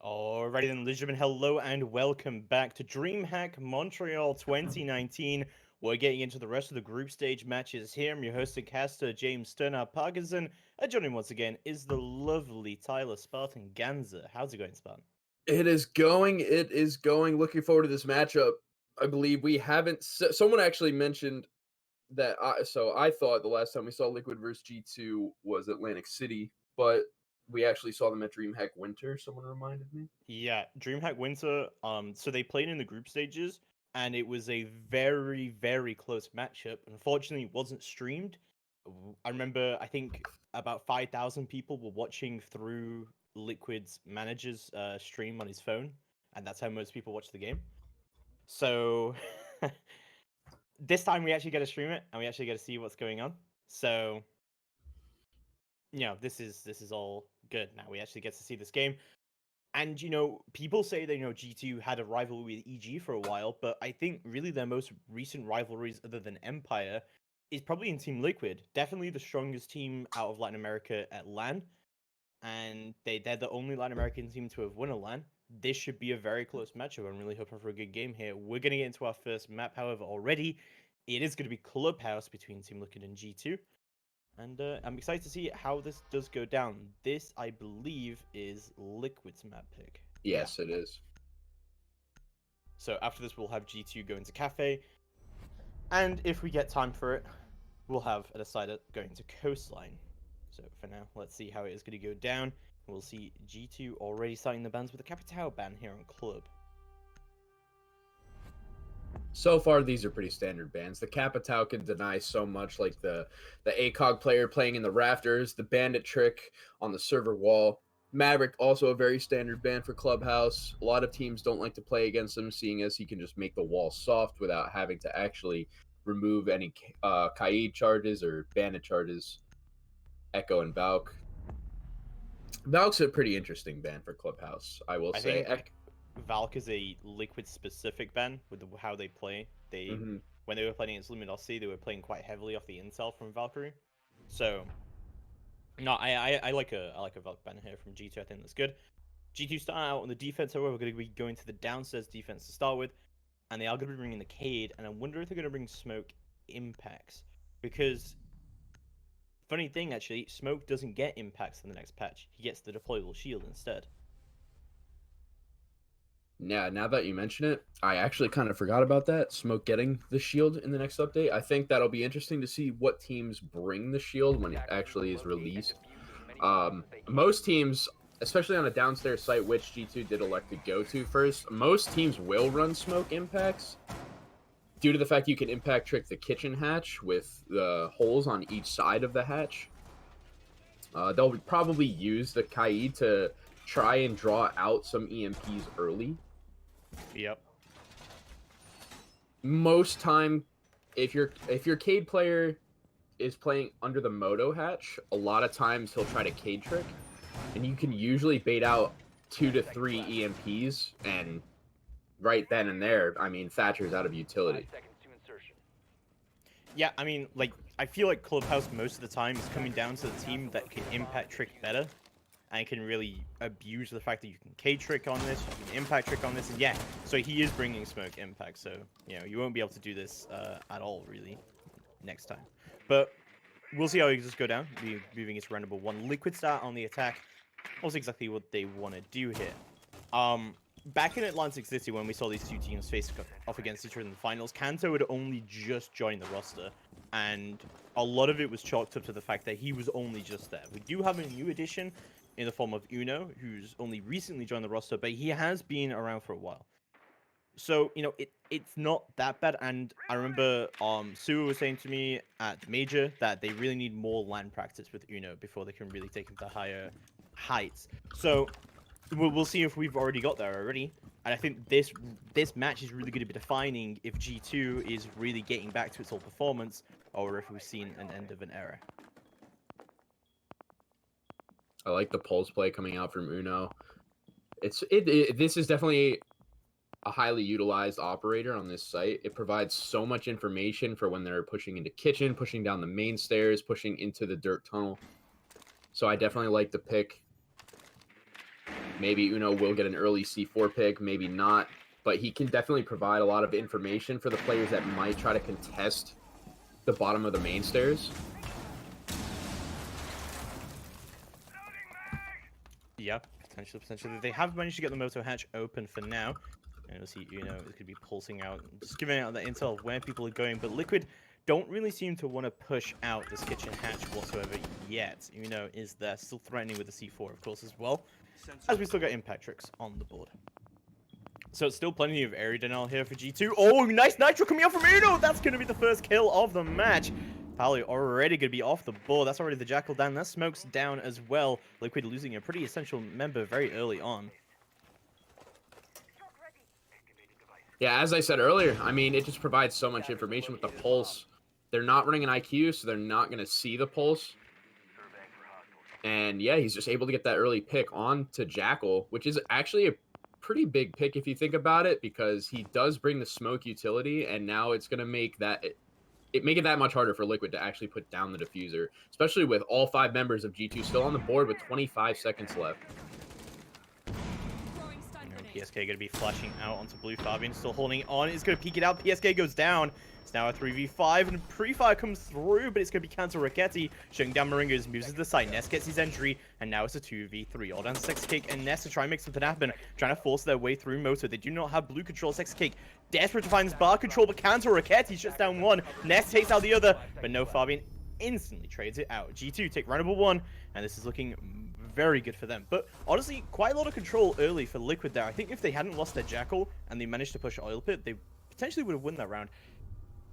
Alrighty then, ladies and gentlemen, hello and welcome back to DreamHack Montreal 2019. We're getting into the rest of the group stage matches here. I'm your host and caster, James Sterner Parkinson, and joining me once again is the lovely Tyler Spartan Ganza. How's it going, Spartan? It is going. Looking forward to this matchup. I believe we haven't. Someone actually mentioned that. I thought the last time we saw Liquid versus G2 was Atlantic City, but we actually saw them at DreamHack Winter. Someone reminded me. Yeah, DreamHack Winter. So they played in the group stages, and it was a very, very close matchup. Unfortunately, it wasn't streamed. I remember, I think about 5,000 people were watching through Liquid's manager's stream on his phone, and that's how most people watch the game. So this time we actually get to stream it, and we actually get to see what's going on. So this is all good. Now we actually get to see this game. And, people say that, G2 had a rivalry with EG for a while, but I think really their most recent rivalries other than Empire is probably in Team Liquid. Definitely the strongest team out of Latin America at LAN, and they're the only Latin American team to have won a LAN. This should be a very close matchup. I'm really hoping for a good game here. We're going to get into our first map, however, already. It is going to be Clubhouse between Team Liquid and G2. And I'm excited to see how this does go down. This, I believe, is Liquid's map pick. Yes, it is. So after this, we'll have G2 go into Cafe. And if we get time for it, we'll have a decider going to Coastline. So for now, let's see how it is going to go down. We'll see G2 already starting the bans with a Capitao ban here on Club. So far, these are pretty standard bans. The Capitao can deny so much, like the ACOG player playing in the rafters, the Bandit trick on the server wall. Maverick, also a very standard ban for Clubhouse. A lot of teams don't like to play against him, seeing as he can just make the wall soft without having to actually remove any Kaid charges or Bandit charges. Echo and Valk. Valk's a pretty interesting ban for Clubhouse, I will say. Valk is a Liquid-specific ban with how they play. When they were playing against Luminosity, they were playing quite heavily off the intel from Valkyrie. So, no, I like a Valk ban here from G2. I think that's good. G2 start out on the defense, however, we're going to be going to the downstairs defense to start with, and they are going to be bringing the Cade, and I wonder if they're going to bring Smoke impacts, because funny thing, actually, Smoke doesn't get impacts in the next patch. He gets the deployable shield instead. Yeah, now that you mention it, I actually kind of forgot about that. Smoke getting the shield in the next update. I think that'll be interesting to see what teams bring the shield when it actually is released. Most teams, especially on a downstairs site, which G2 did elect to go to first, most teams will run Smoke impacts due to the fact you can impact trick the kitchen hatch with the holes on each side of the hatch. They'll probably use the Kaid to try and draw out some EMPs early. Yep. Most time, if your Kaid player is playing under the Moto hatch, a lot of times he'll try to Kaid trick, and you can usually bait out 2 to 3 EMPs, and right then and there, I mean, Thatcher's out of utility. Yeah, I mean, I feel like Clubhouse most of the time is coming down to the team that can impact trick better, and can really abuse the fact that you can K-trick on this, you can impact trick on this, and yeah, so he is bringing Smoke impact, so, you won't be able to do this at all, really, next time. But we'll see how he just go down, moving his round number 1. Liquid start on the attack, was exactly what they want to do here. Back in Atlantic City, when we saw these two teams face off against each other in the finals, Kanto had only just joined the roster, and a lot of it was chalked up to the fact that he was only just there. We do have a new addition in the form of Uno, who's only recently joined the roster, but he has been around for a while. So, it's not that bad, and I remember Sue was saying to me at the Major that they really need more LAN practice with Uno before they can really take him to higher heights. So, we'll see if we've already got there already, and I think this match is really going to be defining if G2 is really getting back to its old performance, or if we've seen an end of an era. I like the pulse play coming out from Uno. This is definitely a highly utilized operator on this site. It provides so much information for when they're pushing into kitchen, pushing down the main stairs, pushing into the dirt tunnel. So I definitely like the pick. Maybe Uno will get an early C4 pick, maybe not. But he can definitely provide a lot of information for the players that might try to contest the bottom of the main stairs. Yeah, potentially. They have managed to get the moto hatch open for now. And you'll see, it could be pulsing out, just giving out the intel of where people are going. But Liquid don't really seem to want to push out this kitchen hatch whatsoever yet. Is there, still threatening with the C4, of course, as well. As we still got impact tricks on the board. So it's still plenty of area denial here for G2. Oh, nice nitro coming out from Uno! That's going to be the first kill of the match. Pally already going to be off the board. That's already the Jackal down. That Smoke's down as well. Liquid losing a pretty essential member very early on. Yeah, as I said earlier, I mean, it just provides so much information with the pulse. They're not running an IQ, so they're not going to see the pulse. And yeah, he's just able to get that early pick on to Jackal, which is actually a pretty big pick if you think about it, because he does bring the smoke utility, and now it's going to make it that much harder for Liquid to actually put down the diffuser, especially with all 5 members of G2 still on the board with 25 seconds left. PSK going to be flashing out onto Blue. Fabian still holding on. He's going to peek it out. PSK goes down. It's now a 3v5, and pre-fire comes through, but it's going to be counter Raketti. Shutting down Moringa's moves to the side. Ness gets his entry, and now it's a 2v3. All down 6Cake and Ness to try and make something happen, trying to force their way through Moto. They do not have blue control. 6Cake desperate to find this bar control, but counter Raketti shuts down one. Ness takes out the other, but no, Fabian instantly trades it out. G2 take round number 1, and this is looking very good for them. But honestly, quite a lot of control early for Liquid there. I think if they hadn't lost their Jackal and they managed to push Oil Pit, they potentially would have won that round.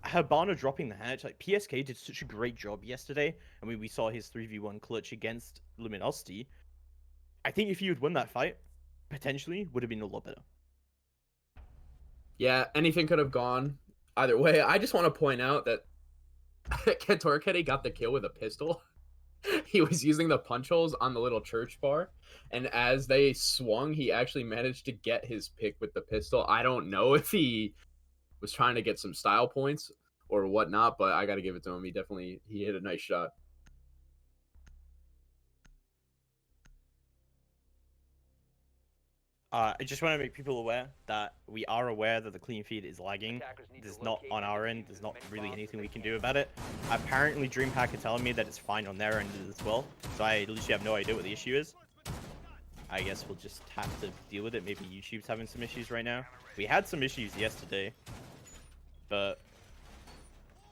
Hibana dropping the hatch, like PSK did such a great job yesterday. I mean, we saw his 3v1 clutch against Luminosity. I think if he would win that fight, potentially would have been a lot better. Yeah, anything could have gone either way. I just want to point out that Torquetti got the kill with a pistol. He was using the punch holes on the little church bar, and as they swung, he actually managed to get his pick with the pistol. I don't know if he was trying to get some style points or whatnot, but I got to give it to him. He hit a nice shot. I just want to make people aware that we are aware that the clean feed is lagging. There's not on our end. There's not really anything we can do about it. Apparently, DreamHack are telling me that it's fine on their end as well. So I literally have no idea what the issue is. I guess we'll just have to deal with it. Maybe YouTube's having some issues right now. We had some issues yesterday, but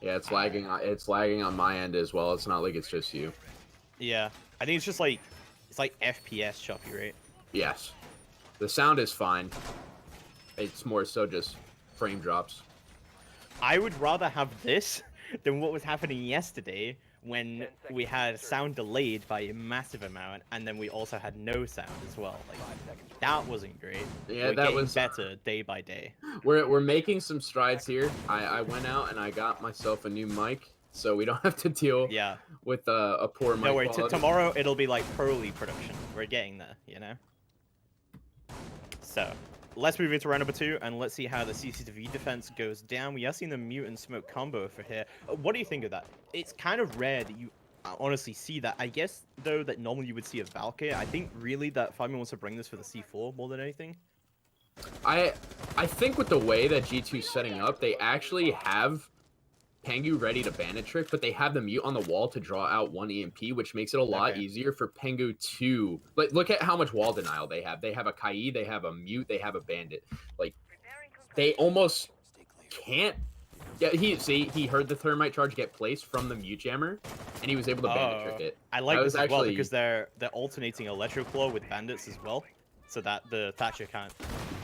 yeah, it's lagging. It's lagging on my end as well. It's not like it's just you. Yeah, I think it's just like FPS choppy, right? Yes. The sound is fine. It's more so just frame drops. I would rather have this than what was happening yesterday when we had sound delayed by a massive amount, and then we also had no sound as well. Like, that wasn't great. Yeah, We're that getting was better day by day. We're making some strides here. I went out and I got myself a new mic, so we don't have to deal with a poor mic. No worry, quality. tomorrow it'll be like Pro League production. We're getting there, you know? So, let's move into round number 2, and let's see how the CCTV defense goes down. We are seeing the mute and smoke combo for here. What do you think of that? It's kind of rare that you honestly see that. I guess, though, that normally you would see a Valkyrie. I think, really, that Fabian wants to bring this for the C4 more than anything. I think with the way that G2's setting up, they actually have Pengu ready to bandit trick, but they have the mute on the wall to draw out one EMP, which makes it a lot easier for Pengu to... Like, look at how much wall denial they have. They have a Kai, they have a mute, they have a bandit. Like, they almost can't... Yeah, he heard the thermite charge get placed from the mute jammer, and he was able to bandit trick it. I like this as well, because they're alternating Electroclaw with bandits as well, so that the Thatcher can't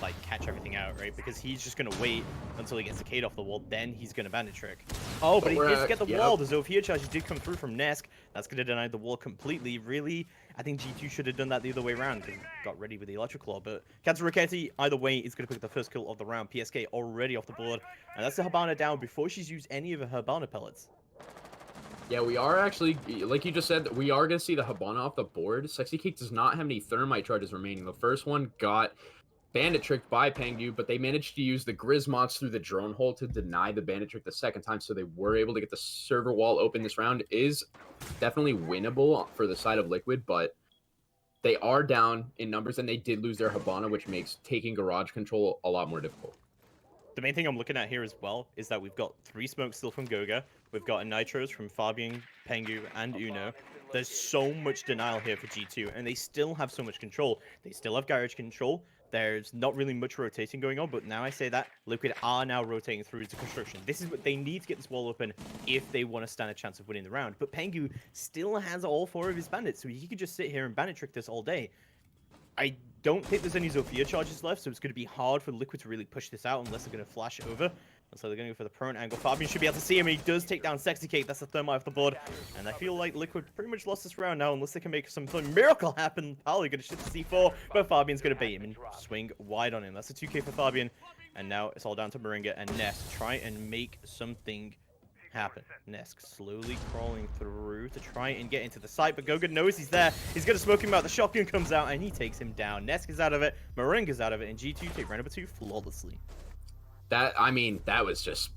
like catch everything out, right? Because he's just gonna wait until he gets the Kate off the wall, then he's gonna bandit trick. Oh, but he gets to get the wall. The Zofia charge did come through from Nesk. That's gonna deny the wall completely. Really, I think G2 should have done that the other way around, because got ready with the Electroclaw. But Kazu Raketti, either way, is gonna pick the first kill of the round. PSK already off the board, and that's the Hibana down before she's used any of her Hibana pellets. Yeah, we are actually, like you just said, we are going to see the Hibana off the board. Sexy Cake does not have any thermite charges remaining. The first one got bandit tricked by Pengu, but they managed to use the Grismox through the drone hole to deny the bandit trick the second time, so they were able to get the server wall open. This round is definitely winnable for the side of Liquid, but They are down in numbers, and they did lose their Hibana, which makes taking garage control a lot more difficult. The main thing I'm looking at here as well is that we've got 3 smokes still from Goga. We've got a Nitros from Fabian, Pengu, and Uno. There's so much denial here for G2, and they still have so much control. They still have garage control. There's not really much rotating going on, but now I say that, Liquid are now rotating through to construction. This is what they need to get this wall open if they want to stand a chance of winning the round. But Pengu still has all 4 of his bandits, so he could just sit here and bandit trick this all day. I don't think there's any Zofia charges left, so it's going to be hard for Liquid to really push this out unless they're going to flash over. And so they're going to go for the prone angle. Fabian should be able to see him, and he does take down Sexy Cake. That's the thermite off the board. And I feel like Liquid pretty much lost this round now, unless they can make some miracle happen. Probably going to shift to C4, but Fabian's going to bait him and swing wide on him. That's a 2k for Fabian. And now it's all down to Moringa and Nest to try and make something happen. Nesk slowly crawling through to try and get into the site, but Goga knows he's there. He's going to smoke him out. The shotgun comes out, and he takes him down. Nesk is out of it. Moringa's out of it, and G2 take round number 2 flawlessly. That was just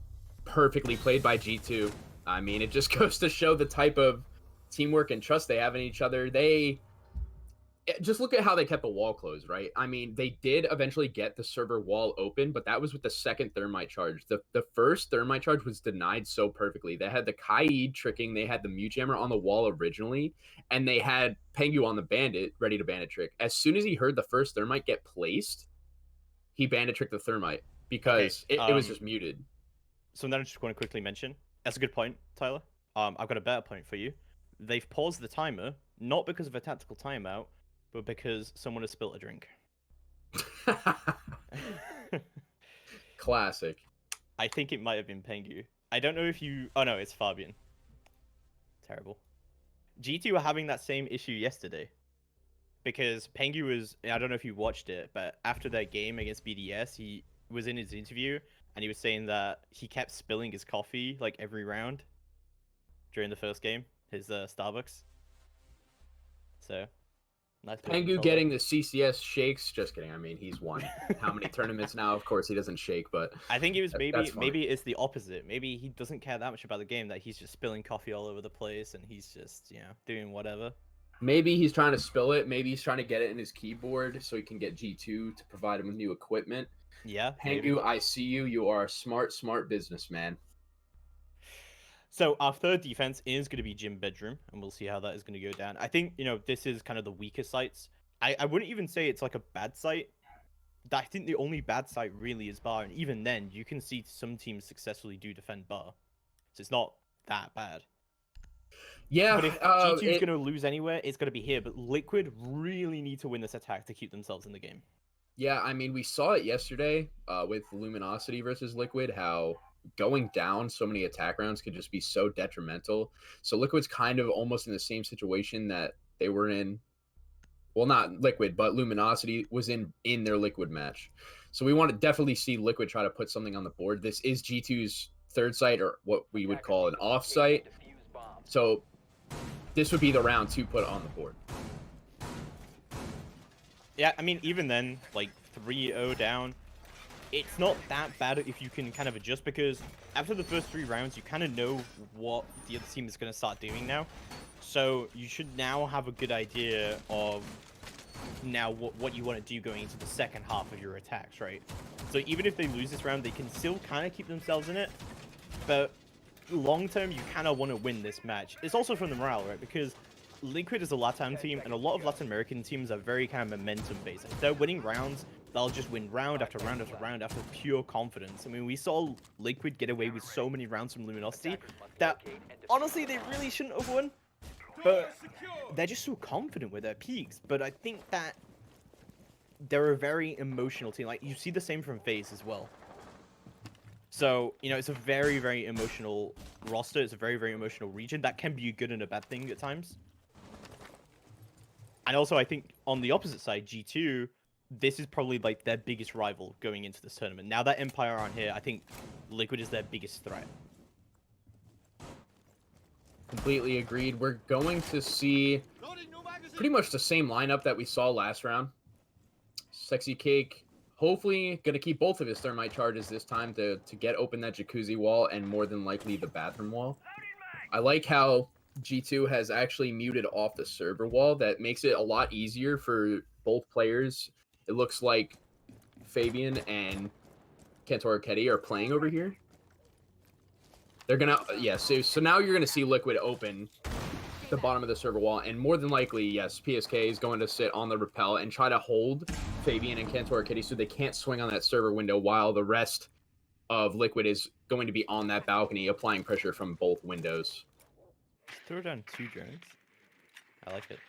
perfectly played by G2. I mean, it just goes to show the type of teamwork and trust they have in each other. Just look at how they kept the wall closed, right? I mean, they did eventually get the server wall open, but that was with the second thermite charge. The first thermite charge was denied so perfectly. They had the Kaid tricking, they had the Mute Jammer on the wall originally, and they had Pengu on the bandit, ready to bandit trick. As soon as he heard the first thermite get placed, he bandit tricked the thermite because it was just muted. So then I just want to quickly mention, that's a good point, Tyler. I've got a better point for you. They've paused the timer, not because of a tactical timeout, but because someone has spilt a drink. Classic. I think it might have been Pengu. I don't know if you... Oh, no, it's Fabian. Terrible. G2 were having that same issue yesterday. Because Pengu was... I don't know if you watched it, but after their game against BDS, he was in his interview, and he was saying that he kept spilling his coffee, like, every round during the first game, his Starbucks. So... Nice. Pengu getting the CCS shakes. Just kidding. I mean, he's won how many tournaments now? Of course, he doesn't shake, but I think it was maybe it's the opposite. Maybe he doesn't care that much about the game, that he's just spilling coffee all over the place and he's just, you know, doing whatever. Maybe he's trying to spill it. Maybe he's trying to get it in his keyboard so he can get G2 to provide him with new equipment. Yeah. Pengu, I see you. You are a smart businessman. So our third defense is going to be Gym Bedroom, and we'll see how that is going to go down. I think, you know, this is kind of the weakest sites. I wouldn't even say it's like a bad site. I think the only bad site really is Bar, and even then, you can see some teams successfully do defend Bar. So it's not that bad. Yeah. But if G2 is going to lose anywhere, it's going to be here. But Liquid really need to win this attack to keep themselves in the game. Yeah, I mean, we saw it yesterday with Luminosity versus Liquid, how going down so many attack rounds could just be so detrimental. So Liquid's kind of almost in the same situation that they were in. Well, not Liquid, but Luminosity was in their Liquid match. So we want to definitely see Liquid try to put something on the board. This is G2's third site, or what we would call an off site. So this would be the round to put on the board. Yeah, I mean, even then, like 3-0 down, it's not that bad if you can kind of adjust, because after the first 3 rounds, you kind of know what the other team is going to start doing now. So you should now have a good idea of now what you want to do going into the second half of your attacks, right? So even if they lose this round, they can still kind of keep themselves in it. But long term, you kind of want to win this match. It's also from the morale, right? Because Liquid is a LATAM team, and a lot of Latin American teams are very kind of momentum-based. If they're winning rounds, they'll just win round after round after round after pure confidence. I mean, we saw Liquid get away with so many rounds from Luminosity that, honestly, they really shouldn't have won. But they're just so confident with their peaks. But I think that they're a very emotional team. Like, you see the same from FaZe as well. So, you know, it's a very, very emotional roster. It's a very, very emotional region. That can be a good and a bad thing at times. And also, I think on the opposite side, G2, this is probably like their biggest rival going into this tournament. Now that Empire aren't here, I think Liquid is their biggest threat. Completely agreed. We're going to see pretty much the same lineup that we saw last round. Sexy Cake, hopefully going to keep both of his thermite charges this time to get open that jacuzzi wall and more than likely the bathroom wall. I like how G2 has actually muted off the server wall. That makes it a lot easier for both players. It looks like Fabian and Kantor Ketty are playing over here. They're gonna, yeah, so now you're gonna see Liquid open the bottom of the server wall, and more than likely, yes, PSK is going to sit on the rappel and try to hold Fabian and Kantor Kitty so they can't swing on that server window, while the rest of Liquid is going to be on that balcony applying pressure from both windows. Throw down 2 drones. I like it.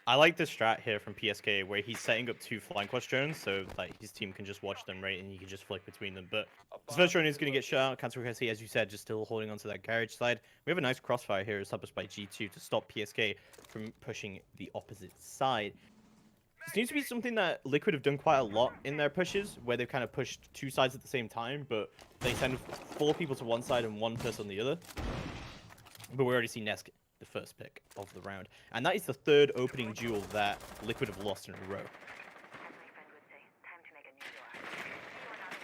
I like the strat here from PSK where he's setting up 2 flying quad drones so like his team can just watch them, right, and you can just flick between them. But his first drone is going to get shot out. Kantor, as you said, just still holding onto that garage side. We have a nice crossfire here established by G2 to stop PSK from pushing the opposite side. It seems to be something that Liquid have done quite a lot in their pushes, where they've kind of pushed 2 sides at the same time, but they send 4 people to one side and 1 person on the other. But we already see Nesk the first pick of the round, and that is the 3rd opening duel that Liquid have lost in a row.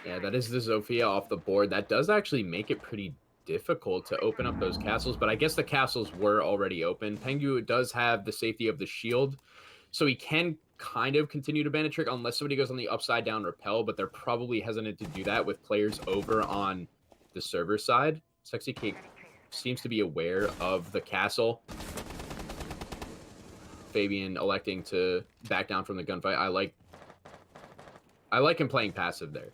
Yeah, that is the Zofia off the board. That does actually make it pretty difficult to open up those castles, but I guess the castles were already open. Pengu does have the safety of the shield, so he can kind of continue to ban a trick unless somebody goes on the upside down rappel, but they're probably hesitant to do that with players over on the server side. Sexy Cake seems to be aware of the castle. Fabian electing to back down from the gunfight. I like him playing passive there.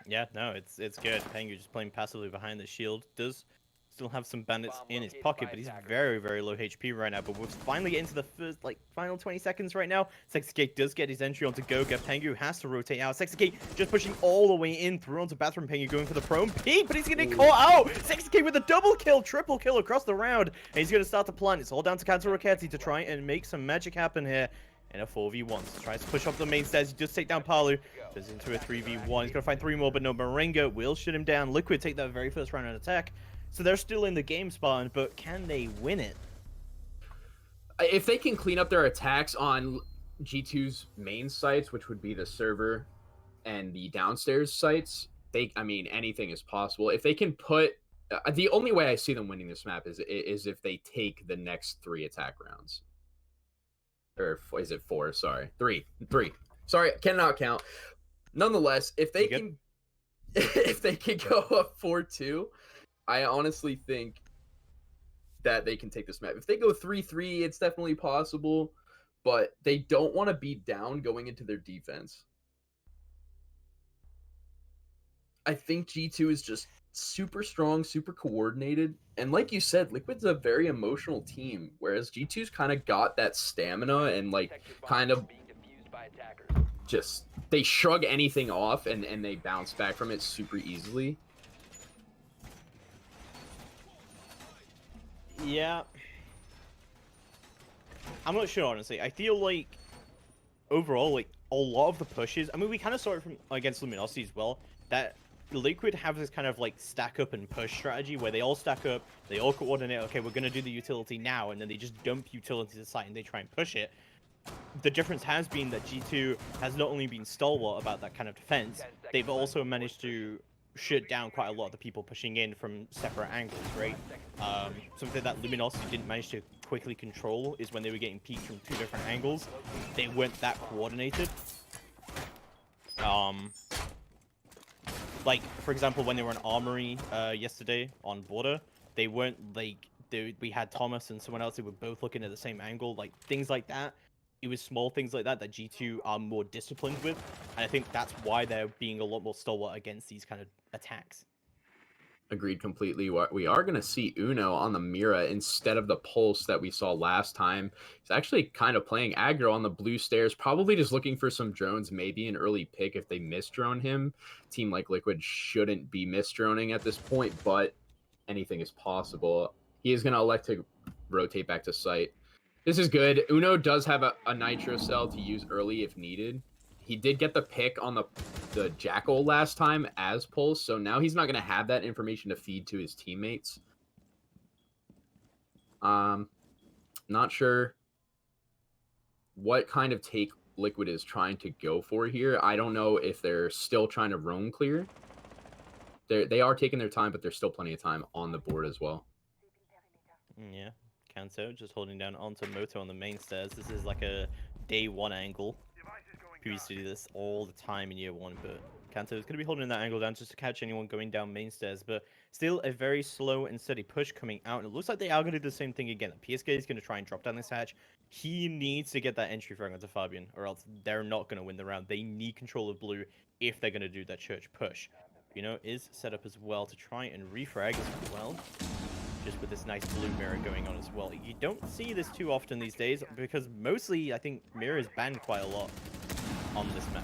Yeah, no, it's good. Pengu just playing passively behind the shield. Does still have some bandits in his pocket, but he's very, very low HP right now. But we're finally getting to the first, final 20 seconds right now. Sexy Cake does get his entry onto Goga. Pengu has to rotate out. Sexy Cake just pushing all the way in through onto Bathroom. Pengu going for the prone peek, but he's going to get caught out. Sexy Cake with a double kill, triple kill across the round. And he's going to start to plant. It's all down to Kantor Roketti to try and make some magic happen here. In a 4v1. Tries to push up the main stairs. He does take down Palu. Goes into a 3v1. He's going to find 3 more, but no, Moringa will shoot him down. Liquid take that very first round on attack. So they're still in the game spawn, but can they win it? If they can clean up their attacks on G2's main sites, which would be the server and the downstairs sites, I mean, anything is possible. If they can put... the only way I see them winning this map is if they take the next 3 attack rounds. Or is it 4? Sorry, 3. Sorry, cannot count. Nonetheless, if they can, if they can go up 4-2, I honestly think that they can take this map. If they go 3-3, it's definitely possible, but they don't want to be down going into their defense. I think G2 is just super strong, super coordinated, and like you said, Liquid's a very emotional team, whereas G2's kind of got that stamina and kind of just they shrug anything off and they bounce back from it super easily. Yeah, I'm not sure, honestly. I feel like overall, a lot of the pushes, I mean, we kind of saw it from against Luminosity as well, that Liquid have this kind of stack up and push strategy where they all stack up, they all coordinate, okay, we're going to do the utility now, and then they just dump utility to the site and they try and push it. The difference has been that G2 has not only been stalwart about that kind of defense, they've also managed to shut down quite a lot of the people pushing in from separate angles, right? Something that Luminosity didn't manage to quickly control is when they were getting peeked from 2 different angles. They weren't that coordinated. For example, when they were in Armory yesterday on Border, they weren't we had Thomas and someone else who were both looking at the same angle, things like that. It was small things like that that G2 are more disciplined with, and I think that's why they're being a lot more stalwart against these kind of attacks. Agreed completely. We are going to see Uno on the Mira instead of the Pulse that we saw last time. He's actually kind of playing aggro on the blue stairs, probably just looking for some drones, maybe an early pick if they miss-drone him. Team like Liquid shouldn't be miss-droning at this point, but anything is possible. He is going to elect to rotate back to site. This is good. Uno does have a Nitro Cell to use early if needed. He did get the pick on the Jackal last time as Pulse, so now he's not going to have that information to feed to his teammates. Not sure what kind of take Liquid is trying to go for here. I don't know if they're still trying to roam clear. They are taking their time, but there's still plenty of time on the board as well. Yeah, Kanto just holding down onto Moto on the main stairs. This is like a day one angle. People used to do this all the time in year one, but Kanto is going to be holding that angle down just to catch anyone going down main stairs. But still a very slow and steady push coming out. And it looks like they are going to do the same thing again. PSK is going to try and drop down this hatch. He needs to get that entry frag onto Fabian, or else they're not going to win the round. They need control of blue if they're going to do that church push. Is set up as well to try and refrag as well. Just with this nice blue mirror going on as well. You don't see this too often these days because mostly I think mirror is banned quite a lot on this map.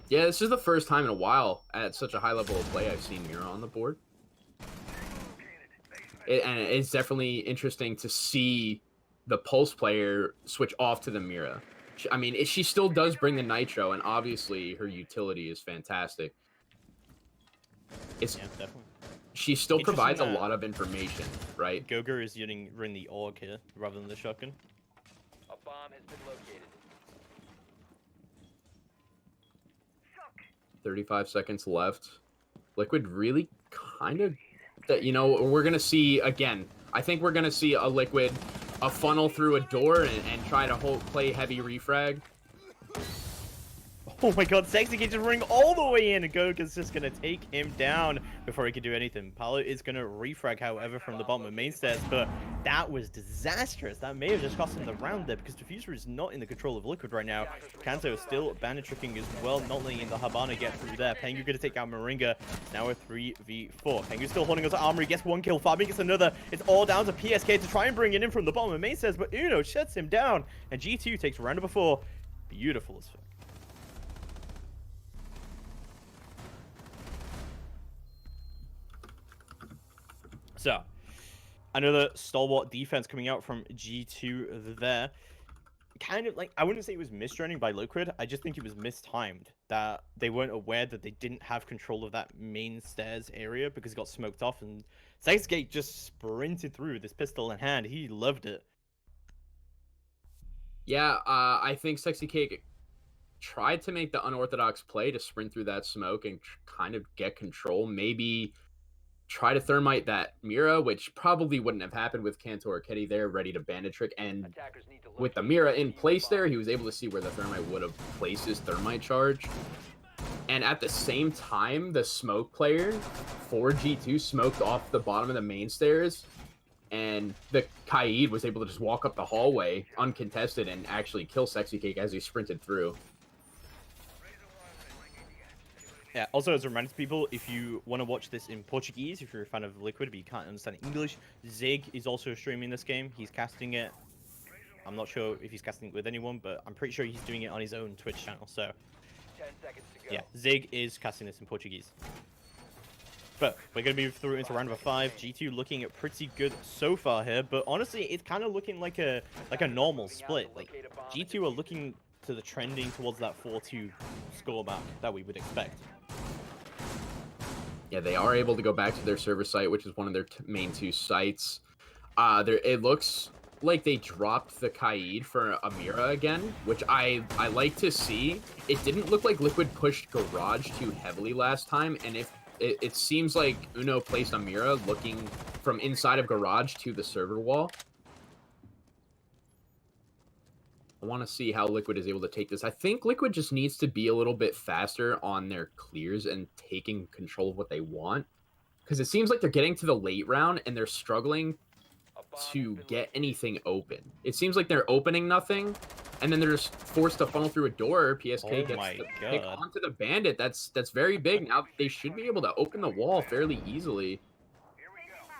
Yeah, this is the first time in a while at such a high level of play I've seen mirror on the board. And it's definitely interesting to see the Pulse player switch off to the Mira. I mean, she still does bring the Nitro, and obviously her utility is fantastic. Yeah, definitely. She still provides a lot of information, right? Goger is running the AUG here rather than the shotgun. A bomb has been located. 35 seconds left. Liquid really kind of... we're going to see, again, I think we're going to see a Liquid, a funnel through a door and try to play heavy refrag. Oh my god, Sexy Kid just running all the way in, and Goga's just gonna take him down before he can do anything. Paolo is gonna refrag, however, from the bottom of main stairs, but that was disastrous. That may have just cost him the round there, because Diffuser is not in the control of Liquid right now. Kanto is still bandit tricking as well, not letting the Habana get through there. Pengu gonna take out Moringa. Now a 3v4. Pengu still holding onto Armory, gets one kill, Fabian gets another. It's all down to PSK to try and bring it in from the bottom of main stairs, but Uno shuts him down, and G2 takes round number 4. Beautiful as fuck. So, another stalwart defense coming out from G2 there. Kind of like, I wouldn't say it was misjoining by Liquid. I just think it was mistimed. That they weren't aware that they didn't have control of that main stairs area because it got smoked off. And Sexgate just sprinted through this pistol in hand. He loved it. Yeah, I think Sexy Cake tried to make the unorthodox play to sprint through that smoke and kind of get control. Maybe try to thermite that Mira, which probably wouldn't have happened with Kanto or Ketty there ready to bandit trick. And with the Mira in place there, he was able to see where the thermite would have placed his thermite charge. And at the same time, the smoke player for G2 smoked off the bottom of the main stairs, and the Kaid was able to just walk up the hallway uncontested and actually kill Sexy Cake as he sprinted through. Yeah, also as a reminder to people, if you want to watch this in Portuguese, if you're a fan of Liquid but you can't understand English, Zig is also streaming this game. He's casting it. I'm not sure if he's casting it with anyone, but I'm pretty sure he's doing it on his own Twitch channel. So, 10 seconds to go. yeah, Zig is casting this in Portuguese. But we're going to move through into round number 5. G2 looking at pretty good so far here, but honestly, it's kind of looking like a normal split. Like, G2 are looking to the trending towards that 4-2 score back that we would expect. Yeah, they are able to go back to their server site, which is one of their main 2 sites. It looks like they dropped the Kaid for Amira again, which I like to see. It didn't look like Liquid pushed Garage too heavily last time, and if it seems like Uno placed Amira looking from inside of Garage to the server wall. I want to see how Liquid is able to take this. I think Liquid just needs to be a little bit faster on their clears and taking control of what they want. Because it seems like they're getting to the late round and they're struggling to get anything open. It seems like they're opening nothing, and then they're just forced to funnel through a door. PSK gets the pick onto the bandit. That's very big. Now they should be able to open the wall fairly easily.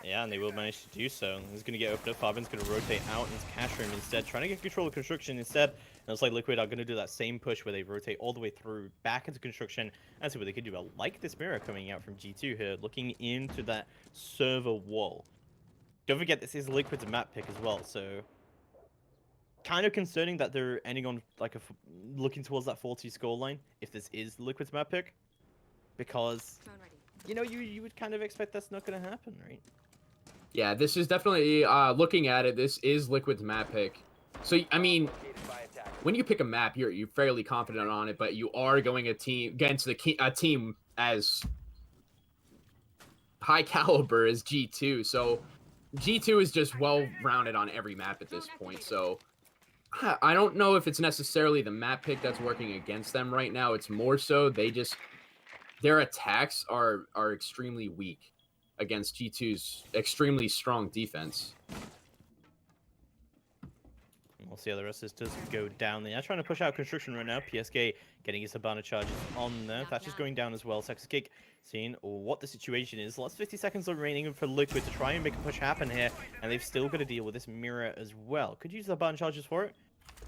Yeah, and they will manage to do so. He's going to get opened up. Fabian's going to rotate out into cash room instead, trying to get control of construction instead. And it's like Liquid are going to do that same push where they rotate all the way through back into construction and see what they can do. I like this mirror coming out from G2 here, looking into that server wall. Don't forget, this is Liquid's map pick as well, so kind of concerning that they're ending on like looking towards that 40 scoreline if this is Liquid's map pick, because you would kind of expect that's not going to happen, right? Yeah, this is definitely, looking at it, this is Liquid's map pick. So, I mean, when you pick a map, you're fairly confident on it, but you are going against a team as high caliber as G2. So G2 is just well rounded on every map at this point. So I don't know if it's necessarily the map pick that's working against them right now. It's more so their attacks are extremely weak against G2's extremely strong defense. We'll see how the rest of this does go down. They are trying to push out construction right now. PSK getting his Habana charges on there. Thatcher's going down as well. Texas Kick seeing what the situation is. Last 50 seconds remaining for Liquid to try and make a push happen here. And they've still got to deal with this mirror as well. Could use the Habana charges for it.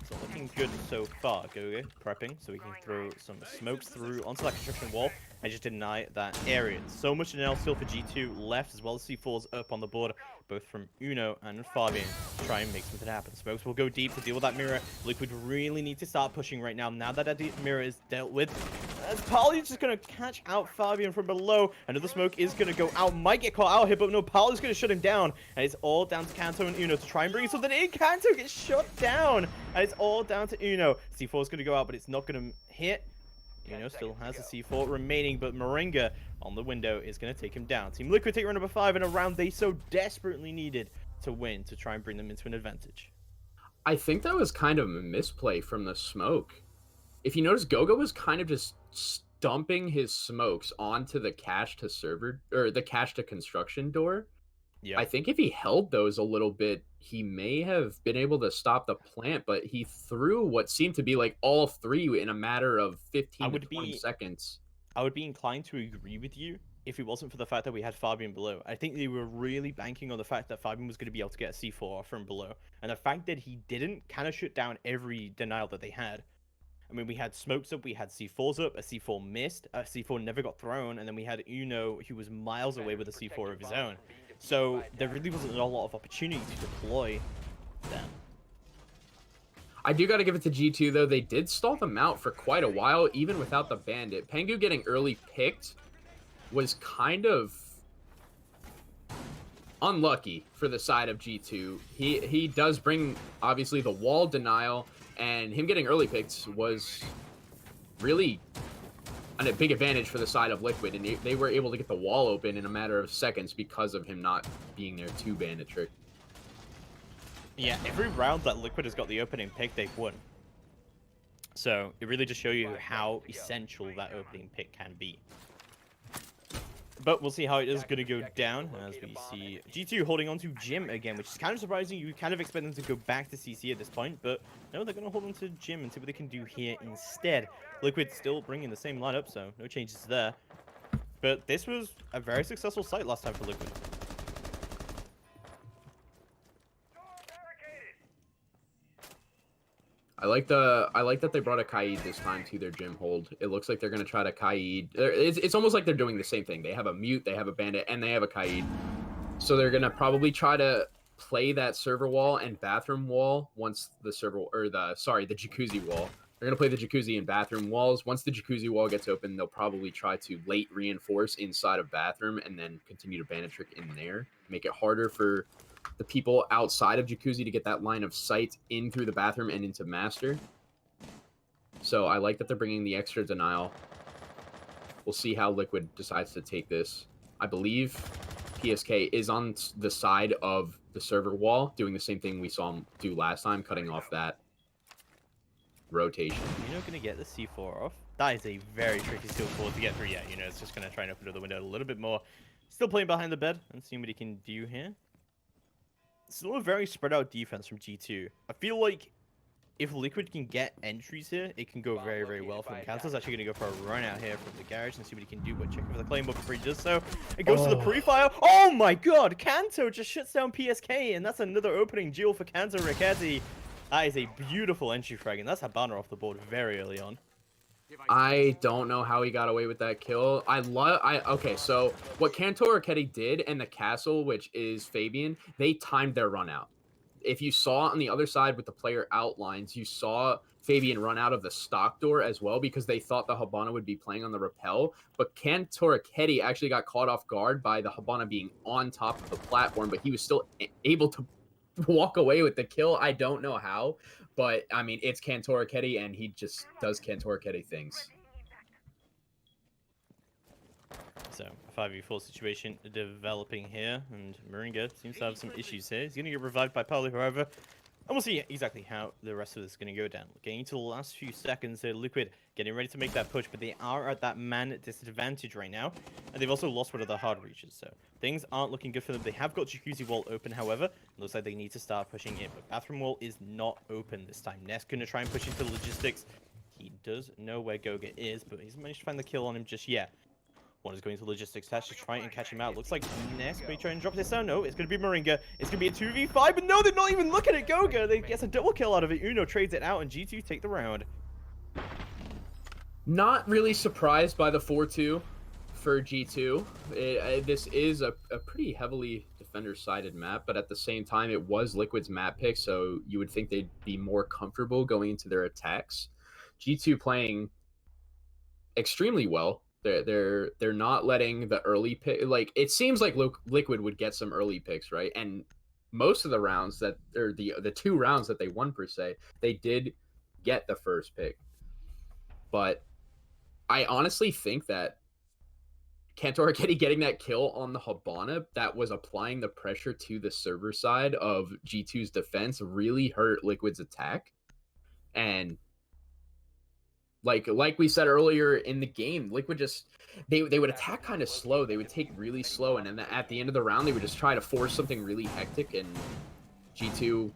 It's not looking good so far. Gogo prepping so we can throw some smokes through onto that construction wall and just deny that area. So much denial still for G2 left, as well as C4s up on the board, both from Uno and Fabian, to try and make something happen. Smokes will go deep to deal with that mirror. Liquid really need to start pushing right now. Now that that mirror is dealt with, as Palu's just going to catch out Fabian from below. Another smoke is going to go out. Might get caught out here, but no, Palu's going to shut him down. And it's all down to Kanto and Uno to try and bring something in. Kanto gets shut down. And it's all down to Uno. C4 is going to go out, but it's not going to hit. Uno still has a C4 remaining, but Moringa on the window is going to take him down. Team Liquid take round number 5 in a round they so desperately needed to win to try and bring them into an advantage. I think that was kind of a misplay from the smoke. If you notice, Gogo was kind of just dumping his smokes onto the cache to server, or the cache to construction door. Yeah. I think if he held those a little bit, he may have been able to stop the plant, but he threw what seemed to be like all 3 in a matter of 15 to 20 seconds. I would be inclined to agree with you if it wasn't for the fact that we had Fabian below. I think they were really banking on the fact that Fabian was going to be able to get a C4 from below. And the fact that he didn't kind of shut down every denial that they had. I mean, we had smokes up, we had C4s up, a C4 missed, a C4 never got thrown, and then we had Uno, who was miles away with a C4 of his own. So there really wasn't a lot of opportunity to deploy them. I do got to give it to G2, though. They did stall them out for quite a while, even without the bandit. Pengu getting early picked was kind of unlucky for the side of G2. He does bring, obviously, the wall denial, and him getting early picked was really a big advantage for the side of Liquid, and they were able to get the wall open in a matter of seconds because of him not being there to bandit trick. Yeah, every round that Liquid has got the opening pick, they've won. So it really just shows you how essential that opening pick can be. But we'll see how it is going to go down as we see G2 holding on to Jim again, which is kind of surprising. You kind of expect them to go back to CC at this point, but no, they're going to hold on to Jim and see what they can do here instead. Liquid still bringing the same lineup, so no changes there. But this was a very successful site last time for Liquid. I like that they brought a Kaid this time to their gym hold. It looks like they're going to try to Kaid. It's almost like they're doing the same thing. They have a mute, they have a bandit, and they have a Kaid. So they're going to probably try to play that server wall and bathroom wall once the the jacuzzi wall. They're going to play the jacuzzi and bathroom walls. Once the jacuzzi wall gets open, they'll probably try to late reinforce inside of bathroom and then continue to bandit trick in there. Make it harder for the people outside of jacuzzi to get that line of sight in through the bathroom and into master. So I like that they're bringing the extra denial. We'll see how Liquid decides to take this. I believe PSK is on the side of the server wall, doing the same thing we saw him do last time, cutting off that rotation. You're not going to get the C4 off. That is a very tricky skill forward to get through yet. You know, it's just going to try and open the window a little bit more. Still playing behind the bed and seeing what he can do here. Still a very spread out defense from G2. I feel like if Liquid can get entries here, it can go very, very well for them. Kanto's actually going to go for a run out here from the garage and see what he can do, but checking for the claymore before he does so. It goes to the pre-fire. Oh my god! Kanto just shuts down PSK, and that's another opening duel for Kanto Raketti. That is a beautiful entry frag, and that's a banner off the board very early on. I don't know how he got away with that kill. Okay, so what Kanto Raketti did and the castle, which is Fabian, they timed their run out. If you saw on the other side with the player outlines, you saw Fabian run out of the stock door as well because they thought the Habana would be playing on the rappel. But Kanto Raketti actually got caught off guard by the Habana being on top of the platform, but he was still able to walk away with the kill. I don't know how, but I mean, it's Kanto Raketti, and he just does Kanto Raketti things. So, a 5v4 situation developing here, and Moringa seems to have some issues here. He's going to get revived by Paolo, however, and we'll see exactly how the rest of this is going to go down. Getting into the last few seconds here, Liquid getting ready to make that push, but they are at that man disadvantage right now, and they've also lost one of the hard reaches, so things aren't looking good for them. They have got Jacuzzi wall open, however. Looks like they need to start pushing in, but bathroom wall is not open this time. Ness going to try and push into logistics. He does know where Goga is, but he's managed to find the kill on him just yet. One is going to logistics to try and catch him out. Looks like Ness may try and drop this down. No, it's going to be Moringa. It's going to be a 2v5, but no, they're not even looking at Goga. They get a double kill out of it. Uno trades it out, and G2 take the round. Not really surprised by the 4-2 for G2. This is a pretty heavily defender-sided map, but at the same time, it was Liquid's map pick, so you would think they'd be more comfortable going into their attacks. G2 playing extremely well. They're not letting the early pick. Like, it seems like Liquid would get some early picks, right? And most of the rounds that, or the 2 rounds that they won per se, they did get the first pick. But I honestly think that Cantor getting that kill on the Habana that was applying the pressure to the server side of G2's defense really hurt Liquid's attack. And like we said earlier in the game, Liquid just they would attack kind of slow. They would take really slow, and then at the end of the round, they would just try to force something really hectic, and G2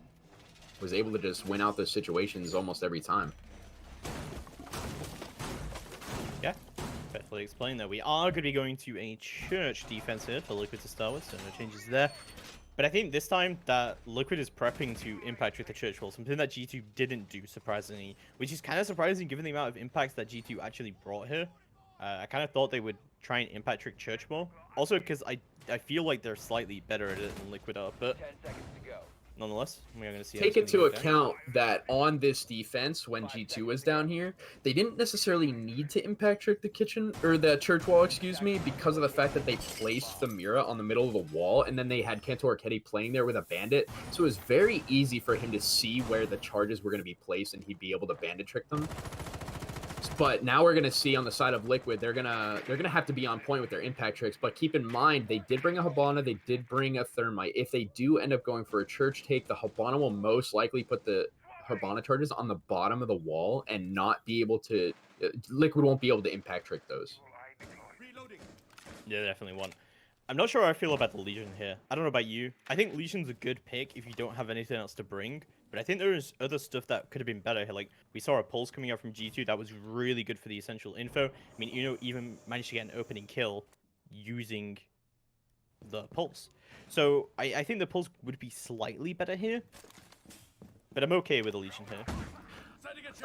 was able to just win out those situations almost every time. Yeah, perfectly explained that. We are going to be going to a church defense here for Liquid to start with, so no changes there. But I think this time that Liquid is prepping to impact with the church wall, something that G2 didn't do, surprisingly, which is kind of surprising given the amount of impacts that G2 actually brought here. I kind of thought they would try and impact trick church more. Also, because I feel like they're slightly better at it than Liquid are, but 10 seconds to go. nonetheless, we are going to see. Take into account that on this defense, when G2 was down here, they didn't necessarily need to impact trick the kitchen or the church wall, excuse me, because of the fact that they placed the Mira on the middle of the wall, and then they had Cantor Ketty playing there with a bandit, so it was very easy for him to see where the charges were going to be placed, and he'd be able to bandit trick them. But now we're gonna see on the side of Liquid, they're gonna have to be on point with their impact tricks. But keep in mind, they did bring a Habana, they did bring a Thermite. If they do end up going for a church take, the Habana will most likely put the Habana charges on the bottom of the wall and not be able to. Liquid won't be able to impact trick those. Yeah, definitely one. I'm not sure how I feel about the Legion here. I don't know about you. I think Legion's a good pick if you don't have anything else to bring. But I think there's other stuff that could have been better here. Like, we saw a pulse coming out from G2 that was really good for the essential info. I mean, even managed to get an opening kill using the pulse. So I think the pulse would be slightly better here. But I'm okay with the Legion here.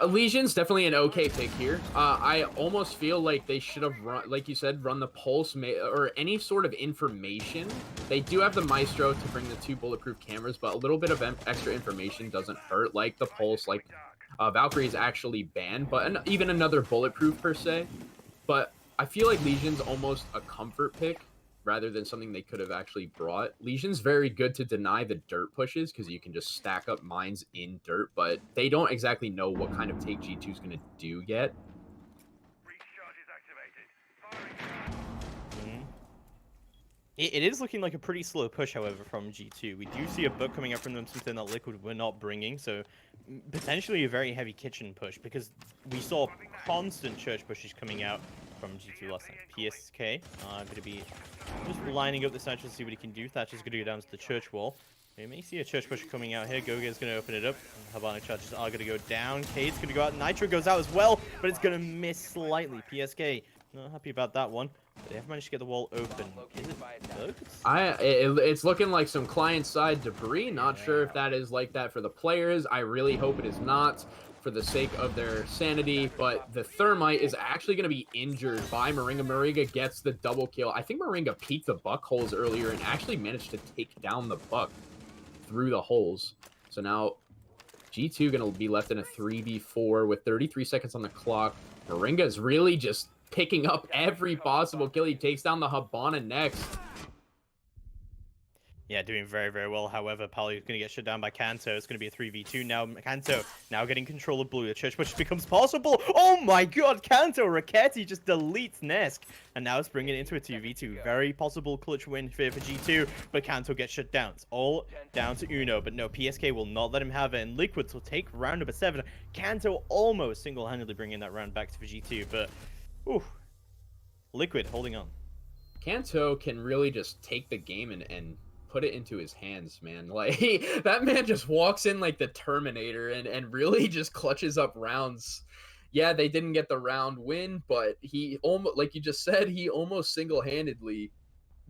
Legion's definitely an okay pick here. I almost feel like they should have run, like you said, run the pulse or any sort of information. They do have the Maestro to bring the 2 bulletproof cameras, but a little bit of extra information doesn't hurt, like the pulse, like Valkyrie is actually banned, but even another bulletproof per se. But I feel like Legion's almost a comfort pick rather than something they could have actually brought. Legion's very good to deny the dirt pushes because you can just stack up mines in dirt, but they don't exactly know what kind of take G2's going to do yet. It is looking like a pretty slow push, however, from G2. We do see a book coming up from them, something that Liquid were not bringing, so potentially a very heavy kitchen push, because we saw constant church pushes coming out from G2 last night. PSK going to be just lining up the Thatcher to see what he can do. Thatcher's going to go down to the church wall. We may see a church push coming out here. Goga is going to open it up. Habana charges are going to go down. Cade's going to go out. Nitro goes out as well, but it's going to miss slightly. PSK not happy about that one. But they have managed to get the wall open. Is it bugs? It's looking like some client-side debris. Not sure if that is like that for the players. I really hope it is not, for the sake of their sanity, but the Thermite is actually going to be injured by Moringa. Moringa gets the double kill. I think Moringa peeked the buck holes earlier and actually managed to take down the buck through the holes. So now G2 going to be left in a 3v4 with 33 seconds on the clock. Moringa is really just picking up every possible kill. He takes down the Habana next. Yeah, doing very, very well. However, Palu's going to get shut down by Kanto. It's going to be a 3v2 now. Kanto now getting control of Blue. The Church Push becomes possible. Oh my god, Kanto Raketti just deletes Nesk. And now it's bringing it into a 2v2. Very possible clutch win here for G2, but Kanto gets shut down. It's all down to Uno, but no, PSK will not let him have it. And Liquids will take round number 7. Kanto almost single-handedly bringing that round back to G2, but ooh, Liquid holding on. Kanto can really just take the game and put it into his hands, man. Like that man just walks in like the Terminator and really just clutches up rounds. Yeah, they didn't get the round win, but he almost, like you just said, he almost single-handedly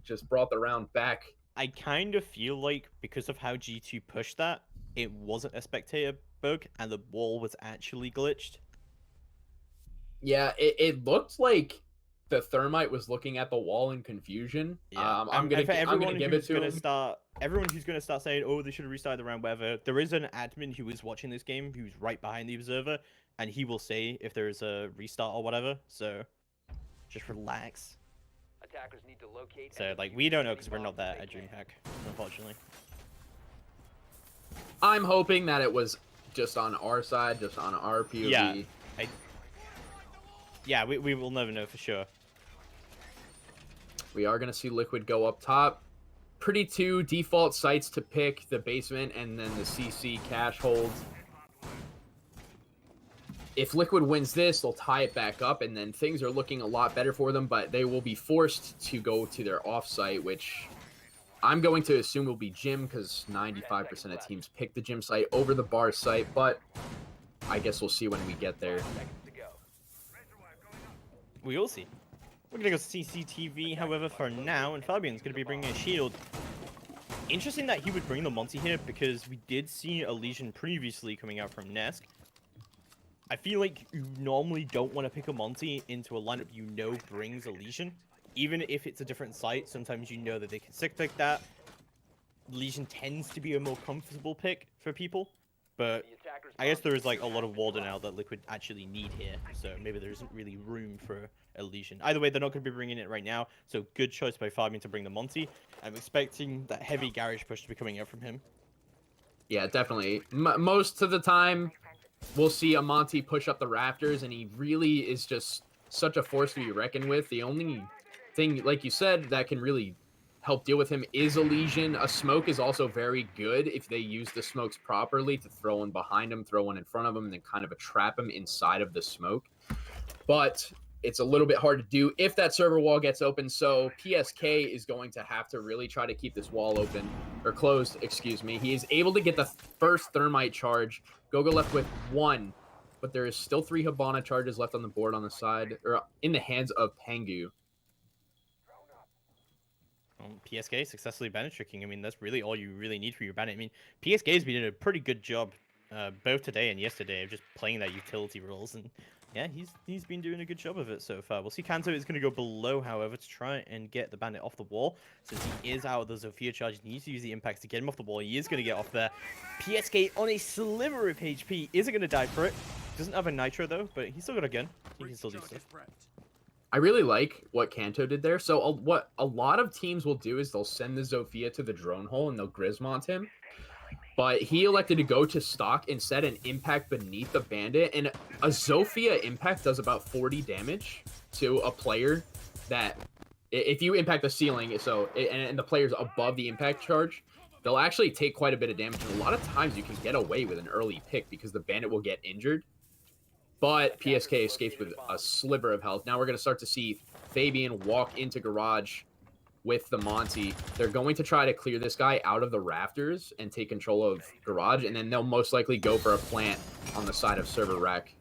just brought the round back. I kind of feel like because of how G2 pushed that, it wasn't a spectator bug and the wall was actually glitched. Yeah, it looked like the Thermite was looking at the wall in confusion. Yeah. I'm gonna give it to him. Everyone who's gonna start saying, "Oh, they should have restarted the round," whatever. There is an admin who is watching this game, who's right behind the observer, and he will say if there is a restart or whatever. So, just relax. Attackers need to locate. So, like, we don't know because we're not there at DreamHack, unfortunately. I'm hoping that it was just on our side, just on our POV. Yeah, we will never know for sure. We are going to see Liquid go up top. Pretty two default sites to pick, the basement and then the CC cash hold. If Liquid wins this, they'll tie it back up, and then things are looking a lot better for them, but they will be forced to go to their off-site, which I'm going to assume will be gym, because 95% of teams pick the gym site over the bar site, but I guess we'll see when we get there. We will see. We're gonna go CCTV, however, for now, and Fabian's gonna be bringing a shield. Interesting that he would bring the Monty here, because we did see a Legion previously coming out from Nesk. I feel like you normally don't want to pick a Monty into a lineup you know brings a Legion. Even if it's a different site, sometimes you know that they can sick pick that. Legion tends to be a more comfortable pick for people. But I guess there is like a lot of Warden now that Liquid actually need here, so maybe there isn't really room for a Legion. Either way, they're not going to be bringing it right now, so good choice by Fabian to bring the Monty. I'm expecting that heavy garage push to be coming out from him. Yeah, definitely. Most of the time, we'll see a Monty push up the rafters, and he really is just such a force to be reckoned with. The only thing, like you said, that can really help deal with him is a Legion. A smoke is also very good if they use the smokes properly to throw one behind him, throw one in front of him, and then kind of trap him inside of the smoke. But it's a little bit hard to do if that server wall gets open, so PSK is going to have to really try to keep this wall open, or closed, excuse me. He is able to get the first Thermite charge. Gogo left with 1, but there is still 3 Hibana charges left on the board on the side, or in the hands of Pengu. PSK successfully bandit tricking. I mean, that's really all you really need for your bandit. I mean, PSK has been doing a pretty good job both today and yesterday of just playing that utility roles, and yeah, he's been doing a good job of it so far. We'll see Kanto is going to go below, however, to try and get the bandit off the wall. Since he is out of the Zofia charge, he needs to use the impacts to get him off the wall. He is going to get off there. PSK on a sliver of HP isn't going to die for it. Doesn't have a nitro though, but he's still got a gun. He can still do stuff. I really like what Kanto did there. So what a lot of teams will do is they'll send the Zofia to the drone hole and they'll Grismont him. But he elected to go to stock instead and impact beneath the bandit. And a Zofia impact does about 40 damage to a player that, if you impact the ceiling, and the player's above the impact charge, they'll actually take quite a bit of damage. And a lot of times you can get away with an early pick because the bandit will get injured. But PSK escapes with a sliver of health. Now we're going to start to see Fabian walk into garage with the Monty. They're going to try to clear this guy out of the rafters and take control of garage, and then they'll most likely go for a plant on the side of server rack.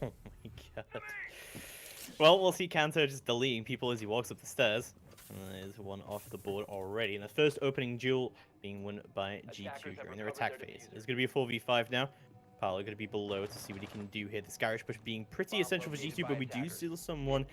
Oh my god. Well, we'll see Kanto just deleting people as he walks up the stairs. And there's one off the board already. And the first opening duel being won by G2 during their attack phase. It's going to be a 4v5 now. Paolo going to be below to see what he can do here. This garage push being pretty essential for G2, but we do see someone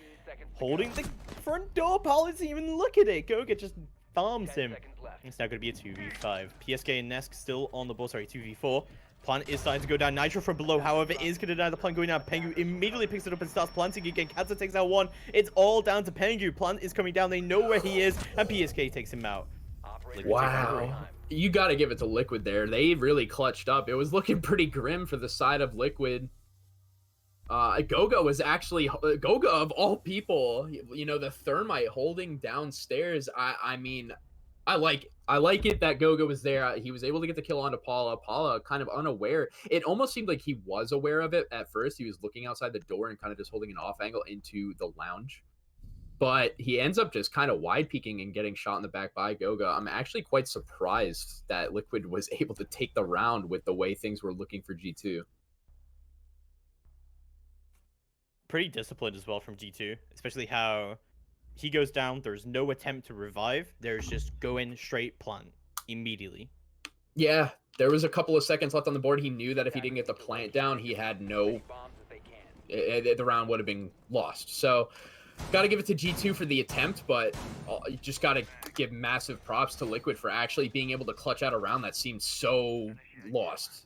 holding the front door. Paolo doesn't even look at it. Goga just farms him. It's now going to be a 2v5. PSK and Nesk still on the board. Sorry, 2v4. Plant is starting to go down. Nitro from below, however, is going to deny the plant going down. Pengu immediately picks it up and starts planting again. Kanta takes out one. It's all down to Pengu. Plant is coming down. They know where he is, and PSK takes him out. Wow. You got to give it to Liquid there. They really clutched up. It was looking pretty grim for the side of Liquid. Goga was actually Goga of all people. You know, the thermite holding downstairs. I mean, I like it that Goga was there. He was able to get the kill onto Paula. Paula kind of unaware. It almost seemed like he was aware of it at first. He was looking outside the door and kind of just holding an off angle into the lounge. But he ends up just kind of wide peeking and getting shot in the back by Goga. I'm actually quite surprised that Liquid was able to take the round with the way things were looking for G2. Pretty disciplined as well from G2, especially how he goes down. There's no attempt to revive. There's just go in straight plant immediately. Yeah, there was a couple of seconds left on the board. He knew that if he didn't get the plant down, he had no... the round would have been lost. So... got to give it to G2 for the attempt, but you just got to give massive props to Liquid for actually being able to clutch out a round that seemed so lost.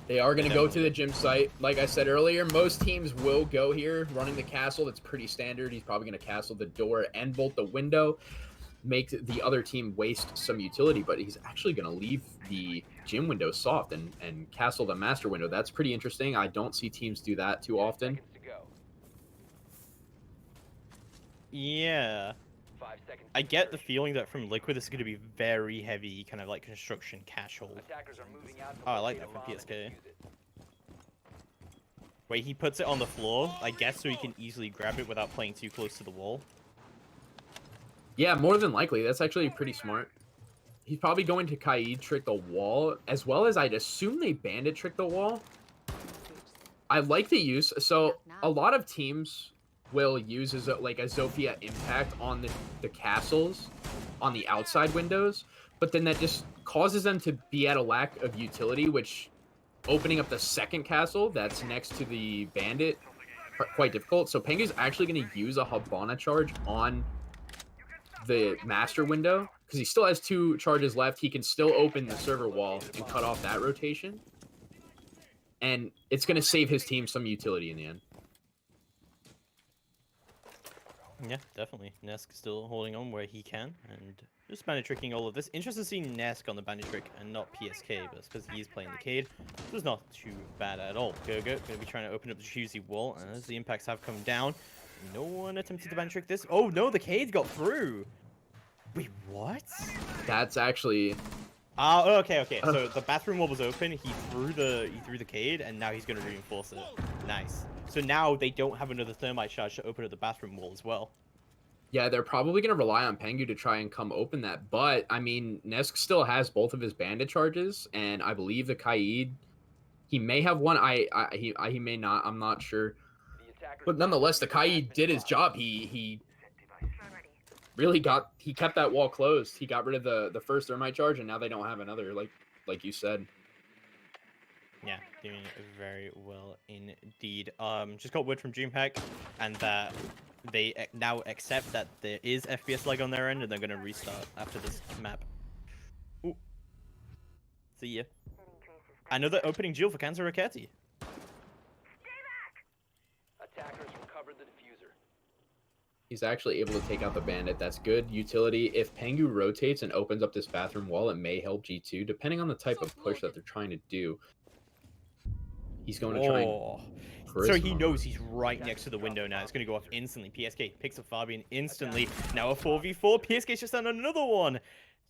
They are going to go to the gym site. Like I said earlier, most teams will go here running the castle. That's pretty standard. He's probably going to castle the door and bolt the window, make the other team waste some utility, but he's actually going to leave the gym window soft and castle the master window. That's pretty interesting. I don't see teams do that too often. Yeah. I get the feeling that from Liquid, this is going to be very heavy, kind of like construction cash hold. Oh, I like that from PSK. Wait, he puts it on the floor, I guess, so he can easily grab it without playing too close to the wall. Yeah, more than likely. That's actually pretty smart. He's probably going to Kaid trick the wall, as well as I'd assume they bandit trick the wall. I like the use. So a lot of teams will use as like a Zofia impact on the castles on the outside windows, but then that just causes them to be at a lack of utility, which opening up the second castle that's next to the bandit quite difficult. So Pengu's actually going to use a Habana charge on the master window because he still has 2 charges left. He can still open the server wall and cut off that rotation, and it's going to save his team some utility in the end. Yeah, definitely. Nesk still holding on where he can, and just bandit tricking all of this. Interesting to see Nesk on the bandit trick and not PSK, but it's because he's playing the Cade. This was not too bad at all. Gogo going to be trying to open up the choosy wall, and as the impacts have come down, no one attempted to bandit trick this. Oh no, the Cade got through. Wait, what? That's actually... okay. So the bathroom wall was open. He threw the Cade, and now he's going to reinforce it. Nice. So now they don't have another thermite charge to open up the bathroom wall as well. Yeah, they're probably going to rely on Pengu to try and come open that. But, I mean, Nesk still has both of his bandit charges, and I believe the Kaid, he may have one. He may not. I'm not sure. But nonetheless, the Kaid did his job. He really kept that wall closed. He got rid of the first thermite charge, and now they don't have another, like you said. Yeah, doing very well indeed. Just got word from DreamHack, and that they now accept that there is FPS lag on their end, and they're gonna restart after this map. Ooh. See ya. Another opening duel for Kanza Raketti. Attackers recovered the diffuser. He's actually able to take out the bandit. That's good utility. If Pengu rotates and opens up this bathroom wall, it may help G2, depending on the type of push that they're trying to do. He's going to try and... So he knows he's right next to the window now. It's going to go off instantly. PSK picks up Fabian instantly. Now a 4v4. PSK's just on another one.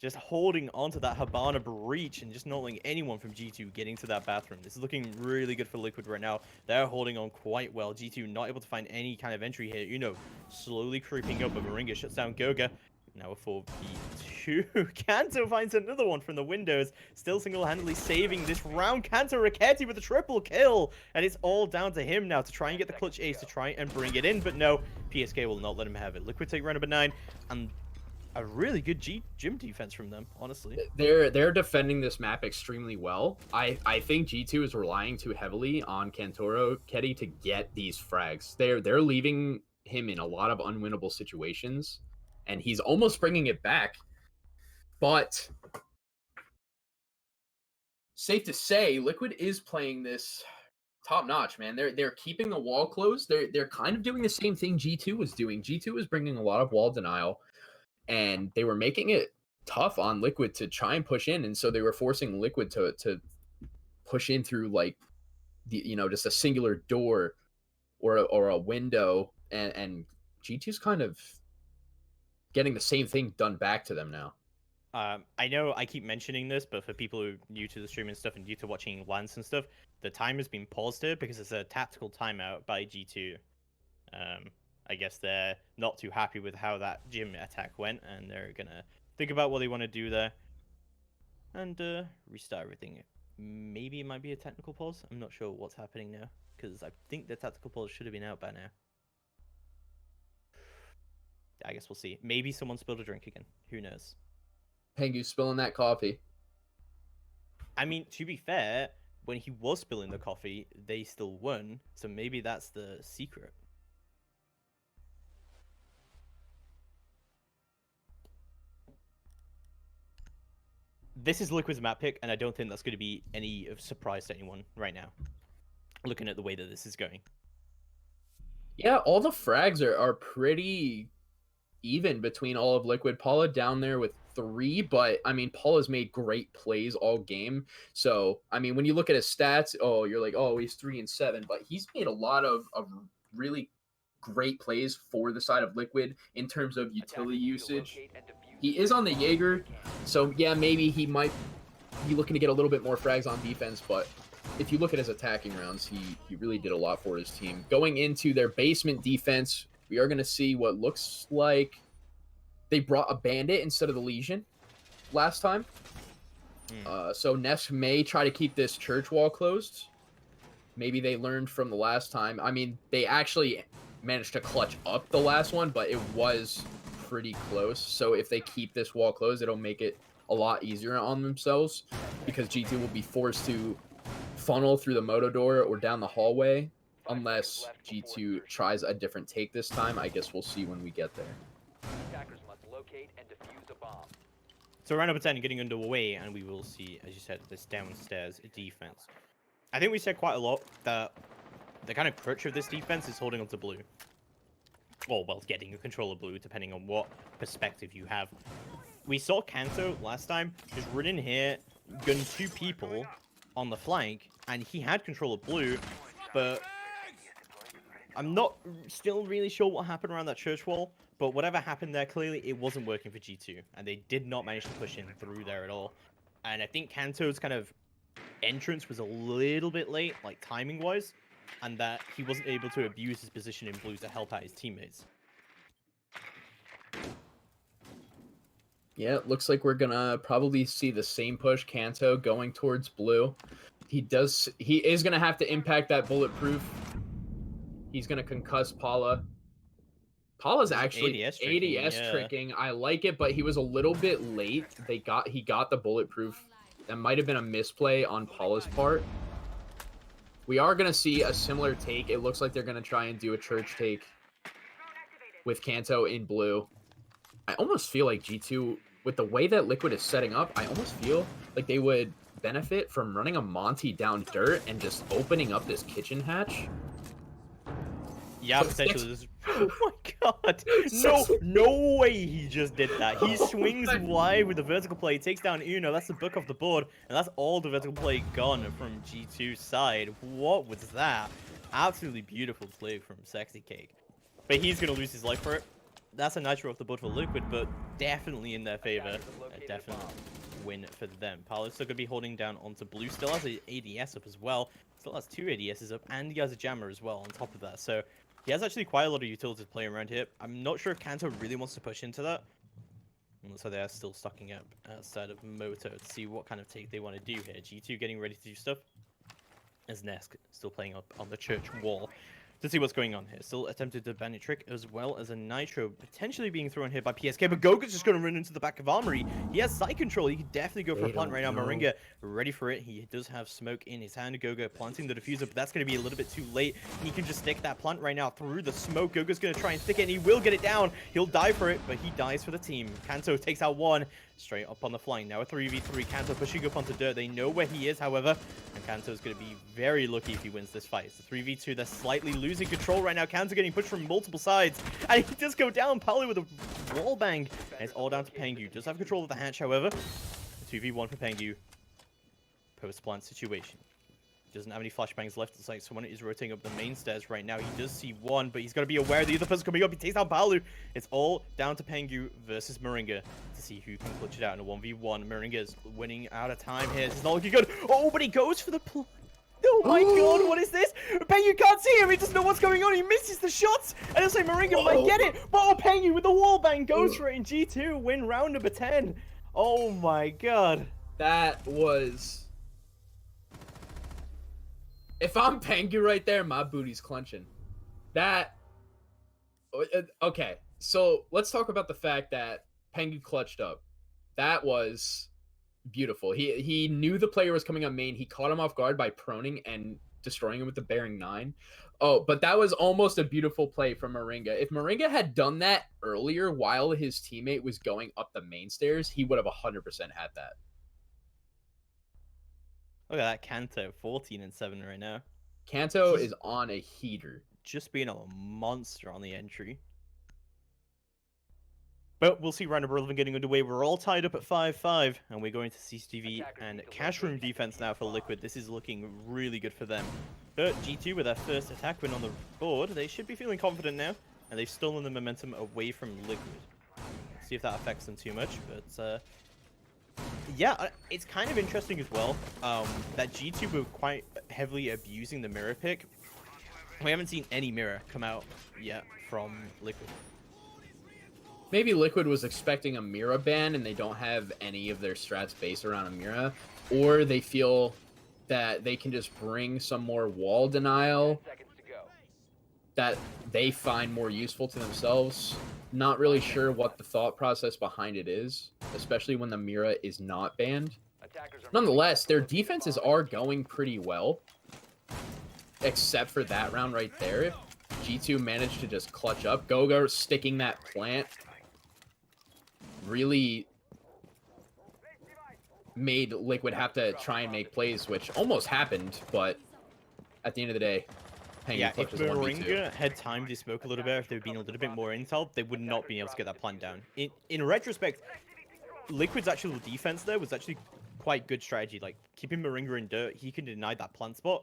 Just holding onto that Habana breach and just not letting anyone from G2 get into that bathroom. This is looking really good for Liquid right now. They're holding on quite well. G2 not able to find any kind of entry here. You know, slowly creeping up, but Moringa shuts down Goga. Now a 4v2. Kanto finds another one from the windows. Still single-handedly saving this round. Kanto Raketti with a triple kill. And it's all down to him now to try and get the clutch ace to try and bring it in. But no, PSK will not let him have it. Liquid take round number 9. And a really good gym defense from them, honestly. They're defending this map extremely well. I think G2 is relying too heavily on Kantoro Ketty to get these frags. They're leaving him in a lot of unwinnable situations, and he's almost bringing it back. But safe to say, Liquid is playing this top notch, man. They're keeping the wall closed. They're kind of doing the same thing G2 was doing. G2 was bringing a lot of wall denial, and they were making it tough on Liquid to try and push in, and so they were forcing Liquid to push in through like just a singular door or a window, and G2's kind of getting the same thing done back to them now. I know I keep mentioning this, but for people who are new to the stream and stuff and new to watching LANs and stuff, the time has been paused here because it's a tactical timeout by G2. I guess they're not too happy with how that gym attack went, and they're gonna think about what they want to do there and restart everything. Maybe it might be a technical pause. I'm not sure what's happening now because I think the tactical pause should have been out by now. I guess we'll see. Maybe someone spilled a drink again. Who knows? Pengu spilling that coffee. I mean, to be fair, when he was spilling the coffee, they still won. So maybe that's the secret. This is Liquid's map pick, and I don't think that's going to be any of surprise to anyone right now, looking at the way that this is going. Yeah, all the frags are pretty even between all of Liquid. Paula down there with 3, but I mean, Paula's made great plays all game. So, I mean, when you look at his stats, you're like, oh, he's 3 and 7, but he's made a lot of really great plays for the side of Liquid in terms of utility usage. He is on the Jaeger, so yeah, maybe he might be looking to get a little bit more frags on defense, but if you look at his attacking rounds, he really did a lot for his team. Going into their basement defense, we are going to see what looks like they brought a Bandit instead of the Legion last time. So Nest may try to keep this church wall closed. Maybe they learned from the last time. I mean, they actually managed to clutch up the last one, but it was pretty close. So if they keep this wall closed, it'll make it a lot easier on themselves because G2 will be forced to funnel through the moto door or down the hallway unless G2 tries a different take this time. I guess we'll see when we get there. Attackers must locate and defuse a bomb. So round number 10 getting underway, and we will see, as you said, this downstairs defense. I think we said quite a lot that the kind of crutch of this defense is holding on to blue. Or, well, getting a control of blue, depending on what perspective you have. We saw Kanto last time just run in here, gun 2 people on the flank, and he had control of blue, but I'm not still really sure what happened around that church wall, but whatever happened there, clearly it wasn't working for G2, and they did not manage to push in through there at all. And I think Kanto's kind of entrance was a little bit late, like timing-wise, and that he wasn't able to abuse his position in blue to help out his teammates. Yeah, it looks like we're gonna probably see the same push. Kanto going towards blue. He is gonna have to impact that bulletproof. He's gonna concuss Paula. Paula's actually ADS tricking. I like it, but he was a little bit late. He got the bulletproof. That might have been a misplay on Paula's part. We are gonna see a similar take. It looks like they're gonna try and do a church take with Kanto in blue. I almost feel like G2, with the way that Liquid is setting up, I almost feel like they would benefit from running a Monty down dirt and just opening up this kitchen hatch. Yeah, potentially. Oh my god! No way he just did that. He swings wide with the vertical play, takes down Uno. That's the book off the board, and that's all the vertical play gone from G2's side. What was that? Absolutely beautiful play from Sexy Cake. But he's gonna lose his life for it. That's a nitro off the board for Liquid, but definitely in their favor. A definite win for them. Paolo's still gonna be holding down onto blue. Still has an ADS up as well. Still has 2 ADSs up, and he has a jammer as well on top of that. So he has actually quite a lot of utilities playing around here. I'm not sure if Kanto really wants to push into that. So they are still stocking up outside of Moto to see what kind of take they want to do here. G2 getting ready to do stuff. As Nesk still playing up on the church wall to see what's going on here. Still attempted the bandit trick as well as a nitro potentially being thrown here by PSK, but Goga's just going to run into the back of Armory. He has side control. He can definitely go for a plant right now. Moringa ready for it. He does have smoke in his hand. Goga planting the diffuser, but that's going to be a little bit too late. He can just stick that plant right now through the smoke. Goga's going to try and stick it, and he will get it down. He'll die for it, but he dies for the team. Kanto takes out 1. straight up on the flank. Now a 3v3, Kanto pushing up onto Dirt. They know where he is, however, and Kanto's going to be very lucky if he wins this fight. It's a 3v2, they're slightly losing control right now. Kanto getting pushed from multiple sides, and he does go down. Palu with a wall bang, and it's all down to Pengu. Does have control of the hatch, however. 2v1 for Pengu. Post-plant situation. Doesn't have any flashbangs left. It's like someone is rotating up the main stairs right now. He does see one, but he's got to be aware of the other person coming up. He takes down Palu. It's all down to Pengu versus Moringa to see who can clutch it out in a 1v1. Moringa is winning out of time here. This is not looking good. Oh, but he goes for the oh my god, what is this? Pengu can't see him. He doesn't know what's going on. He misses the shots. And it's like Moringa might get it. But oh, Pengu with the wall bang goes for it in G2. Win round number 10. Oh my god. That was... If I'm Pengu right there, my booty's clenching. That... Okay, so let's talk about the fact that Pengu clutched up. That was beautiful. He knew the player was coming on main. He caught him off guard by proning and destroying him with the bearing 9. Oh, but that was almost a beautiful play from Moringa. If Moringa had done that earlier while his teammate was going up the main stairs, he would have 100% had that. Look at that Kanto, 14 and 7 right now. Kanto is on a heater. Just being a monster on the entry. But we'll see round of 11 getting underway. We're all tied up at 5-5, and we're going to CCTV and cash room defense now for Liquid. This is looking really good for them. But G2 with their first attack win on the board, they should be feeling confident now, and they've stolen the momentum away from Liquid. See if that affects them too much, but yeah, it's kind of interesting as well that G2 were quite heavily abusing the mirror pick. We haven't seen any mirror come out yet from Liquid. Maybe Liquid was expecting a Mira ban and they don't have any of their strats based around a Mira, or they feel that they can just bring some more wall denial that they find more useful to themselves. Not really sure what the thought process behind it is, especially when the Mira is not banned. Nonetheless, their defenses are going pretty well, except for that round right there. G2 managed to just clutch up. Goga sticking that plant really made Liquid have to try and make plays, which almost happened, but at the end of the day, yeah, if Moringa had timed his smoke a little bit, if there had been a little bit more intel, they would not be able to get that plant down. In retrospect, Liquid's actual defense there was actually quite good strategy. Like, keeping Moringa in dirt, he can deny that plant spot.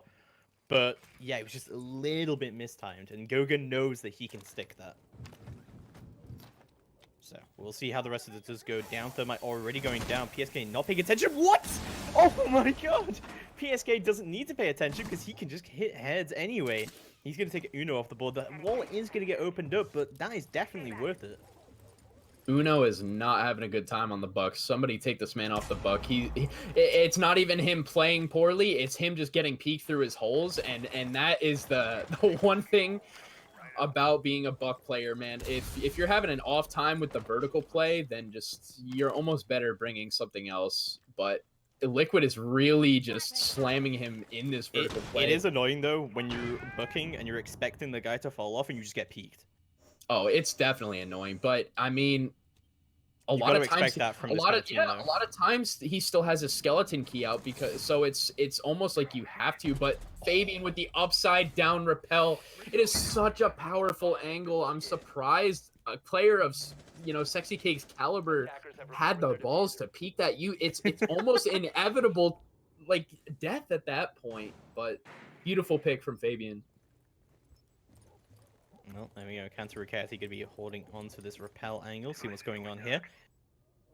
But, yeah, it was just a little bit mistimed, and Goga knows that he can stick that. So, we'll see how the rest of it does go down. Thermite already going down. PSK not paying attention. What? Oh my god! PSK doesn't need to pay attention because he can just hit heads anyway. He's going to take Uno off the board. The wall is going to get opened up, but that is definitely worth it. Uno is not having a good time on the Bucks. Somebody take this man off the Buck. It's not even him playing poorly. It's him just getting peeked through his holes, and that is the one thing about being a Buck player, man. If you're having an off time with the vertical play, then just you're almost better bringing something else. But Liquid is really just slamming him in this vertical play. It is annoying though when you're bucking and you're expecting the guy to fall off and you just get peeked. Oh, it's definitely annoying, but I mean, a lot of times he still has a skeleton key out because so it's almost like you have to. But Fabian with the upside down repel, it is such a powerful angle. I'm surprised a player of Sexy Cake's caliber had the balls to peek that. It's almost inevitable, like death at that point. But beautiful pick from Fabian. Well, there we go. Counter Rakati going to be holding on to this repel angle. See what's going on here.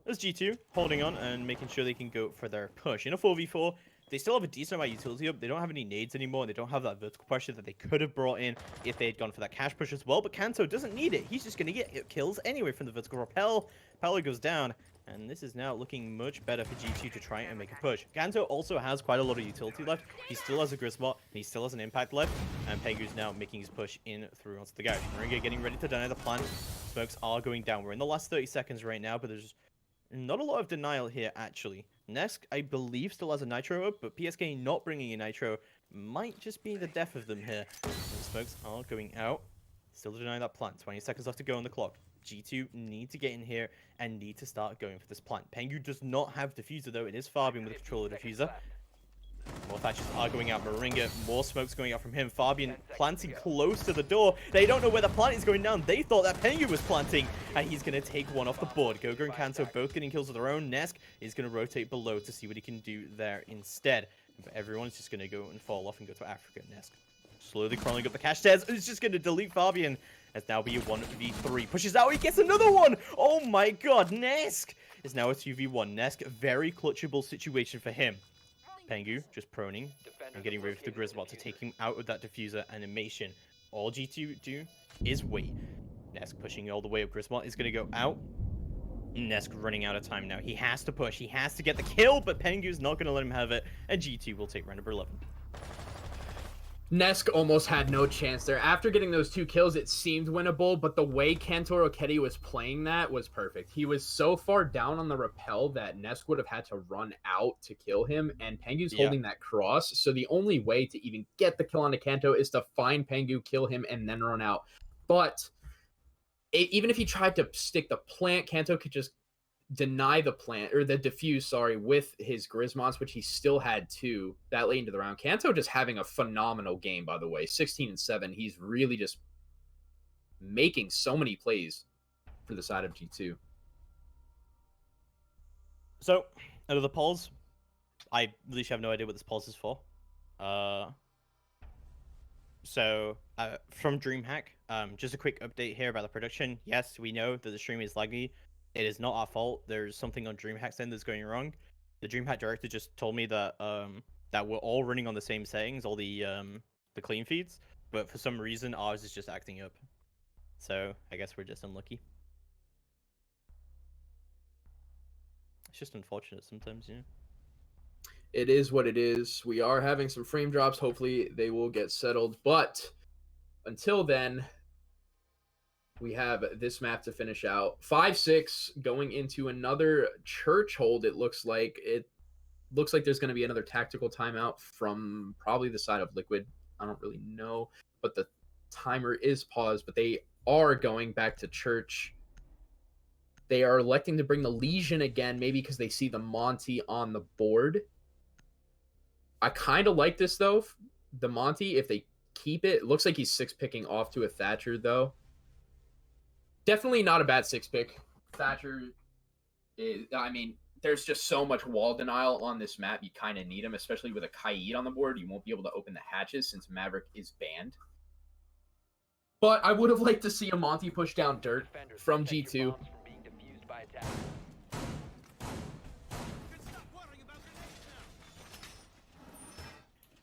There's G2 holding on and making sure they can go for their push. In a 4v4, they still have a decent amount of utility up. They don't have any nades anymore. They don't have that vertical pressure that they could have brought in if they had gone for that cash push as well. But Kanto doesn't need it. He's just going to get kills anyway from the vertical repel. Palo goes down. And this is now looking much better for G2 to try and make a push. Kanto also has quite a lot of utility left. He still has a Grisbot, and he still has an impact left. And Pengu's now making his push in through onto the garage. Moringa getting ready to deny the plant. Smokes are going down. We're in the last 30 seconds right now, but there's not a lot of denial here, actually. Nesk, I believe, still has a Nitro up, but PSK not bringing a Nitro might just be the death of them here. And Smokes are going out. Still denying that plant. 20 seconds left to go on the clock. G2 need to get in here and need to start going for this plant. Pengu does not have diffuser though. It is Fabian with the controller diffuser. More thatchers are going out. Moringa, more smoke's going out from him. Fabian planting close to the door. They don't know where the plant is going down. They thought that Pengu was planting, and he's going to take one off the board. Gogo and Kanto both getting kills of their own. Nesk is going to rotate below to see what he can do there instead. But everyone's just going to go and fall off and go to Africa. Nesk slowly crawling up the cash stairs. It's just going to delete Fabian. As now be a 1v3. Pushes out. He gets another one. Oh my god. Nesk is now a 2v1. Nesk, very clutchable situation for him. Pengu just proning and getting ready for the Griswold to take him out of that diffuser animation. All G2 do is wait. Nesk pushing all the way up. Griswold is going to go out. Nesk running out of time now. He has to push. He has to get the kill, but Pengu's not going to let him have it. And G2 will take round number 11. Nesk almost had no chance there. After getting those 2 kills, it seemed winnable, but the way Kanto Roketi was playing that was perfect. He was so far down on the rappel that Nesk would have had to run out to kill him, and Pengu's holding that cross, so the only way to even get the kill on the Kanto is to find Pengu, kill him, and then run out. But even if he tried to stick the plant, Kanto could just deny the plant, or the diffuse, sorry, with his Grismons, which he still had 2 that late into the round. Kanto just having a phenomenal game, by the way. 16-7. He's really just making so many plays for the side of G2. So, out of the polls, I really have no idea what this pulse is for. From DreamHack, just a quick update here about the production. Yes, we know that the stream is laggy. It is not our fault. There's something on DreamHack's end that's going wrong. The DreamHack director just told me that that we're all running on the same settings, all the clean feeds, but for some reason ours is just acting up. So I guess we're just unlucky. It's just unfortunate sometimes, you know. It is what it is. We are having some frame drops. Hopefully they will get settled. But until then, we have this map to finish out. 5-6 going into another church hold. It looks like there's going to be another tactical timeout from probably the side of Liquid. I don't really know, but the timer is paused. But they are going back to church. They are electing to bring the Legion again, maybe because they see the Monty on the board. I kind of like this though. The Monty, if they keep it, looks like he's 6-picking off to a Thatcher though. Definitely not a bad 6-pick. Thatcher is, I mean, there's just so much wall denial on this map. You kind of need him, especially with a Kaid on the board. You won't be able to open the hatches since Maverick is banned. But I would have liked to see a Monty push down dirt from G2.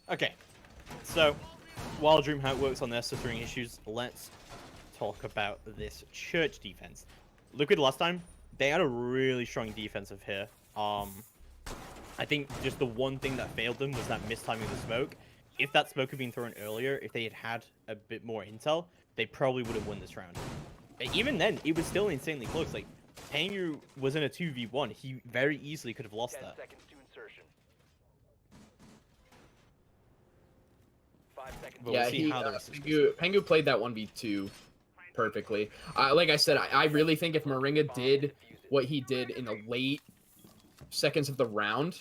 Okay, so while DreamHack works on their stuttering issues, let's talk about this church defense. Liquid last time, they had a really strong defensive here. I think just the one thing that failed them was that mistiming of the smoke. If that smoke had been thrown earlier, if they had had a bit more intel, they probably would have won this round. Even then, it was still insanely close. Like, Pengu was in a 2v1. He very easily could have lost that. 10 seconds to insertion. 5 seconds. But Yeah, we'll see how the rest of Pengu played that 1v2 perfectly. Like I said, I really think if Moringa did what he did in the late seconds of the round,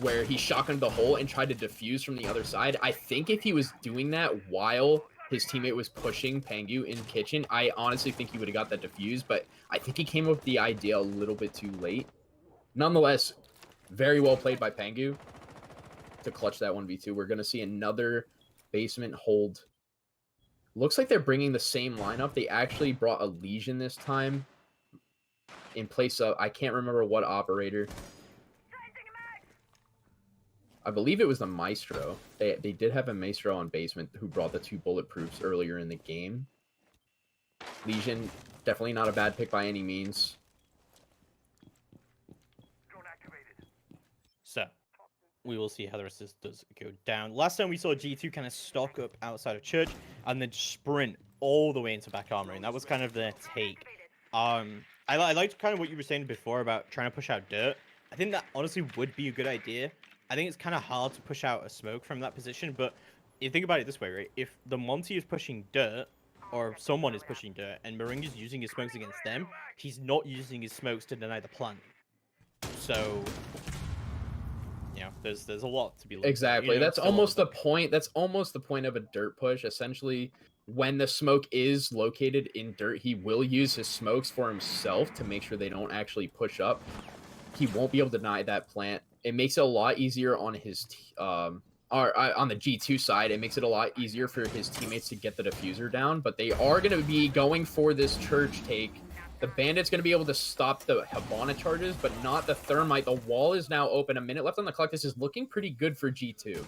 where he shotgunned the hole and tried to defuse from the other side, I think if he was doing that while his teammate was pushing Pengu in kitchen, I honestly think he would have got that defuse, but I think he came up with the idea a little bit too late. Nonetheless, very well played by Pengu to clutch that 1v2. We're going to see another basement hold. Looks like they're bringing the same lineup. They actually brought a Legion this time in place of, I can't remember what operator. I believe it was the Maestro. They did have a Maestro on basement who brought the 2 bulletproofs earlier in the game. Legion, definitely not a bad pick by any means. So, we will see how the rest of this does go down. Last time we saw G2 kind of stock up outside of church and then sprint all the way into back armor, and that was kind of their take. I liked kind of what you were saying before about trying to push out dirt. I think that honestly would be a good idea. I think it's kind of hard to push out a smoke from that position, but you think about it this way, right? If the Monty is pushing dirt or someone is pushing dirt, and Moringa's using his smokes against them. He's not using his smokes to deny the plant. So, there's a lot to be looked at. Exactly. That's still a lot almost of the point. That's almost the point of a dirt push. Essentially, when the smoke is located in dirt, he will use his smokes for himself to make sure they don't actually push up. He won't be able to deny that plant. It makes it a lot easier on his on the G2 side. It makes it a lot easier for his teammates to get the diffuser down, but they are going to be going for this church take. The bandit's going to be able to stop the Hibana charges, but not the thermite. The wall is now open. A minute left on the clock. This is looking pretty good for G2.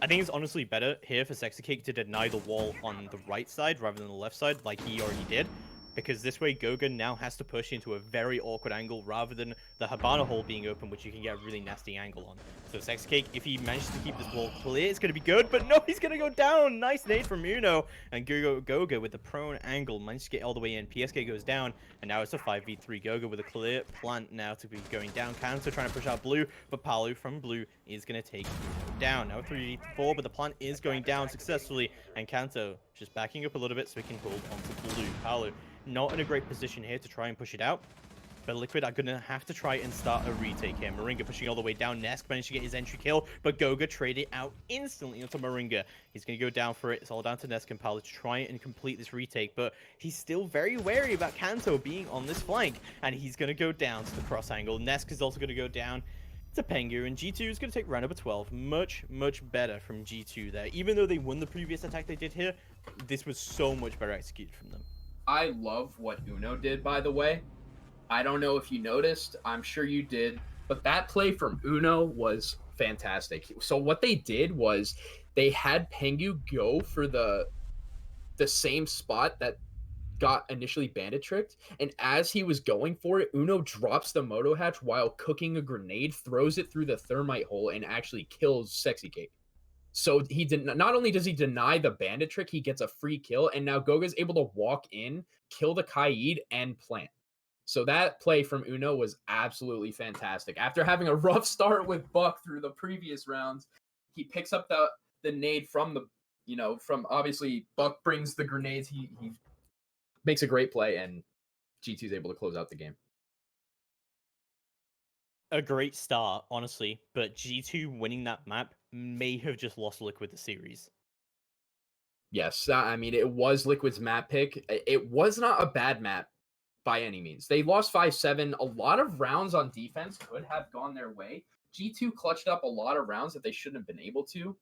I think it's honestly better here for Sexy Cake to deny the wall on the right side rather than the left side, like he already did. Because this way, Goga now has to push into a very awkward angle rather than the Hibana hole being open, which you can get a really nasty angle on. So Sexy Cake, if he manages to keep this wall clear, it's going to be good. But no, he's going to go down. Nice nade from Uno. And Goga with the prone angle managed to get all the way in. PSK goes down. And now it's a 5v3. Goga with a clear plant now to be going down. Kanto trying to push out Blue. But Palu from Blue is going to take Uno down. Now 3v4, but the plant is going down successfully. And Kanto just backing up a little bit so he can hold onto Blue. Palu not in a great position here to try and push it out. But Liquid are going to have to try and start a retake here. Moringa pushing all the way down. Nesk managed to get his entry kill, but Goga traded out instantly onto Moringa. He's going to go down for it. It's all down to Nesk and Palu to try and complete this retake, but he's still very wary about Kanto being on this flank, and he's going to go down to the cross angle. Nesk is also going to go down to Pengu, and G2 is going to take round number 12. Much, much better from G2 there. Even though they won the previous attack they did here, this was so much better executed from them. I love what Uno did, by the way. I don't know if you noticed. I'm sure you did. But that play from Uno was fantastic. So what they did was they had Pengu go for the same spot that got initially bandit tricked. And as he was going for it, Uno drops the Moto Hatch while cooking a grenade, throws it through the thermite hole, and actually kills Sexy Cake. So he did not only does he deny the bandit trick, he gets a free kill, and now Goga's able to walk in, kill the Kaid, and plant. So that play from Uno was absolutely fantastic. After having a rough start with Buck through the previous rounds, he picks up the nade from from obviously Buck brings the grenades. He makes a great play, and G2 is able to close out the game. A great start, honestly, but G2 winning that map may have just lost Liquid the series. Yes, I mean, it was Liquid's map pick. It was not a bad map by any means. They lost 5-7. A lot of rounds on defense could have gone their way. G2 clutched up a lot of rounds that they shouldn't have been able to.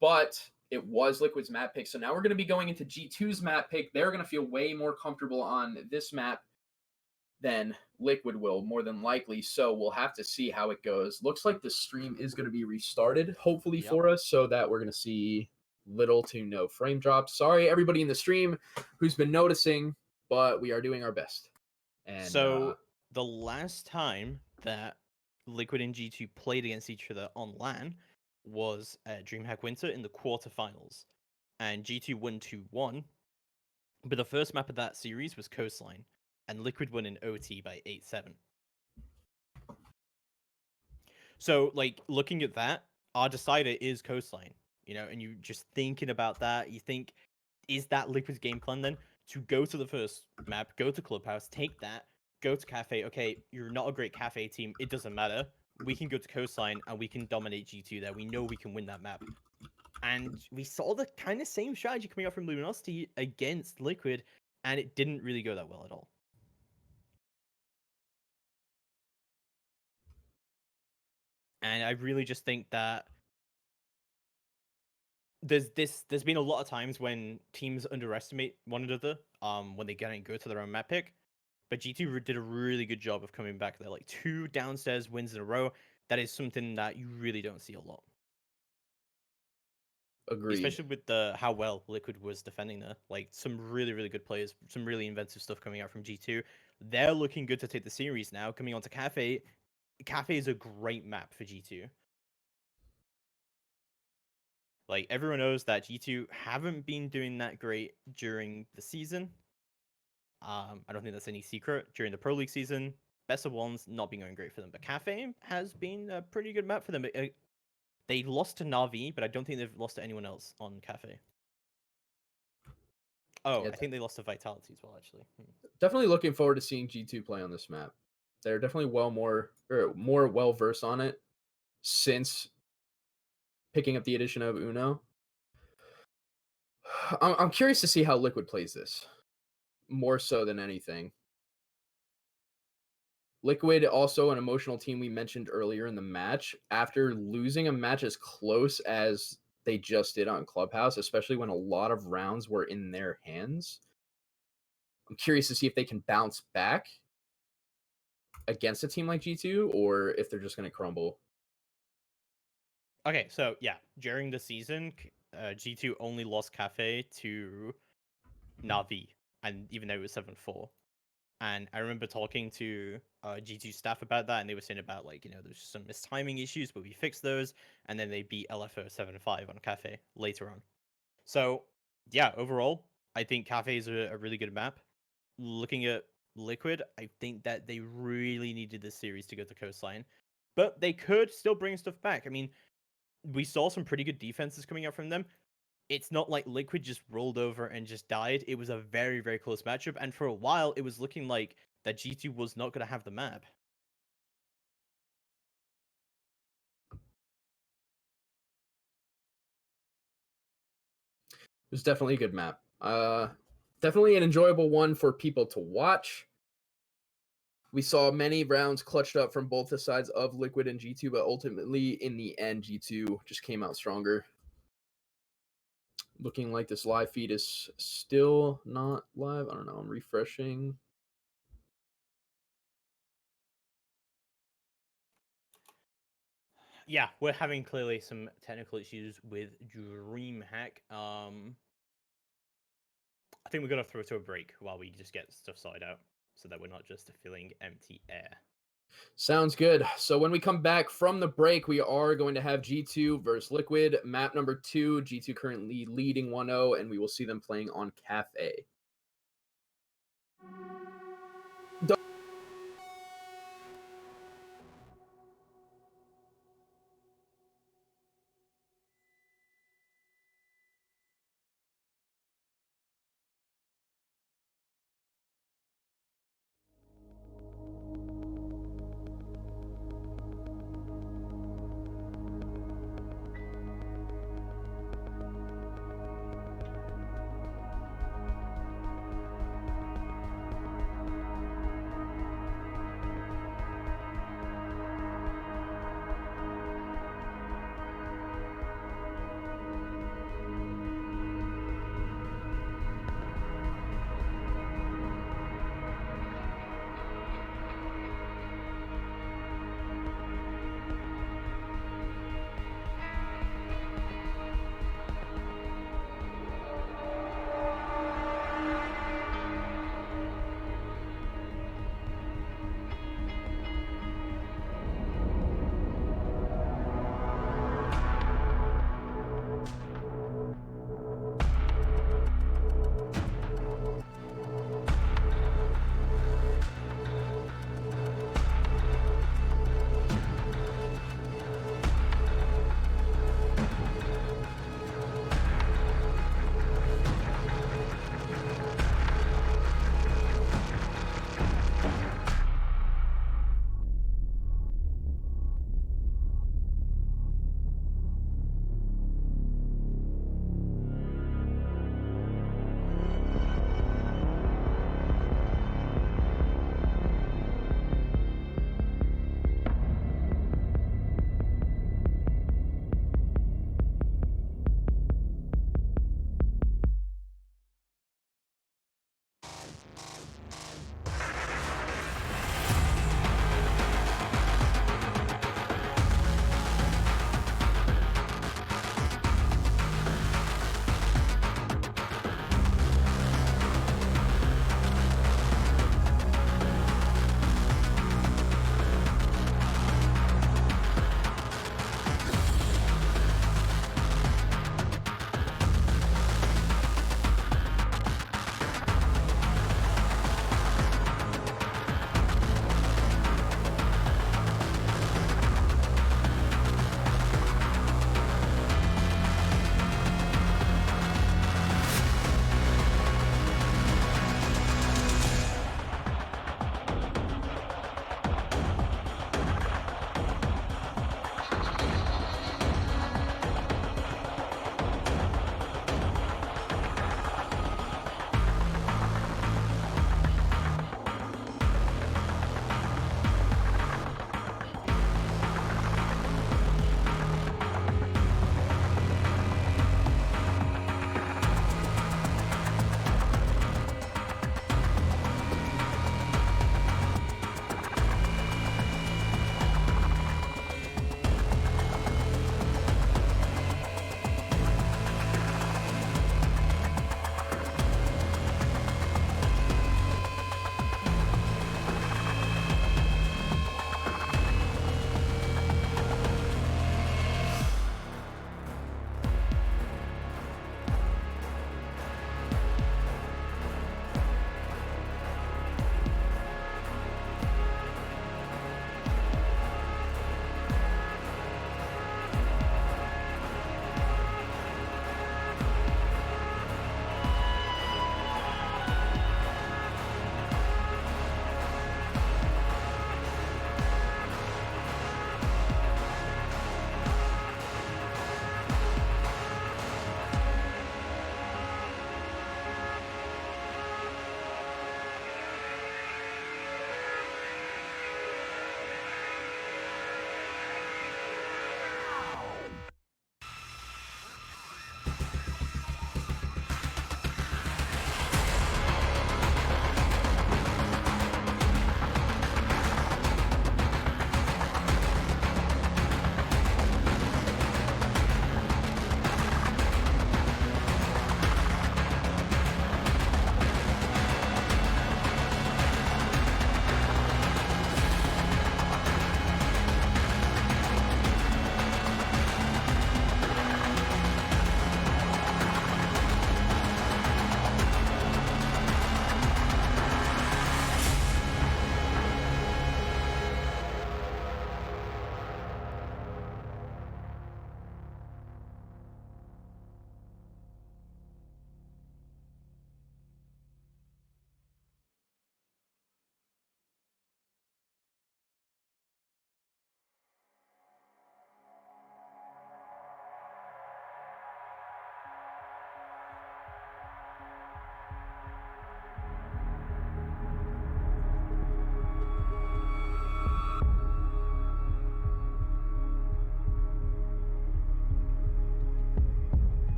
But it was Liquid's map pick. So now we're going to be going into G2's map pick. They're going to feel way more comfortable on this map than Liquid will, more than likely. So we'll have to see how it goes. Looks like the stream is going to be restarted, hopefully for us, so that we're going to see little to no frame drops. Sorry, everybody in the stream who's been noticing, but we are doing our best. And so the last time that Liquid and G2 played against each other on LAN was DreamHack Winter in the quarterfinals, and G2 won 2-1. But the first map of that series was Coastline, and Liquid won in OT by 8-7. So, like, looking at that, our decider is Coastline, and you just thinking about that, you think, is that Liquid's game plan then? To go to the first map, go to Clubhouse, take that, go to Cafe. Okay, you're not a great Cafe team. It doesn't matter. We can go to Coastline, and we can dominate G2 there. We know we can win that map. And we saw the kind of same strategy coming out from Luminosity against Liquid, and it didn't really go that well at all. And I really just think that there's been a lot of times when teams underestimate one another when they go to their own map pick. But G2 did a really good job of coming back there. Like 2 downstairs wins in a row. That is something that you really don't see a lot. agreed. Especially with how well Liquid was defending there. Like some really, really good players, some really inventive stuff coming out from G2. They're looking good to take the series now. Coming on to Cafe. Cafe is a great map for G2. Like, everyone knows that G2 haven't been doing that great during the season. I don't think that's any secret. During the Pro League season, Best of One's not been going great for them. But Cafe has been a pretty good map for them. They lost to Na'Vi, but I don't think they've lost to anyone else on Cafe. Oh, Yeah, I think they lost to Vitality as well, actually. definitely looking forward to seeing G2 play on this map. They're definitely more well versed on it since picking up the addition of Uno. I'm curious to see how Liquid plays this, more so than anything. Liquid, also an emotional team we mentioned earlier in the match. After losing a match as close as they just did on Clubhouse, especially when a lot of rounds were in their hands, I'm curious to see if they can bounce back against a team like G2 or if they're just going to crumble. Okay, so yeah, during the season, G2 only lost Cafe to Navi, and even though it was 7-4. And I remember talking to G2 staff about that, and they were saying about, like, there's some mistiming issues, but we fixed those, and then they beat LFO 7-5 on Cafe later on. So, yeah, overall, I think Cafe is a really good map. Looking at Liquid, I think that they really needed this series to go to Coastline, but they could still bring stuff back. I mean, we saw some pretty good defenses coming out from them. It's not like Liquid just rolled over and just died. It was a very, very close matchup, and for a while, it was looking like that G2 was not going to have the map. It was definitely a good map. Definitely an enjoyable one for people to watch. We saw many rounds clutched up from both the sides of Liquid and G2, but ultimately, in the end, G2 just came out stronger. Looking like this live feed is still not live. I don't know. I'm refreshing. Yeah, we're having clearly some technical issues with DreamHack. I think we're going to throw to a break while we just get stuff sorted out so that we're not just filling empty air. Sounds good. So when we come back from the break, we are going to have G2 versus Liquid. Map number 2, G2 currently leading 1-0, and we will see them playing on Cafe.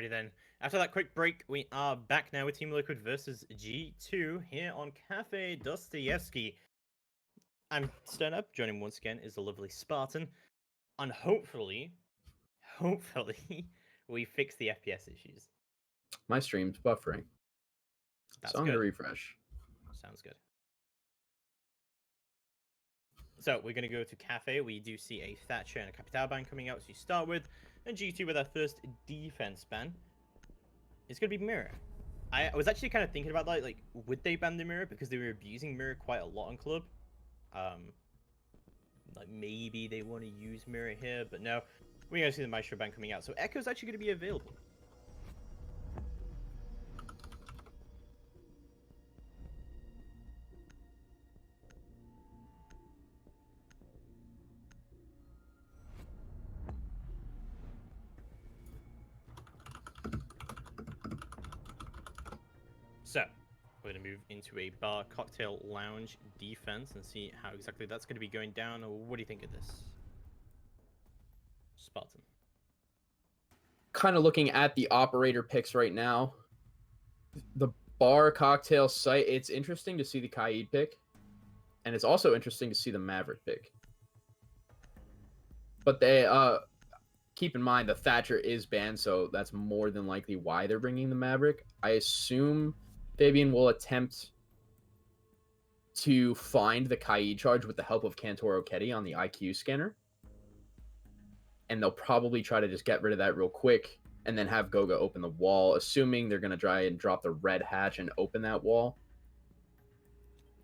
Alrighty then. After that quick break, we are back now with Team Liquid versus G2 here on Cafe Dostoevsky. I'm Stern Up. Joining me once again is the lovely Spartan. And hopefully, we fix the FPS issues. My stream's buffering. That's so I'm good. gonna refresh. Sounds good. So we're gonna go to Cafe. We do see a Thatcher and a Capital ban coming out to start with, and G2 with our first defense ban. It's gonna be Mirror. I was actually kind of thinking about that, like, would they ban the Mirror because they were abusing Mirror quite a lot on Club? Like maybe they want to use Mirror here, but no. We're gonna see the Maestro ban coming out, so Echo's actually gonna be available. So, we're going to move into a bar cocktail lounge defense and see how exactly that's going to be going down. What do you think of this, Spartan? Kind of looking at the operator picks right now. The bar cocktail site, it's interesting to see the Kaid pick. And it's also interesting to see the Maverick pick. But they, keep in mind the Thatcher is banned, so that's more than likely why they're bringing the Maverick. I assume Fabian will attempt to find the Kaid charge with the help of Kantoro Ketty on the IQ scanner. And they'll probably try to just get rid of that real quick and then have Goga open the wall, assuming they're going to try and drop the red hatch and open that wall.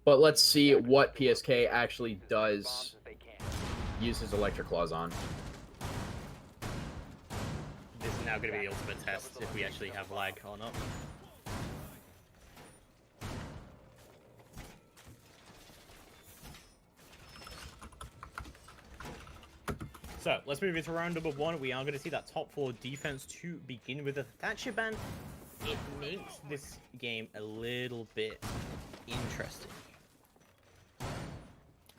But let's see what PSK actually does use his Electric Claws on. This is now going to be the ultimate test if we actually have lag or not. So, let's move into round number 1. We are going to see that top 4 defense to begin with. The Thatcher ban, it makes this game a little bit interesting.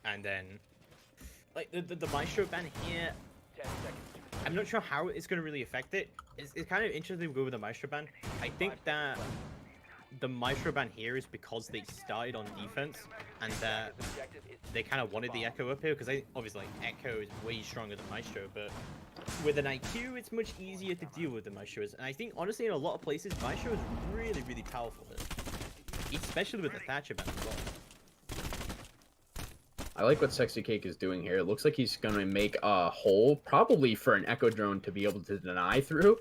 And then, like, the Maestro ban here, 10 seconds. I'm not sure how it's going to really affect it. It's kind of interesting to go with the Maestro ban. I think that the Maestro ban here is because they started on defense and that they kind of wanted the Echo up here because obviously like, Echo is way stronger than Maestro, but with an IQ it's much easier to deal with the Maestros. And I think honestly in a lot of places Maestro is really, really powerful here, especially with the Thatcher ban as well. I like what Sexy Cake is doing here. It looks like he's going to make a hole, probably for an Echo Drone to be able to deny through.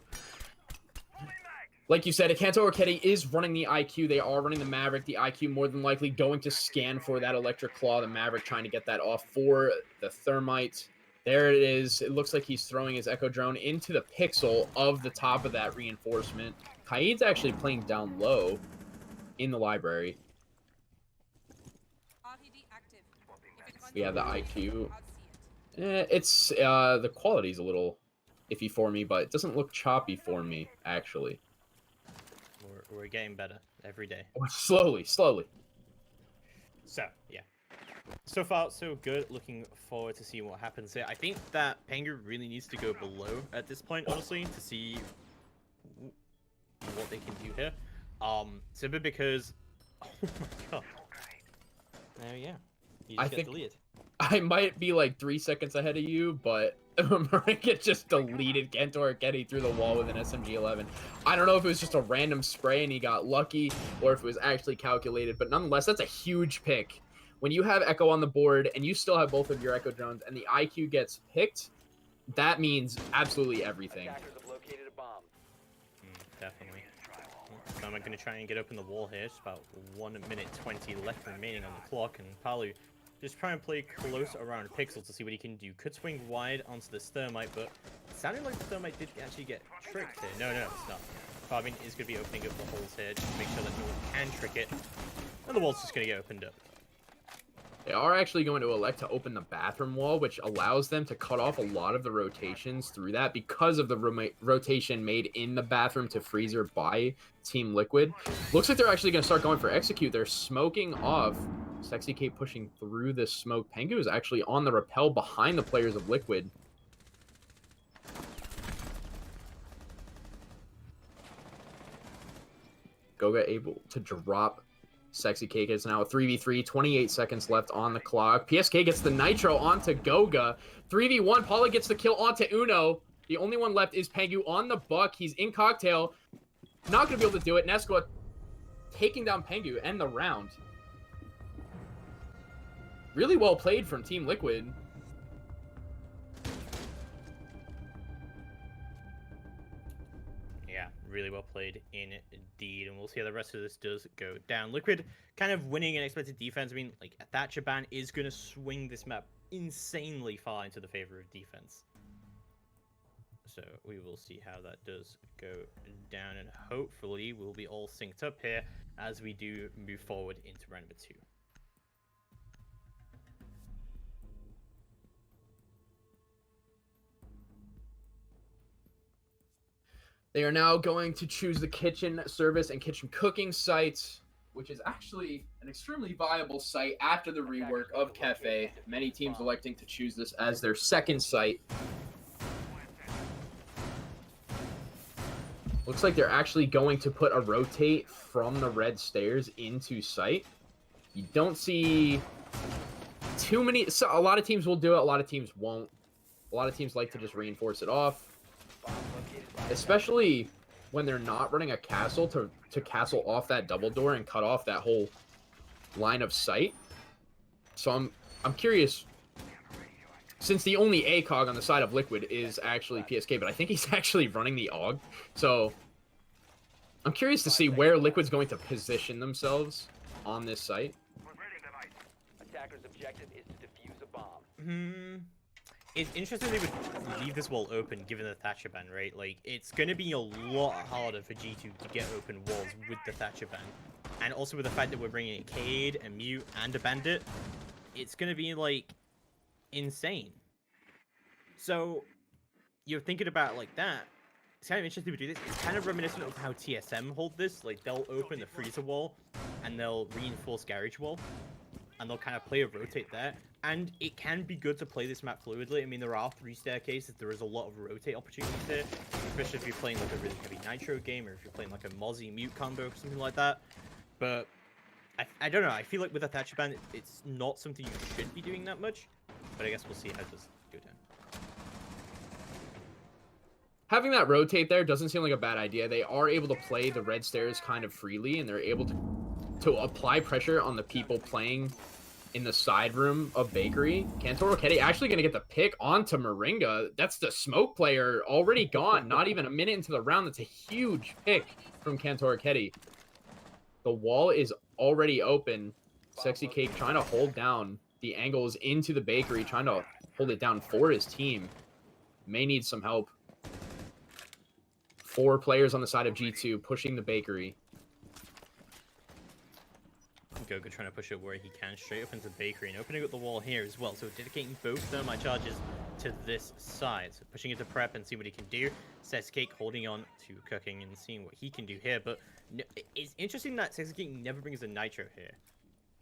Like you said, Akanto Arcade is running the IQ. They are running the Maverick. The IQ more than likely going to scan for that Electric Claw. The Maverick trying to get that off for the Thermite. There it is. It looks like he's throwing his Echo Drone into the pixel of the top of that reinforcement. Kaid's actually playing down low in the library. We have the IQ. It's the quality's a little iffy for me, but it doesn't look choppy for me, actually. We're getting better every day. Slowly. So, yeah. So far, so good. Looking forward to seeing what happens here. I think that Pengu really needs to go below at this point, honestly, to see what they can do here. Simply because... Oh my god. There, yeah. You just get deleted. I might be like 3 seconds ahead of you, but Marinka just deleted Kento Arcade through the wall with an SMG-11. I don't know if it was just a random spray and he got lucky, or if it was actually calculated, but nonetheless, that's a huge pick. When you have Echo on the board and you still have both of your Echo drones and the IQ gets picked, that means absolutely everything. Attackers have located a bomb. Definitely. So I'm going to try and get open the wall here. It's about 1 minute 20 left remaining on the clock, and Palu just try and play close around Pixel to see what he can do. Could swing wide onto the Thermite, but it sounded like the Thermite did actually get tricked here. No, it's not. Fabian is going to be opening up the holes here just to make sure that no one can trick it. And the wall's just going to get opened up. They are actually going to elect to open the bathroom wall, which allows them to cut off a lot of the rotations through that because of the rotation made in the bathroom to freezer by Team Liquid. Looks like they're actually going to start going for execute. They're smoking off. Sexy K pushing through this smoke. Pengu is actually on the rappel behind the players of Liquid. Goga able to drop Sexy Cake. It's now a 3v3, 28 seconds left on the clock. PSK gets the Nitro onto Goga. 3v1, Paula gets the kill onto Uno. The only one left is Pengu on the buck. He's in Cocktail. Not going to be able to do it. Nesqua taking down Pengu and the round. Really well played from Team Liquid. Yeah, really well played indeed, and we'll see how the rest of this does go down. Liquid kind of winning an expected defense. I mean, like, a Thatcher ban is going to swing this map insanely far into the favor of defense. So we will see how that does go down, and hopefully we'll be all synced up here as we do move forward into round number 2. They are now going to choose the kitchen service and kitchen cooking site, which is actually an extremely viable site after the rework of Cafe. Many teams electing to choose this as their second site. Looks like they're actually going to put a rotate from the red stairs into site. You don't see too many. So a lot of teams will do it. A lot of teams won't. A lot of teams like to just reinforce it off, especially when they're not running a castle to castle off that double door and cut off that whole line of sight. So I'm curious, since the only ACOG on the side of Liquid is actually PSK, but I think he's actually running the AUG. So I'm curious to see where Liquid's going to position themselves on this site. Attacker's objective is to defuse a bomb. It's interesting they would leave this wall open given the Thatcher ban, right? Like, it's going to be a lot harder for G2 to get open walls with the Thatcher ban. And also with the fact that we're bringing a Cade, a Mute, and a Bandit, it's going to be, like, insane. So, you're thinking about it like that. It's kind of interesting to do this. It's kind of reminiscent of how TSM hold this. Like, they'll open the freezer wall, and they'll reinforce garage wall. And they'll kind of play a rotate there. And it can be good to play this map fluidly. I mean, there are 3 staircases. There is a lot of rotate opportunities here, especially if you're playing like a really heavy Nitro game, or if you're playing like a Mozzie Mute combo or something like that. But I don't know. I feel like with a Thatcher ban, it's not something you should be doing that much. But I guess we'll see how it does go down. Having that rotate there doesn't seem like a bad idea. They are able to play the red stairs kind of freely, and they're able to apply pressure on the people playing in the side room of Bakery. Kantor Rocchetti actually going to get the pick onto Moringa. That's the smoke player already gone. Not even a minute into the round. That's a huge pick from Kantor Rocchetti. The wall is already open. Sexy Cake trying to hold down the angles into the Bakery, trying to hold it down for his team. May need some help. 4 players on the side of G2 pushing the Bakery. Goga trying to push it where he can, straight up into Bakery, and opening up the wall here as well. So dedicating both thermite charges to this side. So pushing into prep and see what he can do. Sexy Cake holding on to cooking and seeing what he can do here. But it's interesting that Sexy Cake never brings a Nitro here.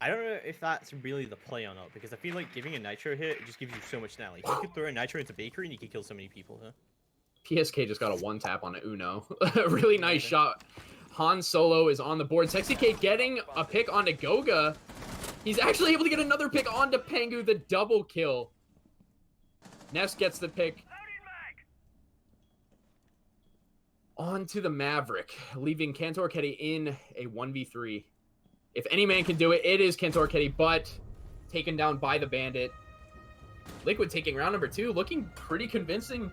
I don't know if that's really the play or not, because I feel like giving a Nitro here, it just gives you so much now. Like, you could throw a Nitro into Bakery and you could kill so many people, huh? PSK just got a 1-tap on an Uno. Really nice shot. Han Solo is on the board. Sexy Cake getting a pick onto Goga. He's actually able to get another pick onto Pengu, the double kill. Ness gets the pick onto the Maverick, leaving Kantor Rocchetti in a 1v3. If any man can do it, it is Kantor Rocchetti, but taken down by the Bandit. Liquid taking round number 2, looking pretty convincing.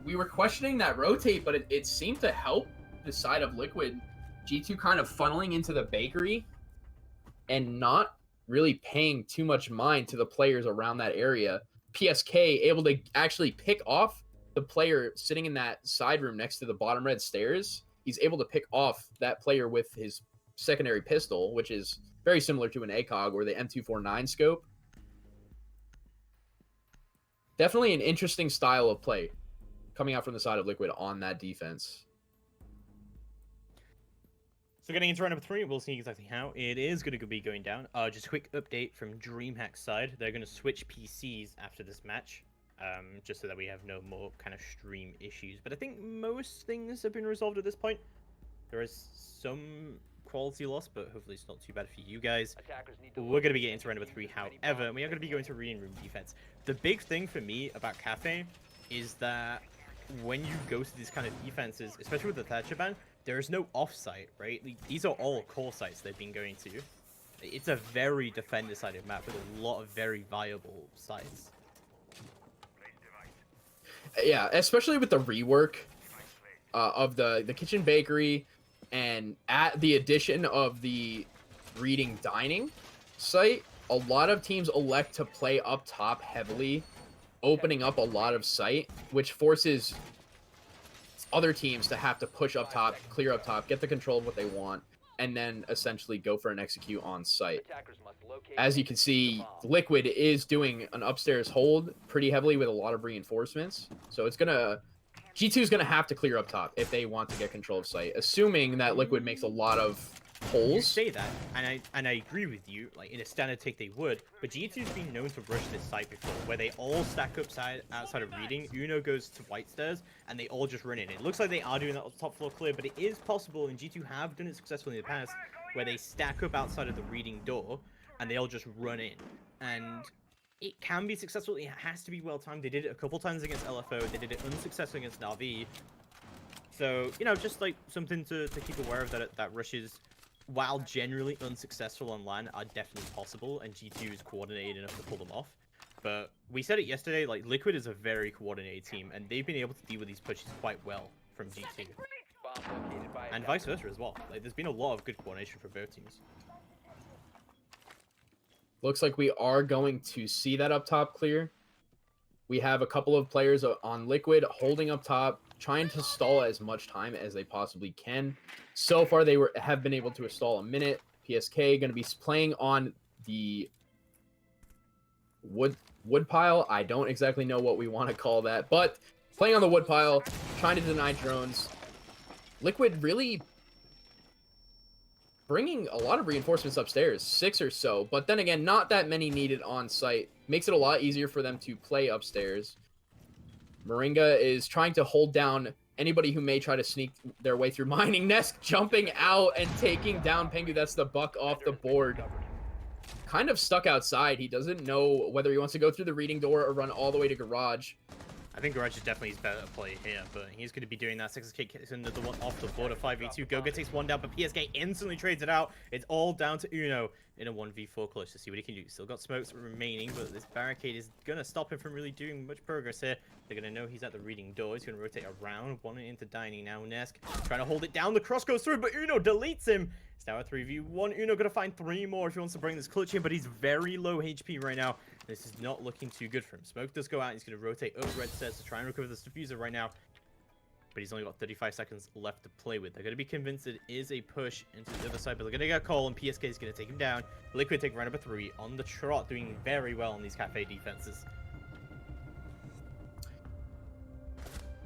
We were questioning that rotate, but it seemed to help the side of Liquid. G2 kind of funneling into the Bakery and not really paying too much mind to the players around that area. PSK able to actually pick off the player sitting in that side room next to the bottom red stairs. He's able to pick off that player with his secondary pistol, which is very similar to an ACOG or the M249 scope. Definitely an interesting style of play coming out from the side of Liquid on that defense. So getting into round number 3, we'll see exactly how it is going to be going down. Just a quick update from DreamHack side. They're going to switch PCs after this match, just so that we have no more kind of stream issues. But I think most things have been resolved at this point. There is some quality loss, but hopefully it's not too bad for you guys. Attackers need to We're going to be locate getting and to round number defuse 3, as many however, bombs we are going to be going to reading room defense. The big thing for me about Cafe is that when you go to these kind of defenses, especially with the Thatcher ban, there is no off-site, right? These are all core sites they've been going to. It's a very defender-sided map with a lot of very viable sites. Yeah, especially with the rework of the kitchen bakery and at the addition of the reading dining site, a lot of teams elect to play up top heavily, opening up a lot of site, which forces other teams to have to push up top, clear up top, get the control of what they want, and then essentially go for an execute on site. Attackers must locate As you and can defuse see, the bomb. Liquid is doing an upstairs hold pretty heavily with a lot of reinforcements. So it's gonna G2 is gonna have to clear up top if they want to get control of site, assuming that Liquid makes a lot of You holes. say that, and I agree with you. Like in a standard take, they would. But G2's been known to rush this site before, where they all stack up outside of reading. Uno goes to white stairs, and they all just run in. It looks like they are doing that top floor clear, but it is possible, and G2 have done it successfully in the past, where they stack up outside of the reading door, and they all just run in. And it can be successful. It has to be well timed. They did it a couple times against LFO. They did it unsuccessfully against Na'Vi. So just like something to keep aware of, that rushes, while generally unsuccessful on LAN, are definitely possible, and G2 is coordinated enough to pull them off. But we said it yesterday, like, Liquid is a very coordinated team, and they've been able to deal with these pushes quite well from G2. Bomb located by And attackers. vice versa as well. Like, there's been a lot of good coordination for both teams. Looks like we are going to see that up top clear. We have a couple of players on Liquid holding up top, trying to stall as much time as they possibly can. So far, they have been able to stall a minute. PSK going to be playing on the wood pile. I don't exactly know what we want to call that, but playing on the wood pile, trying to deny drones. Liquid really bringing a lot of reinforcements upstairs, 6 or so, but then again, not that many needed on site. Makes it a lot easier for them to play upstairs. Moringa is trying to hold down anybody who may try to sneak their way through mining. Nesk jumping out and taking down Pengu. That's the buck off the board. Kind of stuck outside. He doesn't know whether he wants to go through the reading door or run all the way to garage. I think Garage is definitely his better play here, but he's going to be doing that. 6K kicks another one off the board of 5v2. Goga takes one down, but PSK instantly trades it out. It's all down to Uno in a 1v4 close to see what he can do. Still got smokes remaining, but this barricade is going to stop him from really doing much progress here. They're going to know he's at the reading door. He's going to rotate around, one into dining now. Nesk trying to hold it down. The cross goes through, but Uno deletes him. It's now a 3v1. Uno going to find 3 more if he wants to bring this clutch in, but he's very low HP right now. This is not looking too good for him. Smoke does go out. He's going to rotate over red stairs to try and recover this diffuser right now. But he's only got 35 seconds left to play with. They're going to be convinced it is a push into the other side, but they're going to get a call, and PSK is going to take him down. Liquid take round number 3 on the trot, doing very well on these Cafe defenses.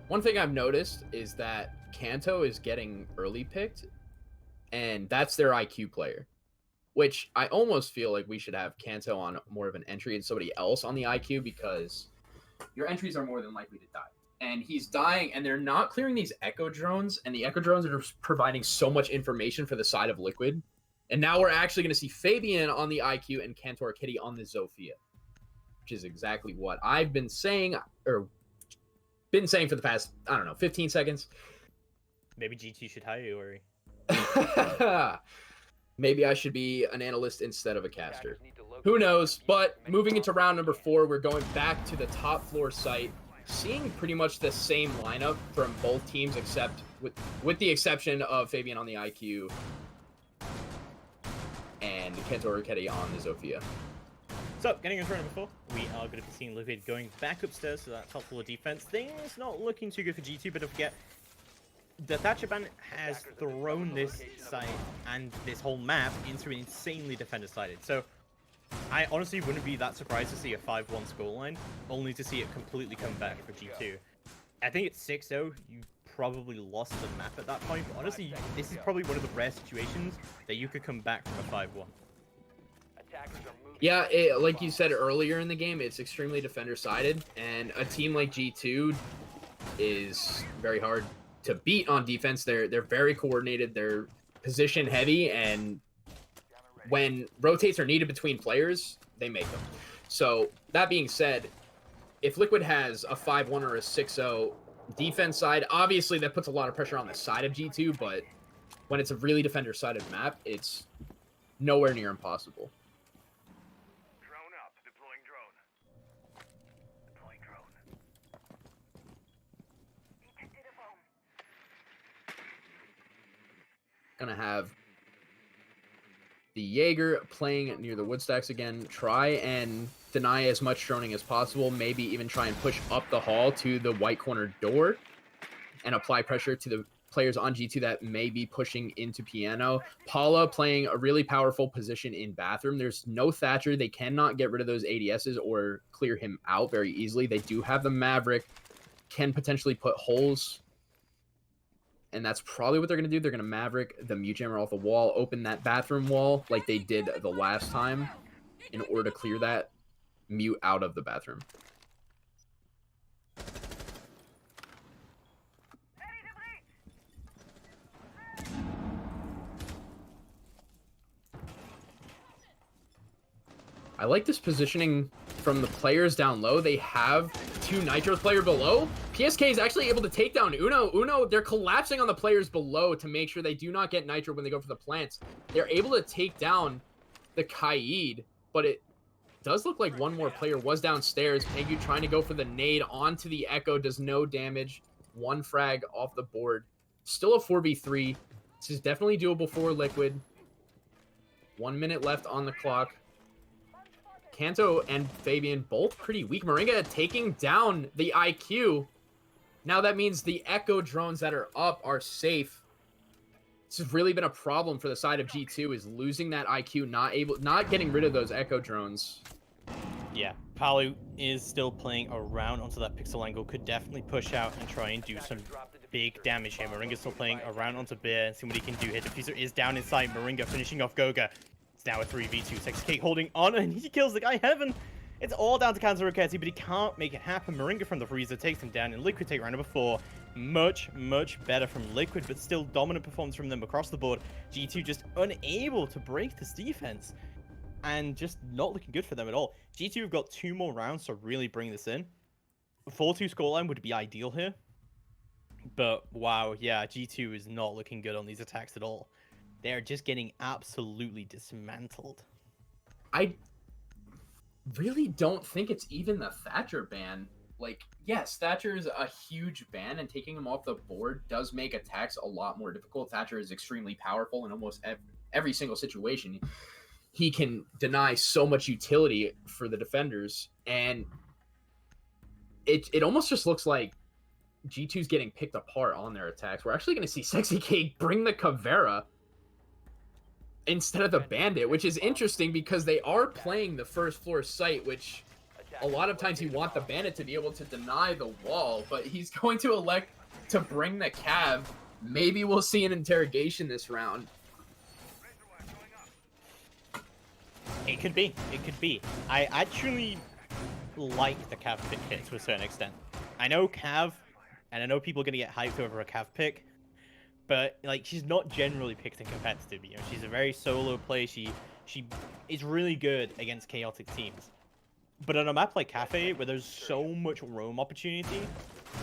One thing I've noticed is that Kanto is getting early picked, and that's their IQ player. Which I almost feel like we should have Kanto on more of an entry and somebody else on the IQ, because your entries are more than likely to die. And he's dying, and they're not clearing these echo drones, and the echo drones are just providing so much information for the side of Liquid. And now we're actually going to see Fabian on the IQ and Cantor Kitty on the Zofia, which is exactly what I've been saying, or been saying for the past, I don't know, 15 seconds. Maybe GT should hire you, Ori. Maybe I should be an analyst instead of a caster. Who knows? But moving into round number 4, we're going back to the top floor site, seeing pretty much the same lineup from both teams, except with the exception of Fabian on the IQ and Kantor Ketty on the Zofia. So, getting into round number 4, we are going to be seeing Liquid going back upstairs to that top floor defense. Things not looking too good for G2, but don't forget, the Thatcher ban has thrown this site and this whole map into an insanely defender-sided. So, I honestly wouldn't be that surprised to see a 5-1 scoreline, only to see it completely come back for G2. I think it's 6-0. You probably lost the map at that point, but honestly, this is probably one of the rare situations that you could come back from a 5-1. Yeah, like you said earlier in the game, it's extremely defender-sided, and a team like G2 is very hard to beat on defense. They're very coordinated. They're position heavy, and when rotates are needed between players, they make them. So that being said, if Liquid has a 5-1 or a 6-0 defense side, obviously that puts a lot of pressure on the side of G2, but when it's a really defender-sided map, it's nowhere near impossible. Drone up. Deploying drone. Deploying drone. Gonna have the Jaeger playing near the wood stacks again. Try and deny as much droning as possible. Maybe even try and push up the hall to the white corner door and apply pressure to the players on G2 that may be pushing into piano. Paula playing a really powerful position in bathroom. There's no Thatcher. They cannot get rid of those ADSs or clear him out very easily. They do have the Maverick, can potentially put holes, and that's probably what they're going to do. They're going to Maverick the mute jammer off the wall, open that bathroom wall like they did the last time in order to clear that mute out of the bathroom. I like this positioning from the players down low. They have two Nitro player below. PSK is actually able to take down Uno. They're collapsing on the players below to make sure they do not get Nitro when they go for the plants. They're able to take down the Kaid, but it does look like one more player was downstairs. Pengu trying to go for the nade onto the Echo, does no damage. One frag off the board. Still a 4v3. This is definitely doable for Liquid. 1 minute left on the clock. Kanto and Fabian both pretty weak. Moringa taking down the IQ. Now that means the Echo drones that are up are safe. This has really been a problem for the side of G2, is losing that IQ, not getting rid of those Echo drones. Yeah, Palu is still playing around onto that pixel angle, could definitely push out and try and do some big damage here. Moringa's still playing around onto Beer and see what he can do here. Diffuser is down inside. Moringa finishing off Goga. It's now a 3v2. Sexy holding on, and he kills the guy Heaven. It's all down to Kanto Roketi, but he can't make it happen. Moringa from the freezer takes him down, and Liquid take round number 4. Much better from Liquid, but still dominant performance from them across the board. G2 just unable to break this defense, and just not looking good for them at all. G2 have got 2 more rounds to really bring this in. 4-2 scoreline would be ideal here, but wow, yeah, G2 is not looking good on these attacks at all. They're just getting absolutely dismantled. I really don't think it's even the Thatcher ban. Like, yes, Thatcher is a huge ban, and taking him off the board does make attacks a lot more difficult. Thatcher is extremely powerful in almost every single situation. He can deny so much utility for the defenders, and it almost just looks like G2's getting picked apart on their attacks. We're actually going to see Sexy K bring the Caveira instead of the Bandit, which is interesting because they are playing the first floor site, which a lot of times you want the Bandit to be able to deny the wall, but he's going to elect to bring the Cav. Maybe we'll see an interrogation this round. It could be. It could be. I actually like the Cav pick here to a certain extent. I know Cav, and I know people are going to get hyped over a Cav pick, but like, she's not generally picked in competitive. You know, she's a very solo play. She is really good against chaotic teams. But on a map like Cafe, where there's so much roam opportunity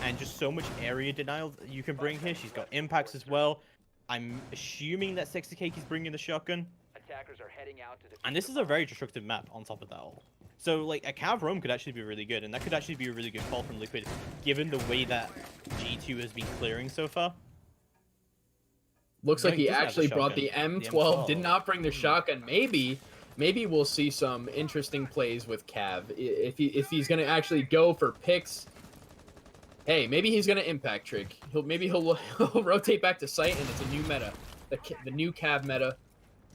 and just so much area denial that you can bring here, she's got impacts as well. I'm assuming that Sexy Cake is bringing the shotgun. Attackers are heading out to And this is a very destructive map on top of that all. So like, a Cav roam could actually be really good, and that could actually be a really good call from Liquid, given the way that G2 has been clearing so far. Looks like he actually brought the shotgun. M12, did not bring the shotgun. Maybe we'll see some interesting plays with Cav. If he's going to actually go for picks, hey, maybe he's going to impact trick. He'll rotate back to site, and it's a new meta, the new Cav meta.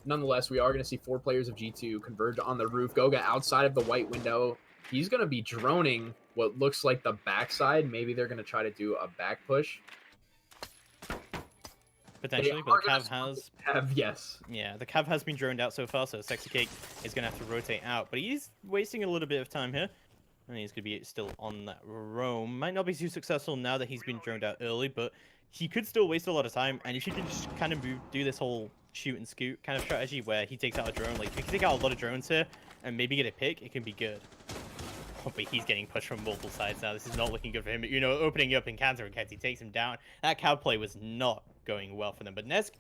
Nonetheless, we are going to see 4 players of G2 converge on the roof. Goga outside of the white window. He's going to be droning what looks like the backside. Maybe they're going to try to do a back push. Potentially, but the Cav has... yes. Yeah, the Cav has been droned out so far, so Sexy Cake is going to have to rotate out. But he's wasting a little bit of time here. And he's going to be still on that roam. Might not be too successful now that he's been droned out early, but he could still waste a lot of time. And if you can just kind of do this whole shoot and scoot kind of strategy where he takes out a drone, like if you can take out a lot of drones here and maybe get a pick, it can be good. Oh, but he's getting pushed from multiple sides now. This is not looking good for him. You know, opening up in counter against, he takes him down. That cow play was not going well for them. But Nesk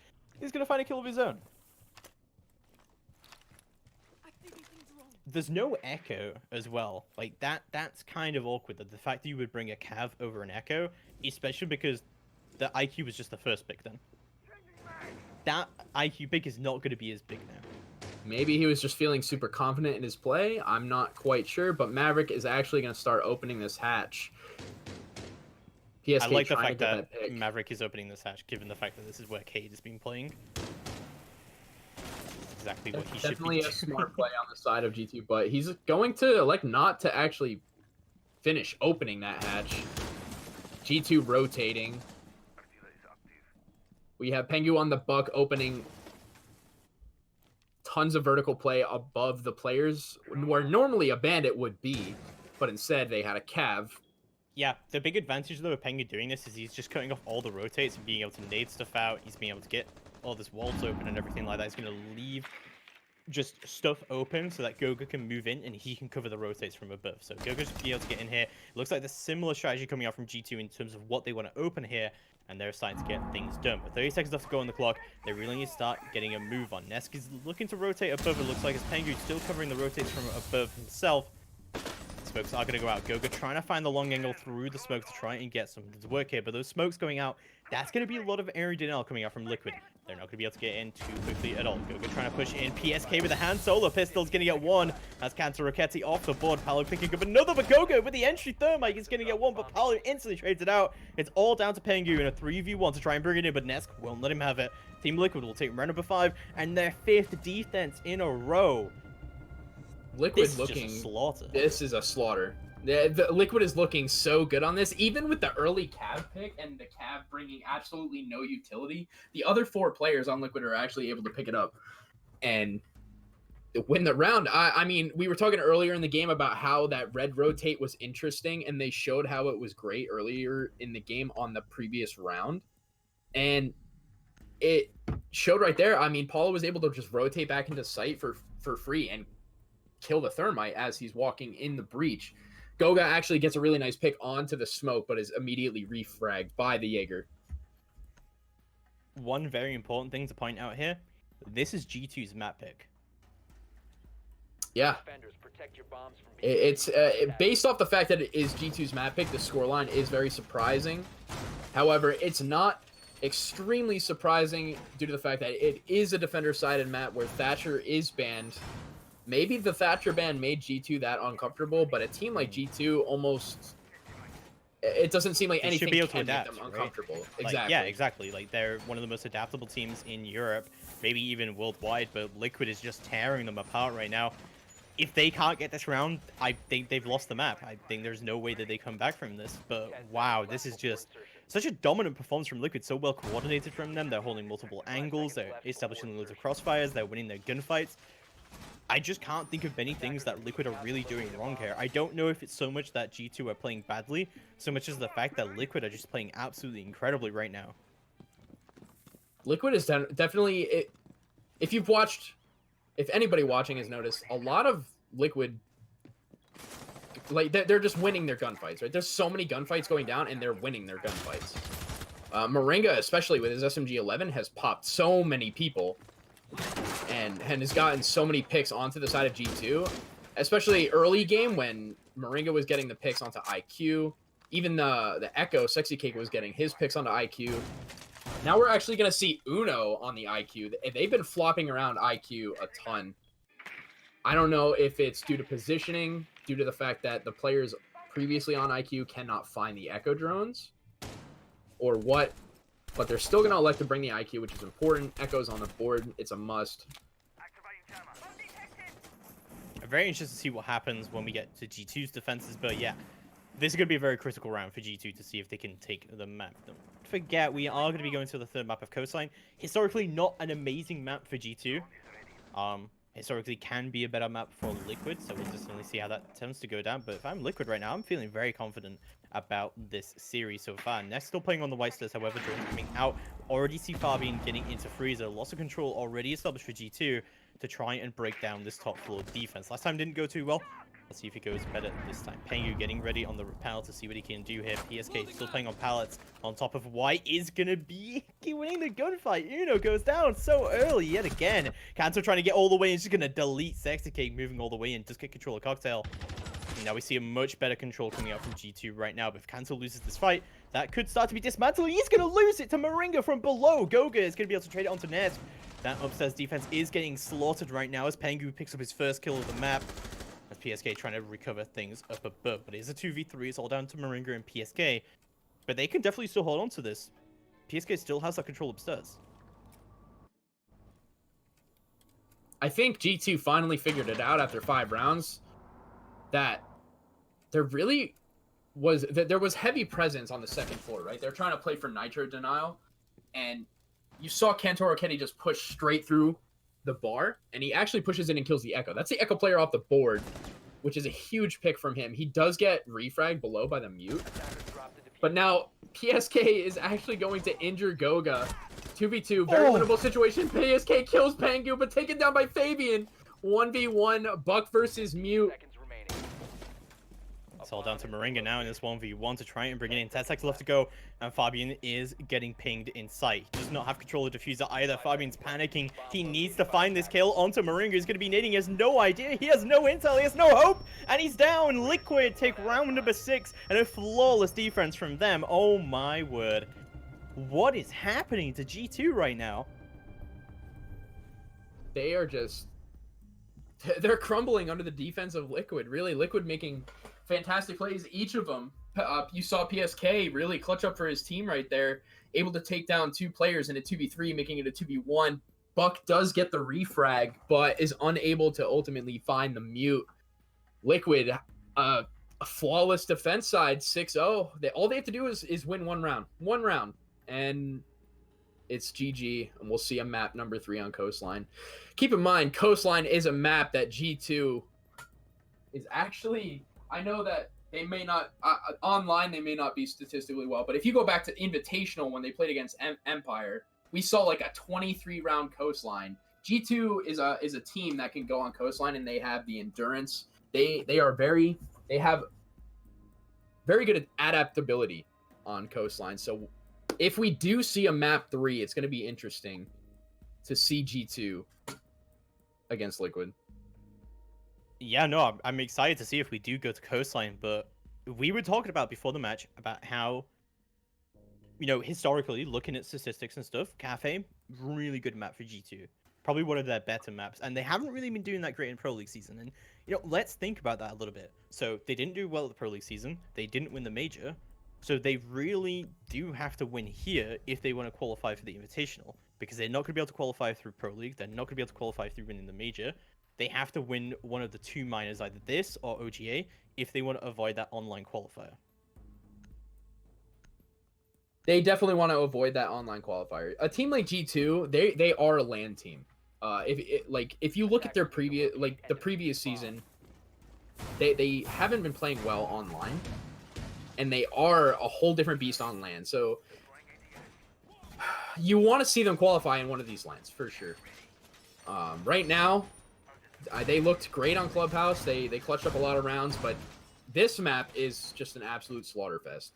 is going to find a kill of his own. There's no echo as well. Like that's kind of awkward. That the fact that you would bring a cav over an echo, especially because the IQ was just the first pick then. That IQ pick is not going to be as big now. Maybe he was just feeling super confident in his play. I'm not quite sure, but Maverick is actually going to start opening this hatch. PSK I like the trying fact to get that pick. Maverick is opening this hatch, given the fact that this is where Cade has been playing. Exactly what he should be Definitely a doing. smart play on the side of G2, but he's going to elect not to actually finish opening that hatch. G2 rotating. We have Pengu on the buck opening tons of vertical play above the players, where normally a bandit would be, but instead they had a cav. Yeah, the big advantage though of Pengu doing this is he's just cutting off all the rotates and being able to nade stuff out. He's being able to get all this walls open and everything like that. He's going to leave just stuff open so that Goga can move in and he can cover the rotates from above. So Goga's be able to get in here. It looks like there's similar strategy coming out from G2 in terms of what they want to open here, and they're starting to get things done. But 30 seconds left to go on the clock. They really need to start getting a move on. Nesk is looking to rotate above. It looks like as Pengu still covering the rotates from above himself. Smokes are going to go out. Goga trying to find the long angle through the smoke to try and get something to work here. But those smokes going out, that's going to be a lot of area denial coming out from Liquid. They're not going to be able to get in too quickly at all. Goga trying to push in. PSK with a hand solo pistol is going to get one. As Cancer Rocketti off the board. Paolo picking up another, but Goga with the entry thermite is going to get one. But Paolo instantly trades it out. It's all down to Pengu in a 3v1 to try and bring it in, but Nesk won't let him have it. Team Liquid will take round number 5 and their 5th defense in a row. Liquid This looking. is just a slaughter. This is a slaughter. The Liquid is looking so good on this, even with the early Cav pick and the Cav bringing absolutely no utility. The other 4 players on Liquid are actually able to pick it up and win the round. I mean, we were talking earlier in the game about how that red rotate was interesting, and they showed how it was great earlier in the game on the previous round, and it showed right there. I mean, Paulo was able to just rotate back into sight for free and kill the thermite as he's walking in the breach. Goga actually gets a really nice pick onto the smoke, but is immediately refragged by the Jaeger. One very important thing to point out here, this is G2's map pick. Yeah. Defenders, protect your bombs from being It's based off the fact that it is G2's map pick, the scoreline is very surprising. However, it's not extremely surprising due to the fact that it is a defender-sided map where Thatcher is banned. Maybe the Thatcher ban made G2 that uncomfortable, but a team like G2 almost... It doesn't seem like They anything should be able to can make adapt, them right? uncomfortable. Like, Exactly. yeah, exactly. Like, they're one of the most adaptable teams in Europe, maybe even worldwide, but Liquid is just tearing them apart right now. If they can't get this round, I think they've lost the map. I think there's no way that they come back from this. But wow, this is just such a dominant performance from Liquid, so well coordinated from them. They're holding multiple angles, they're establishing loads of crossfires, they're winning their gunfights. I just can't think of many things that Liquid are really doing wrong here. I don't know if it's so much that G2 are playing badly, so much as the fact that Liquid are just playing absolutely incredibly right now. Liquid is definitely... If you've watched... If anybody watching has noticed, a lot of Liquid... Like, they're just winning their gunfights, right? There's so many gunfights going down, and they're winning their gunfights. Moringa, especially with his SMG-11, has popped so many people and has gotten so many picks onto the side of G2, especially early game when Moringa was getting the picks onto IQ. Even the Echo, Sexy Cake, was getting his picks onto IQ. Now we're actually going to see Uno on the IQ. They've been flopping around IQ a ton. I don't know if it's due to positioning, due to the fact that the players previously on IQ cannot find the Echo drones, or what. But they're still going to elect to bring the IQ, which is important. Echo's on the board. It's a must. I'm very interested to see what happens when we get to G2's defenses, but yeah, this is going to be a very critical round for G2 to see if they can take the map. Don't forget, we are going to be going to the third map of Coastline. Historically, not an amazing map for G2. historically can be a better map for Liquid, so we'll just only see how that tends to go down. But if I'm Liquid right now, I'm feeling very confident about this series so far. Nest still playing on the white stairs, however, Jordan coming out. Already see Fabian getting into Freezer. Loss of control already established for G2 to try and break down this top floor defense. Last time didn't go too well. Let's see if it goes better this time. Pengu getting ready on the rappel to see what he can do here. PSK still playing on pallets on top of White is gonna be winning the gunfight. Uno goes down so early yet again. Kanto trying to get all the way and just gonna delete Sexy Cake, moving all the way and just get control of Cocktail. And now we see a much better control coming out from G2 right now. But if Kanto loses this fight, that could start to be dismantled. He's gonna lose it to Moringa from below. Goga is gonna be able to trade it onto Nest. That upstairs defense is getting slaughtered right now as Pengu picks up his first kill of the map. As PSK trying to recover things up above. But it is a 2v3. It's all down to Moringa and PSK. But they can definitely still hold on to this. PSK still has that control upstairs. I think G2 finally figured it out after 5 rounds that there really was there was heavy presence on the second floor, right? They're trying to play for nitro denial, and you saw Kantoro Kenny just push straight through the bar, and he actually pushes in and kills the Echo. That's the Echo player off the board, which is a huge pick from him. He does get refragged below by the mute, but now PSK is actually going to injure Goga. 2v2, very winnable situation. PSK kills Pengu, but taken down by Fabian. 1v1, Buck versus Mute. It's all down to Moringa now in this 1v1 to try and bring it in. 10 seconds left to go, and Fabian is getting pinged in sight. He does not have control of the diffuser either. Fabian's panicking. He needs to find this kill onto Moringa. He's going to be nading. He has no idea. He has no intel. He has no hope. And he's down. Liquid take round number 6, and a flawless defense from them. Oh my word. What is happening to G2 right now? They are just... They're crumbling under the defense of Liquid. Really, Liquid making fantastic plays, each of them. You saw PSK really clutch up for his team right there, able to take down 2 players in a 2v3, making it a 2v1. Buck does get the refrag, but is unable to ultimately find the mute. Liquid, a flawless defense side, 6-0. All they have to do is win one round, and it's GG, and we'll see a map number 3 on Coastline. Keep in mind, Coastline is a map that G2 is actually... I know that they may not online they may not be statistically well, but if you go back to Invitational when they played against Empire, we saw like a 23 round Coastline. G2 is a team that can go on Coastline, and they have the endurance. They have very good adaptability on Coastline. So if we do see a map 3, it's going to be interesting to see G2 against Liquid. Yeah, no, I'm excited to see if we do go to Coastline, but we were talking about before the match about how, you know, historically, looking at statistics and stuff, Cafe, really good map for G2. Probably one of their better maps, and they haven't really been doing that great in Pro League season. And, you know, let's think about that a little bit. So they didn't do well at the Pro League season. They didn't win the Major. So they really do have to win here if they want to qualify for the Invitational, because they're not going to be able to qualify through Pro League. They're not going to be able to qualify through winning the Major. They have to win one of the 2 minors, either this or OGA, if they want to avoid that online qualifier. They definitely want to avoid that online qualifier. A team like G2, they are a LAN team. If you look at their previous season, they haven't been playing well online, and they are a whole different beast on LAN. So you want to see them qualify in one of these LANs for sure. Right now, they looked great on Clubhouse. They clutched up a lot of rounds, but this map is just an absolute slaughterfest.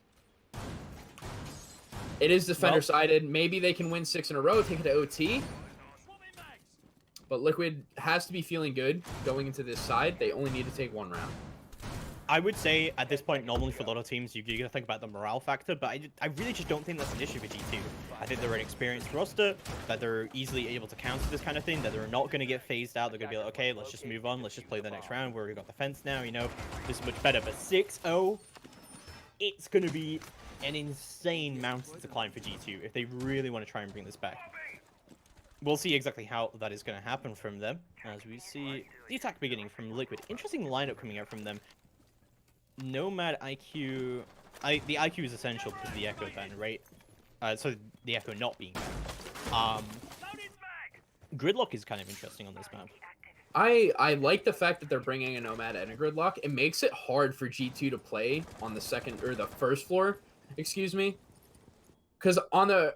It is defender-sided. Maybe they can win 6 in a row, take it to OT. But Liquid has to be feeling good going into this side. They only need to take 1 round. I would say at this point, normally for a lot of teams, you're going to think about the morale factor, but I really just don't think that's an issue for G2. I think they're an experienced roster, that they're easily able to counter this kind of thing, that they're not going to get phased out. They're going to be like, okay, let's just move on. Let's just play the next round where we've got the fence now, you know. This is much better. But 6-0, it's going to be an insane mountain to climb for G2 if they really want to try and bring this back. We'll see exactly how that is going to happen from them as we see the attack beginning from Liquid. Interesting lineup coming out from them. Nomad IQ... the IQ is essential because of the Echo ban, right? So the Echo not being banned. Gridlock is kind of interesting on this map. I like the fact that they're bringing a Nomad and a Gridlock. It makes it hard for G2 to play on the second or the first floor, excuse me. Because on the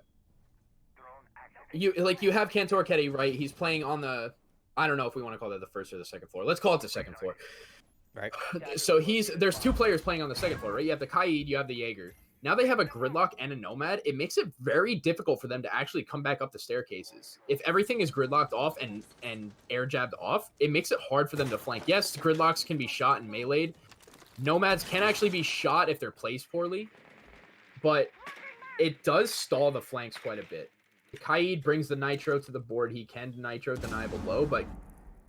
you have Cantor Ketty, right? He's playing on the, I don't know if we want to call that the first or the second floor. Let's call it the second floor. Right. So there's two players playing on the second floor, right? You have the Kaid, you have the Jaeger. Now they have a Gridlock and a Nomad. It makes it very difficult for them to actually come back up the staircases. If everything is gridlocked off and air jabbed off, it makes it hard for them to flank. Yes, Gridlocks can be shot and meleeed. Nomads can actually be shot if they're placed poorly, but it does stall the flanks quite a bit. Kaid brings the Nitro to the board. He can Nitro deny below, but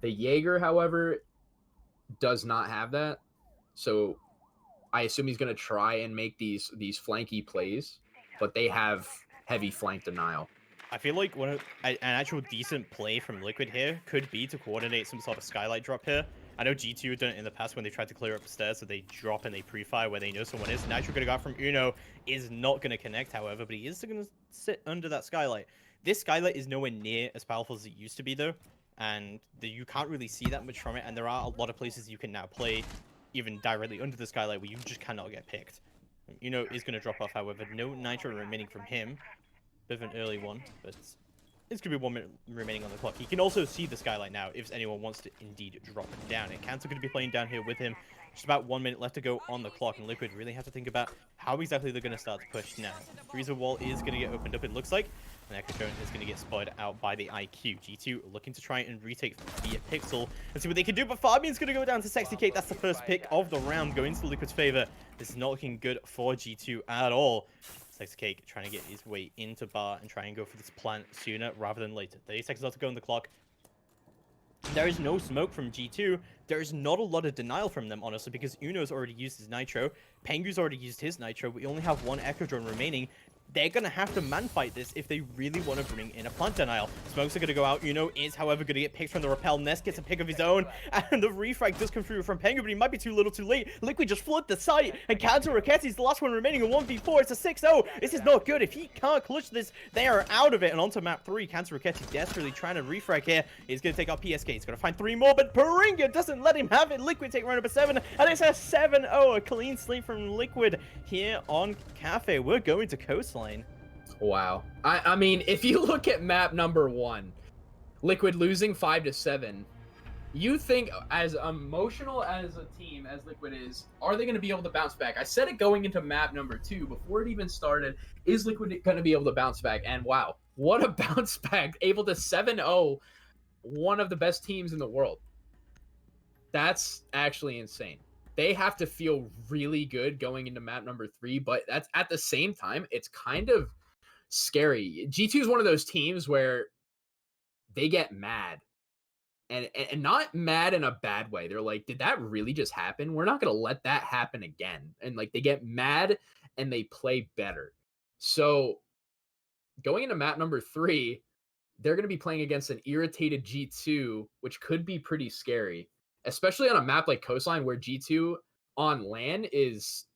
the Jaeger, however, does not have that. So I assume he's going to try and make these flanky plays, but they have heavy flank denial. I feel like an actual decent play from Liquid here could be to coordinate some sort of skylight drop here. I know G2 have done it in the past when they tried to clear up the stairs, so they drop and they pre-fire where they know someone is. Nitro could have got from Uno is not going to connect, however, but he is going to sit under that skylight. This skylight is nowhere near as powerful as it used to be, though, and you can't really see that much from it, and there are a lot of places you can now play even directly under the skylight where you just cannot get picked. Uno is going to drop off, however. No Nitro remaining from him. Bit of an early one, but it's going to be 1 minute remaining on the clock. He can also see the skylight now if anyone wants to indeed drop it down. And Cantor going to be playing down here with him. Just about 1 minute left to go on the clock, and Liquid really have to think about how exactly they're going to start to push now. Freezer wall is going to get opened up, it looks like. And Echo Drone is going to get spotted out by the IQ. G2 looking to try and retake via Pixel and see what they can do, but Fabian's going to go down to Sexy Cake. That's the first pick of the round going to Liquid's favor. This is not looking good for G2 at all. Sexy Cake trying to get his way into bar and try and go for this plant sooner rather than later. 30 seconds left to go on the clock. There is no smoke from G2. There is not a lot of denial from them, honestly, because Uno's already used his Nitro. Pengu's already used his Nitro. We only have one Echo Drone remaining. They're going to have to man-fight this if they really want to bring in a plant denial. Smokes are going to go out. Uno is, however, going to get picked from the rappel. Nest gets a pick of his own, and the refrag does come through from Pengu, but he might be too little too late. Liquid just flood the site, and Cantor Racketti's the last one remaining in 1v4. It's a 6-0. This is not good. If he can't clutch this, they are out of it. And onto map 3, Cantor Racketti desperately trying to refrag here. He's going to take out PSK. He's going to find 3 more, but Paringa doesn't let him have it. Liquid take round number 7, and it's a 7-0. A clean slate from Liquid here on Cafe. We're going to Coastline. Wow. I mean, if you look at map number 1, Liquid losing 5-7, you think as emotional as a team as Liquid is, are they going to be able to bounce back? I said it going into map number 2 before it even started. Is Liquid going to be able to bounce back? And wow, what a bounce back. Able to 7-0 one of the best teams in the world. That's actually insane. They have to feel really good going into map number 3, but that's at the same time, it's kind of scary. G2 is one of those teams where they get mad and not mad in a bad way. They're like, did that really just happen? We're not going to let that happen again. And like, they get mad and they play better. So going into map number 3, they're going to be playing against an irritated G2, which could be pretty scary, especially on a map like Coastline where G2 on LAN is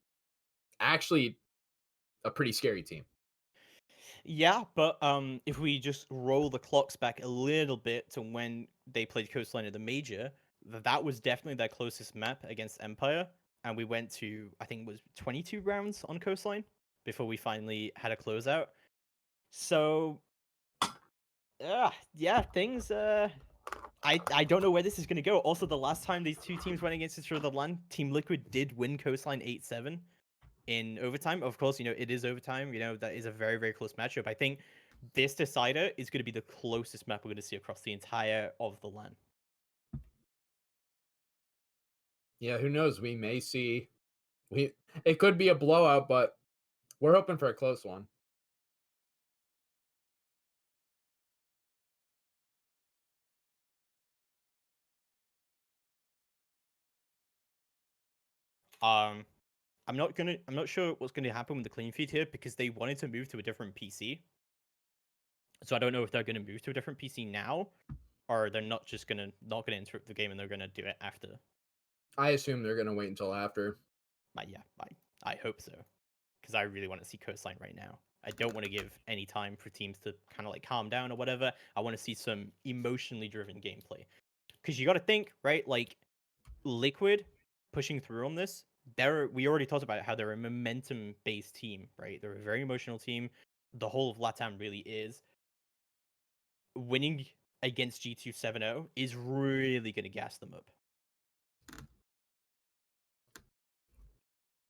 actually a pretty scary team. Yeah, but if we just roll the clocks back a little bit to when they played Coastline at the Major, that was definitely their closest map against Empire, and we went to, I think it was 22 rounds on Coastline before we finally had a closeout. So, yeah, things, I don't know where this is going to go. Also, the last time these two teams went against each other, Team Liquid did win Coastline 8-7. In overtime. Of course, it is overtime. That is a very, very close matchup. I think this decider is going to be the closest map we're going to see across the entire of the LAN. Yeah, who knows? We may see. It could be a blowout, but we're hoping for a close one. I'm not sure what's going to happen with the clean feed here because they wanted to move to a different PC. So I don't know if they're going to move to a different PC now, or they're not going to interrupt the game and they're going to do it after. I assume they're going to wait until after. Yeah, I hope so, because I really want to see Coastline right now. I don't want to give any time for teams to kind of like calm down or whatever. I want to see some emotionally driven gameplay. because you got to think, right? Like Liquid pushing through on this. We already talked about how they're a momentum-based team, right? They're a very emotional team. The whole of LATAM really is. Winning against G2 7-0 is really going to gas them up.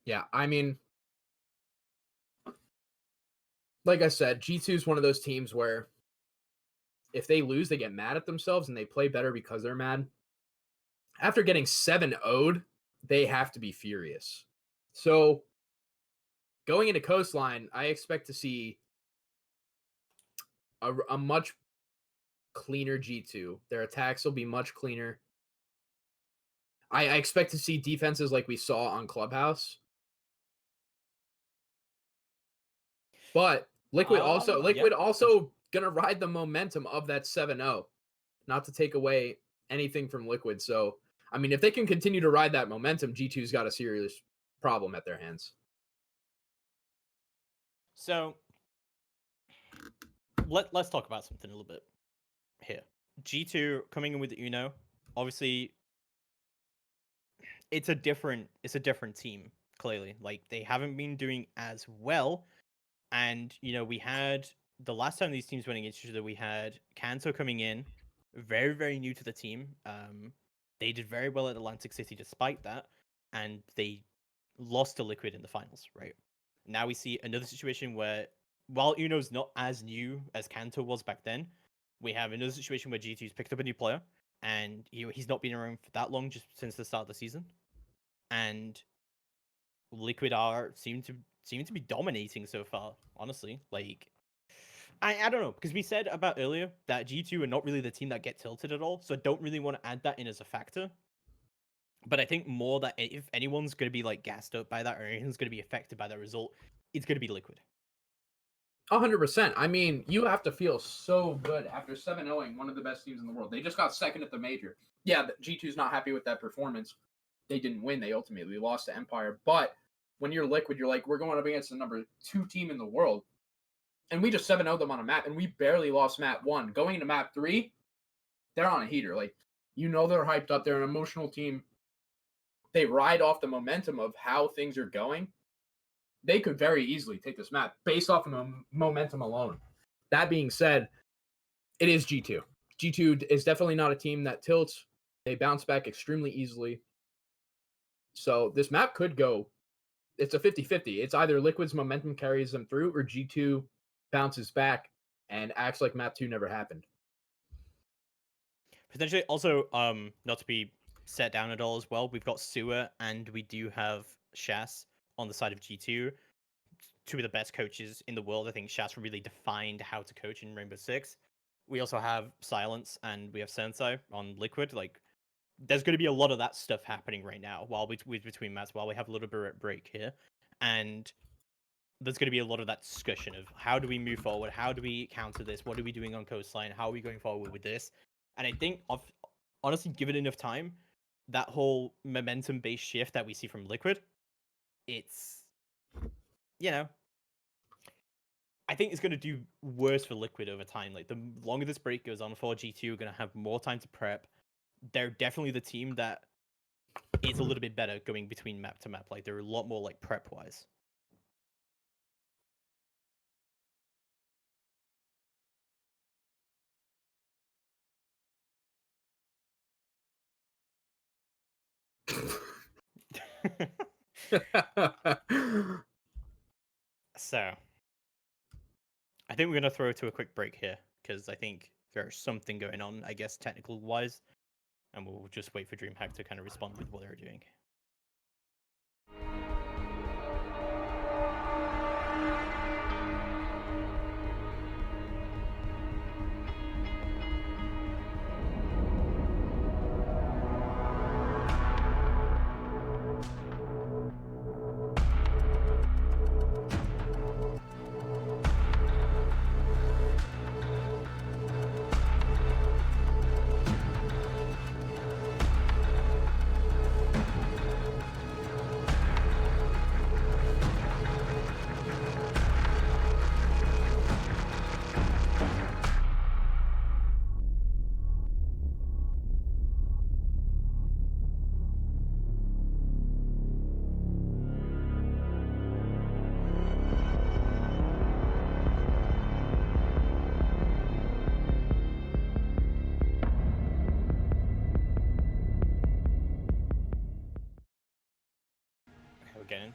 Yeah, I mean, like I said, G2 is one of those teams where if they lose, they get mad at themselves and they play better because they're mad. After getting 7-0'd, they have to be furious. So going into Coastline, I expect to see a much cleaner G2. Their attacks will be much cleaner. I expect to see defenses like we saw on Clubhouse. But Liquid also gonna ride the momentum of that 7-0. Not to take away anything from Liquid. So I mean, if they can continue to ride that momentum, G2's got a serious problem at their hands. So let's talk about something a little bit here. G2 coming in with Uno, obviously it's a different team, clearly. Like they haven't been doing as well. And we had the last time these teams went against each other, we had Kanto coming in, very, very new to the team. They did very well at Atlantic City despite that, and they lost to Liquid in the finals, right? Now we see another situation where, while Uno's not as new as Kanto was back then, we have another situation where G2's picked up a new player, and he's not been around for that long, just since the start of the season. And Liquid seem to be dominating so far, honestly. Like, I don't know, because we said about earlier that G2 are not really the team that get tilted at all, so I don't really want to add that in as a factor. But I think more that if anyone's going to be like gassed up by that, or anyone's going to be affected by that result, it's going to be Liquid. 100%. I mean, you have to feel so good after 7-0ing one of the best teams in the world. They just got second at the major. Yeah, G2's not happy with that performance. They didn't win. They ultimately lost to Empire. But when you're Liquid, you're like, we're going up against the number 2 team in the world. And we just 7-0'd them on a map, and we barely lost map 1. Going into map 3, they're on a heater. Like, they're hyped up. They're an emotional team. They ride off the momentum of how things are going. They could very easily take this map based off of momentum alone. That being said, it is G2. G2 is definitely not a team that tilts. They bounce back extremely easily. So this map could go, it's a 50-50. It's either Liquid's momentum carries them through, or G2 bounces back and acts like map 2 never happened. Potentially also, not to be set down at all as well, we've got Sewer and we do have Shas on the side of G2. Two of the best coaches in the world. I think Shas really defined how to coach in Rainbow Six. We also have Silence and we have Sensei on Liquid. Like, there's going to be a lot of that stuff happening right now while between maps, while we have a little bit of break here. And there's going to be a lot of that discussion of how do we move forward? How do we counter this? What are we doing on Coastline? How are we going forward with this? And I think, honestly, given enough time, that whole momentum-based shift that we see from Liquid, it's, I think it's going to do worse for Liquid over time. Like, the longer this break goes on, 4G2 are going to have more time to prep. They're definitely the team that is a little bit better going between map to map. Like, they're a lot more, like, prep-wise. So, I think we're going to throw it to a quick break here, because I think there's something going on, I guess, technical-wise, and we'll just wait for DreamHack to kind of respond with what they're doing. we're getting.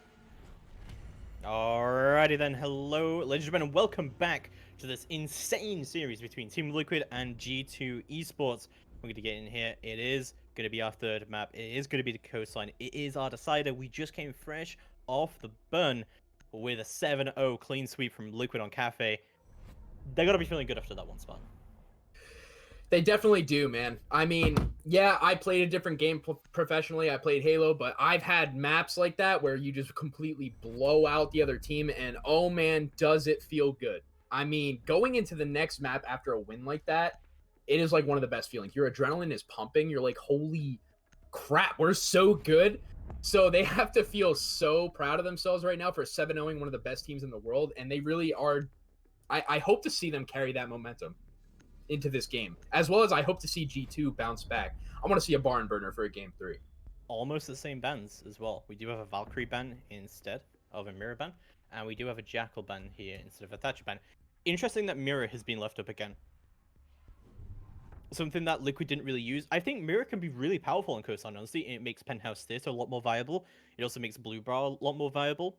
Alrighty then, hello, ladies and gentlemen, welcome back to this insane series between Team Liquid and G2 Esports. We're going to get in here. It is going to be our third map. It is going to be the coastline. It is our decider. We just came fresh off the burn with a 7-0 clean sweep from Liquid on Cafe. They got to be feeling good after that one spot. They definitely do, man. I mean, yeah, I played a different game professionally. I played Halo, but I've had maps like that where you just completely blow out the other team, and oh man, does it feel good. I mean, going into the next map after a win like that, it is like one of the best feelings. Your adrenaline is pumping. You're like, holy crap, we're so good. So they have to feel so proud of themselves right now for 7-0ing one of the best teams in the world, and they really are. I hope to see them carry that momentum into this game, as well as I hope to see G2 bounce back. I want to see a barn burner for a game 3. Almost the same bans as well. We do have a Valkyrie ban instead of a Mirror ban, and we do have a Jackal ban here instead of a Thatcher ban. Interesting that Mirror has been left up again. Something that Liquid didn't really use. I think Mirror can be really powerful on Coastline, honestly. It makes Penthouse Theater a lot more viable. It also makes Blue Bra a lot more viable.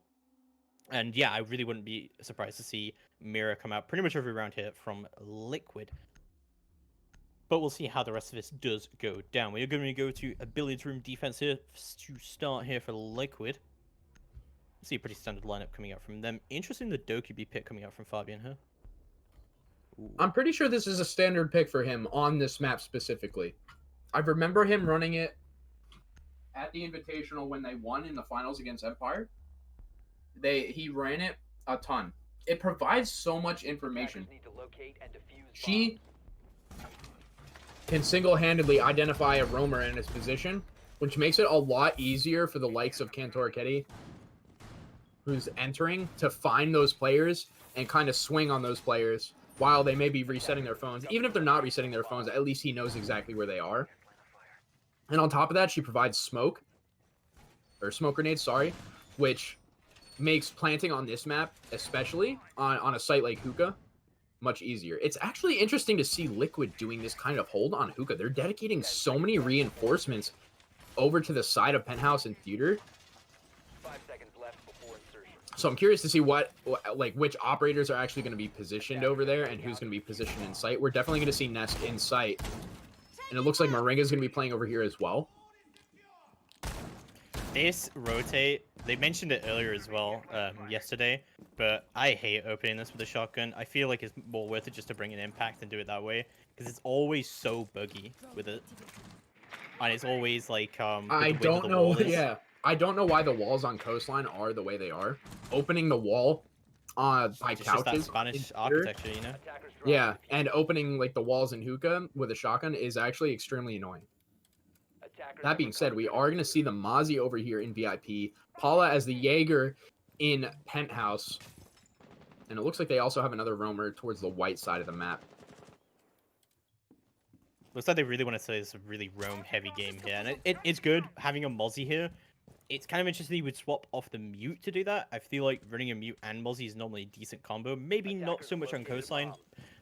And yeah, I really wouldn't be surprised to see Mirror come out pretty much every round here from Liquid. But we'll see how the rest of this does go down. We're going to go to a billiards room defense here to start here for Liquid. See a pretty standard lineup coming out from them. Interesting the Dokkaebi pick coming out from Fabian here. Ooh. I'm pretty sure this is a standard pick for him on this map specifically. I remember him running it at the Invitational when they won in the finals against Empire. He ran it a ton. It provides so much information. She can single-handedly identify a roamer and his position, which makes it a lot easier for the likes of Kantoraketti, who's entering, to find those players and kind of swing on those players while they may be resetting their phones. Even if they're not resetting their phones, at least he knows exactly where they are. And on top of that, she provides smoke grenades, sorry, which makes planting on this map, especially on a site like Hookah, much easier. It's actually interesting to see Liquid doing this kind of hold on Hookah. They're dedicating so many reinforcements over to the side of Penthouse and Theater. 5 seconds left before insertion. So I'm curious to see which operators are actually going to be positioned over there and who's going to be positioned in sight. We're definitely going to see Nest in sight. And it looks like Moringa's going to be playing over here as well. This rotate, they mentioned it earlier as well, yesterday, but I hate opening this with a shotgun. I feel like it's more worth it just to bring an impact and do it that way, because it's always so buggy with it. And it's always like, I don't know, yeah. I don't know why the walls on Coastline are the way they are. Opening the wall by it's couches. just that Spanish architecture, you know? Yeah, and opening like the walls in Hookah with a shotgun is actually extremely annoying. That being said, we are going to see the Mozzie over here in VIP, Paula as the Jaeger in Penthouse, and it looks like they also have another roamer towards the white side of the map. Looks like they really want to say it's a really roam-heavy game here, and it's good having a Mozzie here. It's kind of interesting you would swap off the mute to do that. I feel like running a mute and Mozzie is normally a decent combo. Maybe not so much on Coastline,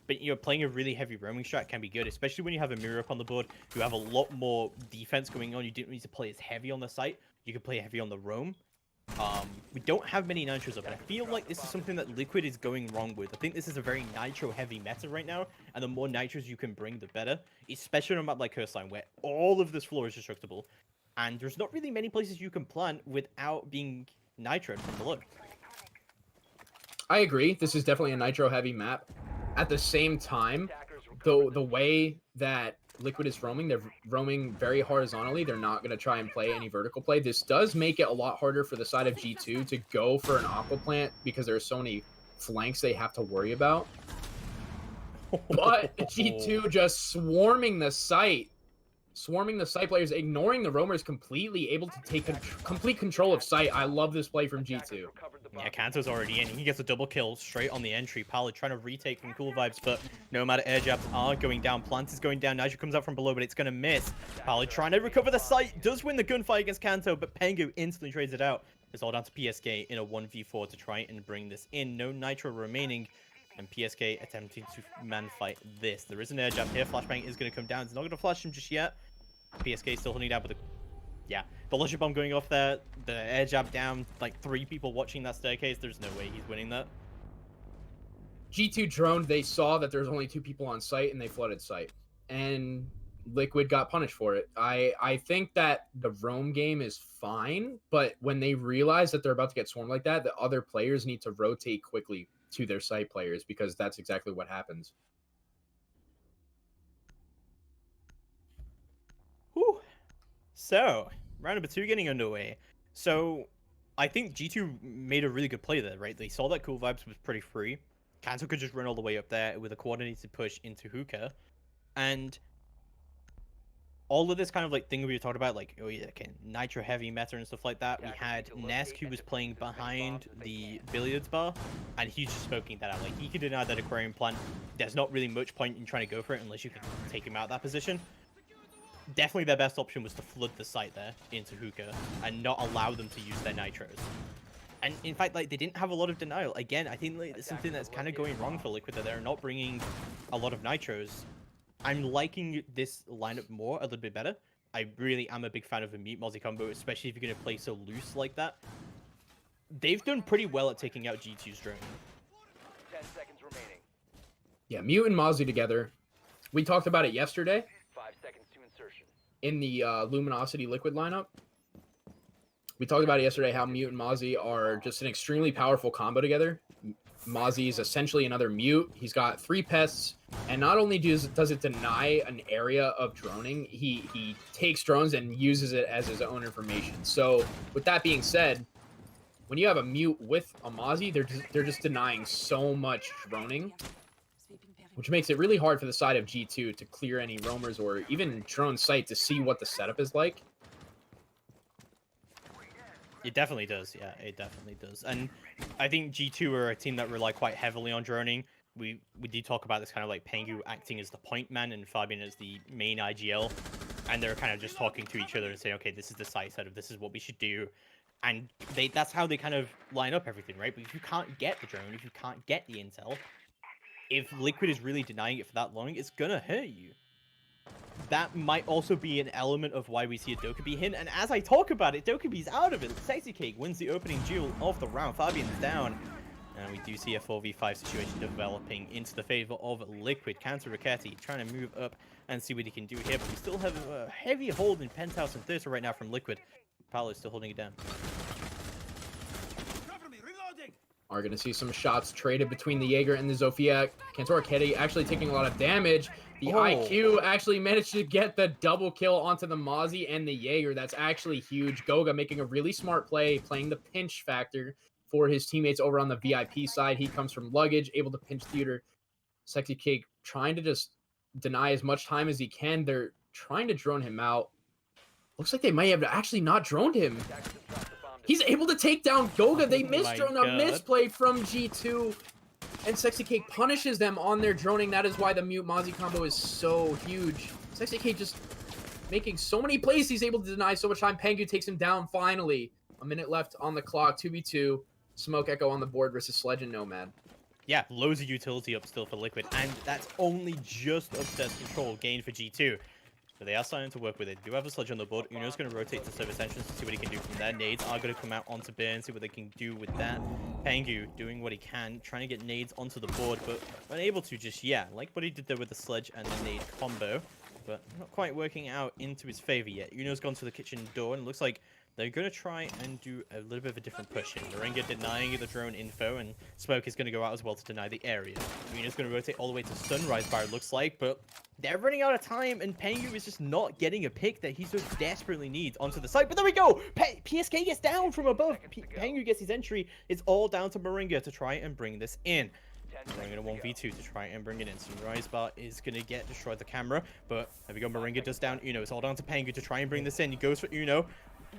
but you know, playing a really heavy roaming strat can be good, especially when you have a mirror up on the board. You have a lot more defense going on. You didn't need to play as heavy on the site. You can play heavy on the roam. We don't have many nitros up, and I feel like this is something that Liquid is going wrong with. I think this is a very nitro-heavy meta right now, and the more nitros you can bring, the better. Especially on a map like Coastline, where all of this floor is destructible, and there's not really many places you can plant without being nitroed from below. I agree. This is definitely a nitro-heavy map. At the same time, the way that Liquid is roaming, they're roaming very horizontally. They're not going to try and play any vertical play. This does make it a lot harder for the side of G2 to go for an aqua plant because there are so many flanks they have to worry about. But G2 just swarming the site players, ignoring the roamers completely, able to take complete control of site. I love this play from G2. Yeah, Kanto's already in. He gets a double kill straight on the entry. Pally trying to retake from Cool Vibes, but no matter, air jabs are going down. Plant is going down. Nigel comes out from below, but it's going to miss. Pally trying to recover the site. Does win the gunfight against Kanto, but Pengu instantly trades it out. It's all down to PSK in a 1v4 to try and bring this in. No nitro remaining. And PSK attempting to man fight this. There is an air jab here. Flashbang is going to come down. It's not going to flash him just yet. PSK still holding down, but Yeah, the logic bomb going off there, the air jab down, like 3 people watching that staircase. There's no way he's winning that. G2 droned, they saw that there's only 2 people on site, and they flooded site. And Liquid got punished for it. I think that the roam game is fine, but when they realize that they're about to get swarmed like that, the other players need to rotate quickly to their site players, because that's exactly what happens. Whew. So, round number 2 getting underway. So, I think G2 made a really good play there, right? They saw that Cool Vibes was pretty free. Kanto could just run all the way up there with a coordinated push into Hookah. And all of this kind of like thing we were talking about, like, oh yeah, okay, Nitro heavy meta and stuff like that. We had Nesk, who was playing behind the billiards bar, and he's just smoking that out. Like, he could deny that aquarium plant. There's not really much point in trying to go for it unless you can take him out of that position. Definitely their best option was to flood the site there into Hookah and not allow them to use their nitros. And in fact, like, they didn't have a lot of denial. Again, I think like, it's something that's kind of going wrong for Liquid, that they're not bringing a lot of nitros. I'm liking this lineup more, a little bit better. I really am a big fan of a Mute Mozzie combo, especially if you're going to play so loose like that. They've done pretty well at taking out G2's drone. 10 seconds remaining. Yeah, Mute and Mozzie together. We talked about it yesterday 5 seconds to insertion. in the Luminosity Liquid lineup. We talked about it yesterday, how Mute and Mozzie are just an extremely powerful combo together. Mozzie is essentially another Mute. He's got 3 pests, and not only does it deny an area of droning, he takes drones and uses it as his own information. So with that being said, when you have a Mute with a Mozzie, they're just denying so much droning, which makes it really hard for the side of G2 to clear any roamers or even drone site to see what the setup is like. It definitely does, yeah, it definitely does. And I think G2 are a team that rely quite heavily on droning. We did talk about this kind of like Pengu acting as the point man and Fabian as the main IGL. And they're kind of just talking to each other and saying, okay, this is the site setup, this is what we should do. And that's how they kind of line up everything, right? But if you can't get the drone, if you can't get the intel, if Liquid is really denying it for that long, it's gonna hurt you. That might also be an element of why we see a Dokkaebi hint, and as I talk about it, Dokkaebi's out of it. Sexy Cake wins the opening duel of the round. Fabian's down, and we do see a 4v5 situation developing into the favor of Liquid. Counter Raketti trying to move up and see what he can do here, but we still have a heavy hold in Penthouse and Thirster right now from Liquid. Paolo's still holding it down. Are going to see some shots traded between the Jaeger and the Zofia. Cantor Raketti actually taking a lot of damage. The IQ actually managed to get the double kill onto the Mozzie and the Jaeger. That's actually huge. Goga making a really smart play, playing the pinch factor for his teammates over on the VIP side. He comes from luggage, able to pinch theater. Sexy Cake trying to just deny as much time as he can. They're trying to drone him out. Looks like they might have actually not droned him. He's able to take down Goga. They misdrone a misplay from G2. And Sexy Cake punishes them on their droning. That is why the Mute Mozzie combo is so huge. Sexy Cake just making so many plays. He's able to deny so much time. Pengu takes him down finally. A minute left on the clock. 2v2. Smoke Echo on the board versus Sledge and Nomad. Yeah, loads of utility up still for Liquid, and that's only just upstairs control gain for G2. But they are starting to work with it. Do have a Sledge on the board. Uno's going to rotate to service entrance to see what he can do from there. Nades are going to come out onto Burn, see what they can do with that. Pengu doing what he can, trying to get nades onto the board, but unable to just yet. Like what he did there with the Sledge and the nade combo, but not quite working out into his favor yet. Uno's gone to the kitchen door, and it looks like they're going to try and do a little bit of a different push here. Moringa denying the drone info, and Smoke is going to go out as well to deny the area. Uno's going to rotate all the way to Sunrise Bar, it looks like, but they're running out of time, and Pengu is just not getting a pick that he so desperately needs onto the site. But there we go! PSK gets down from above. Pengu gets his entry. It's all down to Moringa to try and bring this in. Moringa to 1v2 to try and bring it in. Sunrise Bar is going to get destroyed the camera, but there we go. Moringa does down Uno. It's all down to Pengu to try and bring this in. He goes for Uno.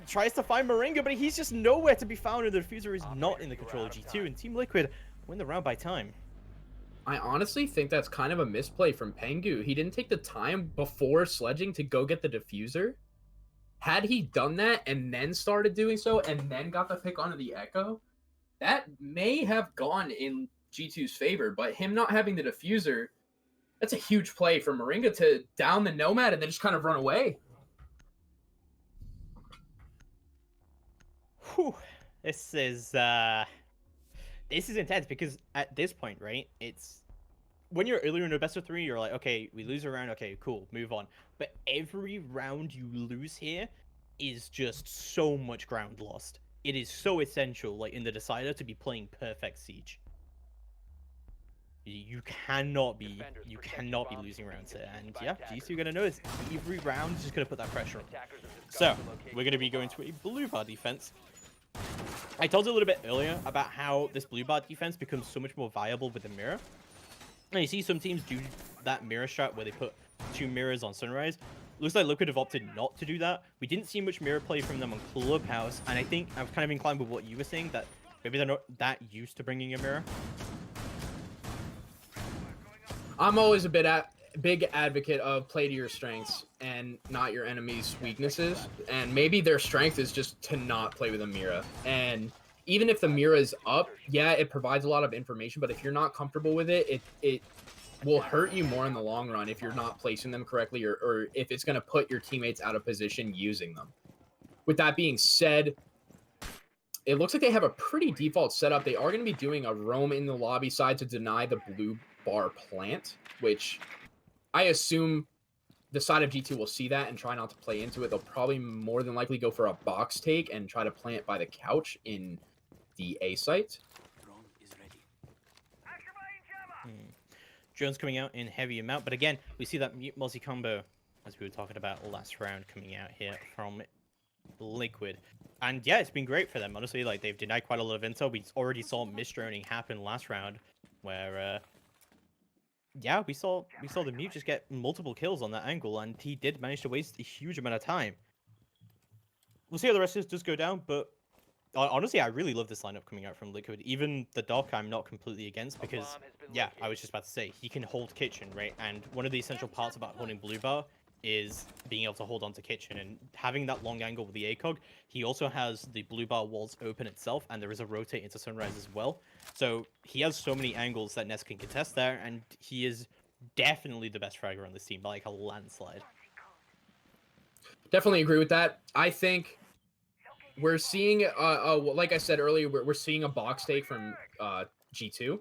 Tries to find Moringa, but he's just nowhere to be found, and the diffuser is not in the control of G2, and Team Liquid win the round by time. I honestly think that's kind of a misplay from Pengu. He didn't take the time before sledging to go get the diffuser. Had he done that and then started doing so and then got the pick onto the Echo, that may have gone in G2's favor, but him not having the diffuser, that's a huge play for Moringa to down the Nomad and then just kind of run away. Whew. This is intense because at this point, right? It's when you're earlier in a best of 3, you're like, okay, we lose a round, okay, cool, move on. But every round you lose here is just so much ground lost. It is so essential, like in the decider, to be playing perfect siege. You cannot be losing rounds here, and yeah, GC are gonna know this. Every round is just gonna put that pressure on. So we're gonna be going to a blue bar defense. I told you a little bit earlier about how this blue bar defense becomes so much more viable with the mirror. And you see some teams do that mirror strat where they put 2 mirrors on Sunrise. Looks like Liquid have opted not to do that. We didn't see much mirror play from them on Clubhouse, and I think I was kind of inclined with what you were saying, that maybe they're not that used to bringing a mirror. I'm always a big advocate of play to your strengths and not your enemy's weaknesses. And maybe their strength is just to not play with a Mira. And even if the Mira is up, yeah, it provides a lot of information. But if you're not comfortable with it, it will hurt you more in the long run if you're not placing them correctly, or if it's going to put your teammates out of position using them. With that being said, it looks like they have a pretty default setup. They are going to be doing a roam in the lobby side to deny the blue bar plant, which I assume the side of G2 will see that and try not to play into it. They'll probably more than likely go for a box take and try to plant by the couch in the A site. Drones coming out in heavy amount, but again, we see that mute multi-combo, as we were talking about last round, coming out here from Liquid. And yeah, it's been great for them, honestly. Like, they've denied quite a lot of intel. We already saw misdroning happen last round, where yeah, we saw the mute just get multiple kills on that angle, and he did manage to waste a huge amount of time. We'll see how the rest of this does go down, but honestly, I really love this lineup coming out from Liquid. Even the Doc, I'm not completely against, because yeah, I was just about to say, he can hold Kitchen, right? And one of the essential parts about holding Blue Bar is being able to hold on to Kitchen, and having that long angle with the ACOG. He also has the Blue Bar walls open itself, and there is a rotate into Sunrise as well. So he has so many angles that Ness can contest there, and he is definitely the best fragger on this team by like a landslide. Definitely agree with that. I think we're seeing, like I said earlier, we're seeing a box take from G2.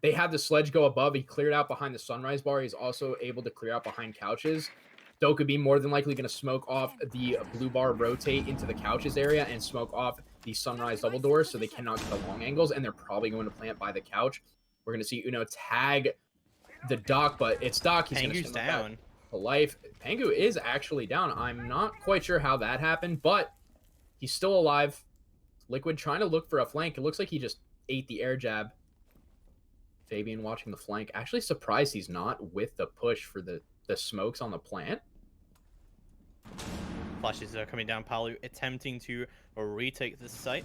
They had the sledge go above. He cleared out behind the Sunrise bar. He's also able to clear out behind couches. Doe could be more than likely going to smoke off the blue bar, rotate into the couches area, and smoke off the Sunrise double doors so they cannot get the long angles, and they're probably going to plant by the couch. We're going to see Uno tag the Doc, but it's Doc. He's going to smoke down to life. Pangu is actually down. I'm not quite sure how that happened, but he's still alive. Liquid trying to look for a flank. It looks like he just ate the air jab. Fabian watching the flank. Actually surprised he's not with the push for the smokes on the plant. Flashes are coming down. Palu attempting to retake this site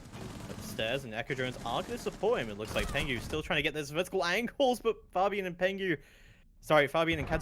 upstairs, and Echo Drones are going to support him. It looks like Pengu still trying to get those vertical angles, but Fabian and Kanto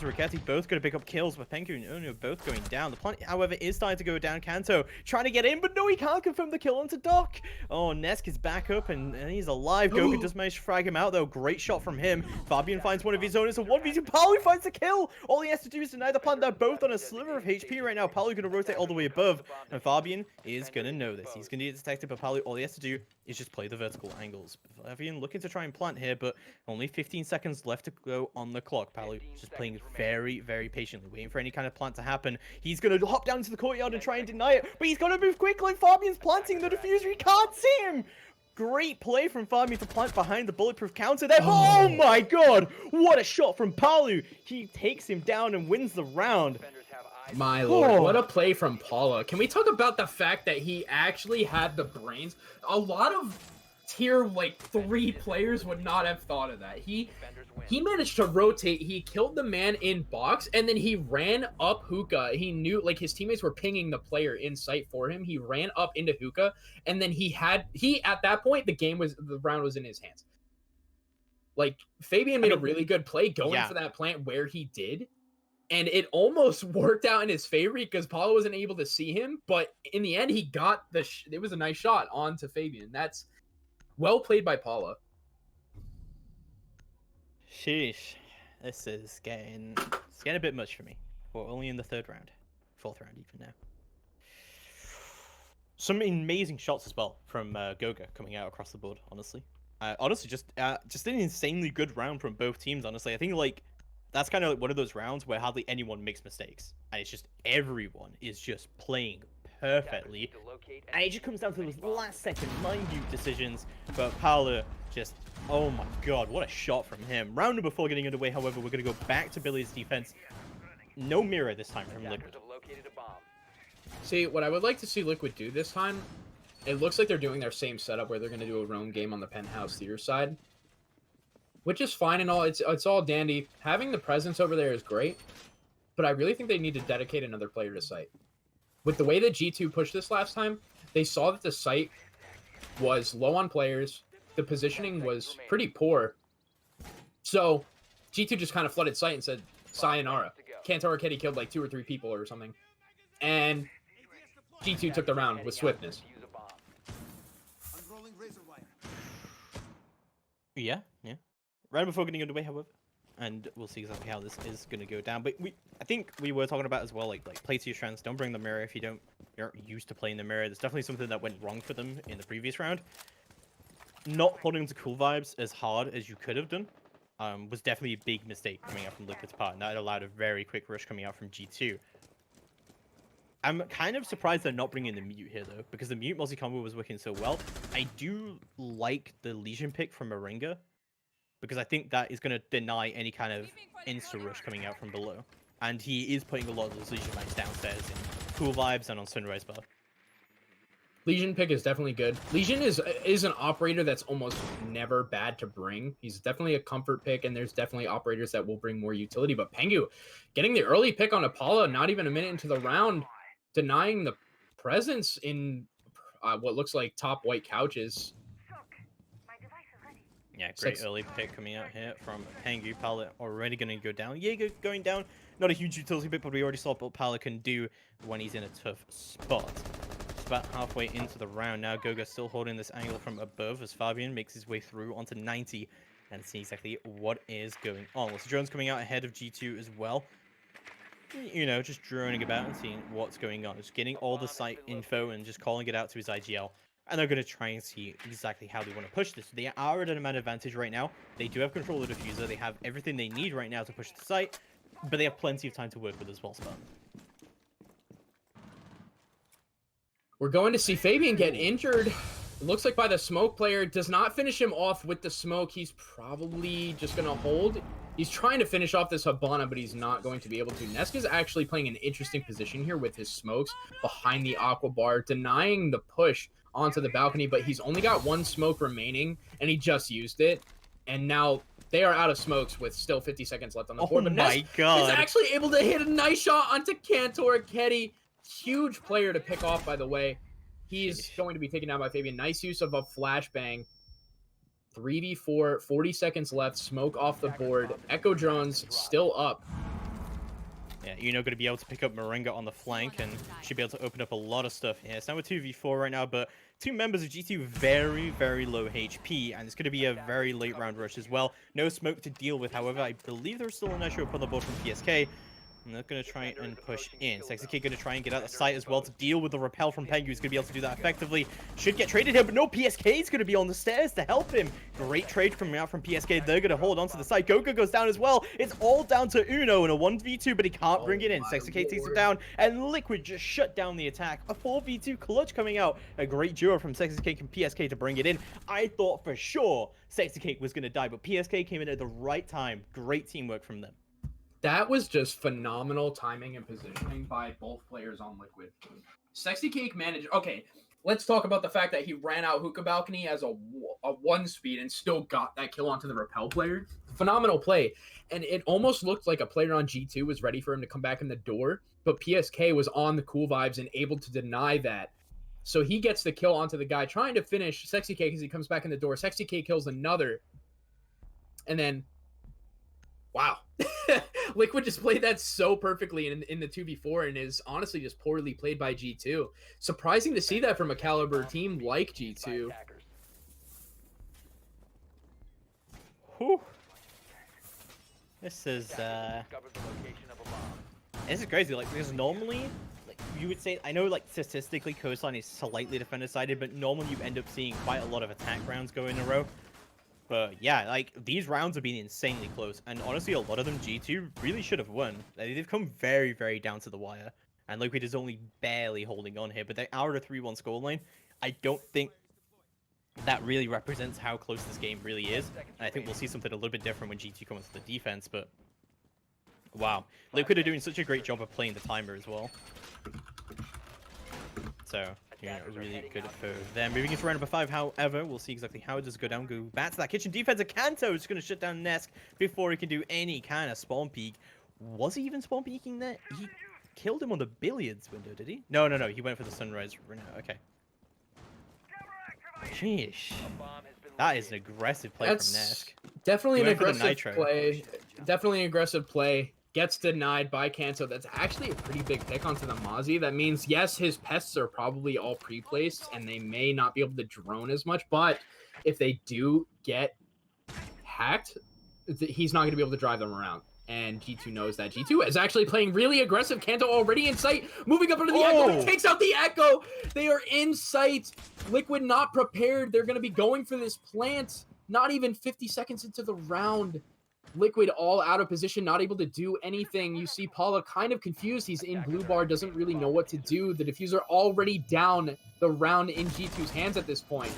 Raketti both going to pick up kills, but Pengu and Uno both going down. The plant, however, is starting to go down. Kanto trying to get in, but no, he can't confirm the kill onto Doc. Oh, Nesk is back up, and he's alive. Goku just managed to frag him out, though. Great shot from him. Fabian finds one of his own. It's a 1v2. Palu finds the kill. All he has to do is deny the plant. They're both on a sliver of HP right now. Palu going to rotate all the way above, and Fabian is going to know this. He's going to get detected, but Palu, all he has to do is just play the vertical angles. Fabian looking to try and plant here, but only 15 seconds left to go on the clock. Palu just playing very, very patiently, waiting for any kind of plant to happen. He's going to hop down to the courtyard and try and deny it, but he's got to move quickly. Fabian's planting the diffuser. He can't see him. Great play from Fabian to plant behind the bulletproof counter there. Oh my god, what a shot from Palu. He takes him down and wins the round. My lord, what a play from Paula. Can we talk about the fact that he actually had the brains? A lot of tier 3 players would not have thought of that. He managed to rotate. He killed the man in box, and then he ran up hookah. He knew his teammates were pinging the player in sight for him. He ran up into hookah, and then at that point the round was in his hands. Fabian made a really good play going for that plant where he did. And it almost worked out in his favor because Paula wasn't able to see him. But in the end, he got it was a nice shot onto Fabian. That's well played by Paula. Sheesh. This is getting a bit much for me. We're only in the 3rd round. 4th round even now. Some amazing shots as well from Goga coming out across the board. Honestly, just an insanely good round from both teams. Honestly, I think like that's kind of like one of those rounds where hardly anyone makes mistakes, and it's just everyone is just playing perfectly. And it just comes down to those last second minute decisions. But Paolo just, oh my god, what a shot from him. Round number 4 getting underway. However, we're gonna go back to Billy's defense. No mirror this time from Liquid. See, what I would like to see Liquid do this time, it looks like they're doing their same setup where they're going to do a roam game on the penthouse theater side, which is fine and all. It's all dandy. Having the presence over there is great, but I really think they need to dedicate another player to site. With the way that G2 pushed this last time, they saw that the site was low on players. The positioning was pretty poor. So G2 just kind of flooded site and said, sayonara. Kantor Kitty killed like 2 or 3 people or something. And G2 took the round with swiftness. Yeah. Right before getting underway, however, and we'll see exactly how this is going to go down. But I think we were talking about as well, like play to your strengths. Don't bring the mirror if you're used to playing the mirror. There's definitely something that went wrong for them in the previous round. Not holding to cool vibes as hard as you could have done was definitely a big mistake coming out from Liquid's part, and that allowed a very quick rush coming out from G2. I'm kind of surprised they're not bringing the mute here, though, because the mute multi-combo was working so well. I do like the Legion pick from Moringa, because I think that is going to deny any kind of insta-rush coming out from below. And he is putting a lot of those Legion Knights downstairs in cool vibes and on Sunrise Bar. Legion pick is definitely good. Legion is an operator that's almost never bad to bring. He's definitely a comfort pick, and there's definitely operators that will bring more utility. But Pengu, getting the early pick on Apollo, not even a minute into the round, denying the presence in what looks like top white couches. Yeah, great early pick coming out here from Pengu. Pallet already going to go down. Jaeger going down. Not a huge utility pick, but we already saw what Pallet can do when he's in a tough spot. Just about halfway into the round now. Goga still holding this angle from above as Fabian makes his way through onto 90 and see exactly what is going on. Well, so drone's coming out ahead of G2 as well. You know, just droning about and seeing what's going on. Just getting all the site info and just calling it out to his IGL. And they're going to try and see exactly how they want to push this. They are at an amount advantage right now. They do have control of the diffuser. They have everything they need right now to push the site. But they have plenty of time to work with as well, Spartan. We're going to see Fabian get injured. It looks like by the smoke player. Does not finish him off with the smoke. He's probably just going to hold. He's trying to finish off this Habana, but he's not going to be able to. Neska's actually playing an interesting position here with his smokes behind the aqua bar, denying the push onto the balcony, but he's only got 1 smoke remaining, and he just used it. And now they are out of smokes with still 50 seconds left on the board. Oh my god. He's actually able to hit a nice shot onto Kantor Ketty. Huge player to pick off, by the way. He's going to be taken down by Fabian. Nice use of a flashbang. 3v4, 40 seconds left, smoke off the board. Echo drones still up. Yeah, Uno going to be able to pick up Moringa on the flank and should be able to open up a lot of stuff here. It's now a 2v4 right now, but 2 members of G2 very, very low HP, and it's going to be a very late round rush as well. No smoke to deal with, however, I believe there's still an issue upon the board from PSK. And they're going to try and push in. Sexy Kid going to try and get out the site as well to deal with the repel from Pengu. He's going to be able to do that effectively. Should get traded here, but no, PSK is going to be on the stairs to help him. Great trade coming out from PSK. They're going to hold on to the site. Goga goes down as well. It's all down to Uno in a 1v2, but he can't bring it in. Sexy Kid takes him down, and Liquid just shut down the attack. A 4v2 clutch coming out. A great duo from Sexy Cake and PSK to bring it in. I thought for sure Sexy Cake was going to die, but PSK came in at the right time. Great teamwork from them. That was just phenomenal timing and positioning by both players on Liquid. Sexy Cake managed... Okay, let's talk about the fact that he ran out Hookah Balcony as a 1 speed and still got that kill onto the repel player. Phenomenal play. And it almost looked like a player on G2 was ready for him to come back in the door, but PSK was on the cool vibes and able to deny that. So he gets the kill onto the guy trying to finish Sexy Cake as he comes back in the door. Sexy Cake kills another. And then... Wow. Liquid just played that so perfectly in the 2v4 and is honestly just poorly played by G2. Surprising to see that from a caliber team like G2. Whew. This is crazy. Like, because normally, like, you would say, I know like statistically coastline is slightly defender sided, but normally you end up seeing quite a lot of attack rounds go in a row. But yeah, like these rounds have been insanely close, and honestly, a lot of them G2 really should have won. They've come very, very down to the wire, and Liquid is only barely holding on here. But they're out of a 3-1 scoreline. I don't think that really represents how close this game really is, and I think we'll see something a little bit different when G2 comes to the defense. But wow, Liquid are doing such a great job of playing the timer as well. So, yeah, really good for them. Moving into round number 5, however, we'll see exactly how it does go down. Go back to that kitchen defense. Kanto is going to shut down Nesk before he can do any kind of spawn peek. Was he even spawn peeking there? He killed him on the billiards window, did he? No, he went for the sunrise. Okay. Sheesh. That is an aggressive play from Nesk. Definitely an He went for the aggressive nitro. play. Definitely an aggressive play. Gets denied by Kanto. That's actually a pretty big pick onto the Mozzie. That means, yes, his pests are probably all pre-placed, and they may not be able to drone as much, but if they do get hacked, he's not going to be able to drive them around. And G2 knows that. G2 is actually playing really aggressive. Kanto already in sight. Moving up into the Echo. He takes out the Echo. They are in sight. Liquid not prepared. They're going to be going for this plant. Not even 50 seconds into the round. Liquid all out of position, not able to do anything. You see Paula kind of confused. He's in blue bar, doesn't really know what to do. The diffuser already down, the round in G2's hands at this point.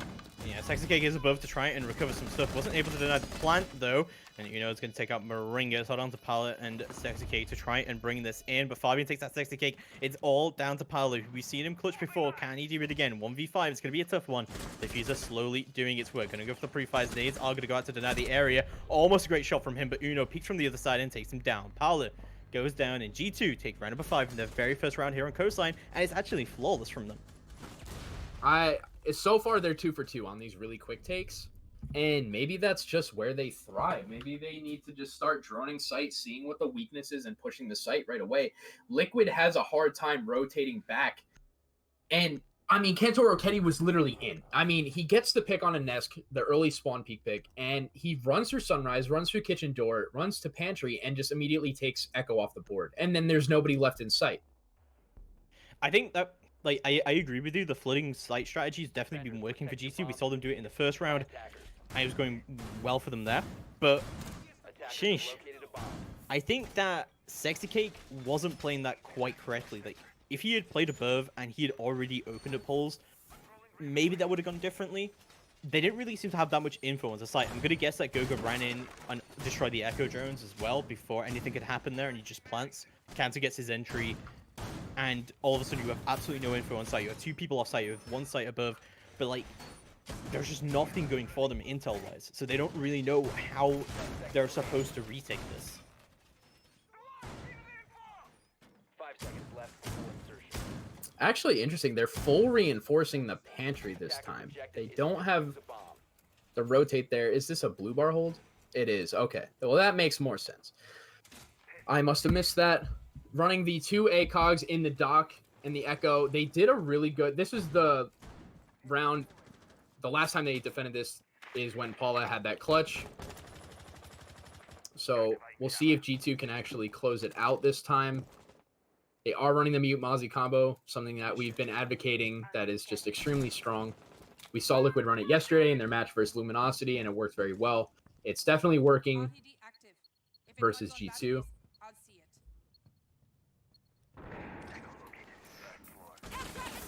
Yeah, Sexy is above to try and recover some stuff. Wasn't able to deny the plant, though. And you know it's going to take out Moringa. So on to Paolo and Sexy Cake to try and bring this in. But Fabian takes that Sexy Cake. It's all down to Paolo. We've seen him clutch before. Can he do it again? 1v5. It's going to be a tough one. Diffuser slowly doing its work. Going to go for the pre-fires. Nades are going to go out to deny the area. Almost a great shot from him, but Uno peeks from the other side and takes him down. Paolo goes down, and G2 take round number 5 in their very first round here on Coastline. And it's actually flawless from them. So far, they're 2 for 2 on these really quick takes. And maybe that's just where they thrive. Maybe they need to just start droning sight, seeing what the weakness is, and pushing the site right away. Liquid has a hard time rotating back. And, I mean, Kanto Rocchetti was literally in. I mean, he gets the pick on a Nesk, the early spawn peak pick, and he runs through Sunrise, runs through Kitchen Door, runs to Pantry, and just immediately takes Echo off the board. And then there's nobody left in sight. I think that... Like, I agree with you. The flooding site strategy has definitely been working for G2. We saw them do it in the first round. And it was going well for them there. But, sheesh. I think that Sexy Cake wasn't playing that quite correctly. Like, if he had played above and he had already opened up holes, maybe that would have gone differently. They didn't really seem to have that much info on the site. I'm going to guess that Gogo ran in and destroyed the Echo drones as well before anything could happen there, and he just plants. Kanto gets his entry. And all of a sudden you have absolutely no info on site. You have 2 people off site, you have 1 site above, but like, there's just nothing going for them intel-wise. So they don't really know how they're supposed to retake this. 5 seconds left before insertion. Actually, interesting. They're full reinforcing the Pantry this time. They don't have the rotate there. Is this a blue bar hold? It is. Okay. Well, that makes more sense. I must have missed that. Running the 2 ACOGs in the dock and the Echo. They did a really good... This was the round... The last time they defended this is when Paula had that clutch. So we'll see if G2 can actually close it out this time. They are running the Mute Mozzie combo, something that we've been advocating that is just extremely strong. We saw Liquid run it yesterday in their match versus Luminosity, and it worked very well. It's definitely working versus G2.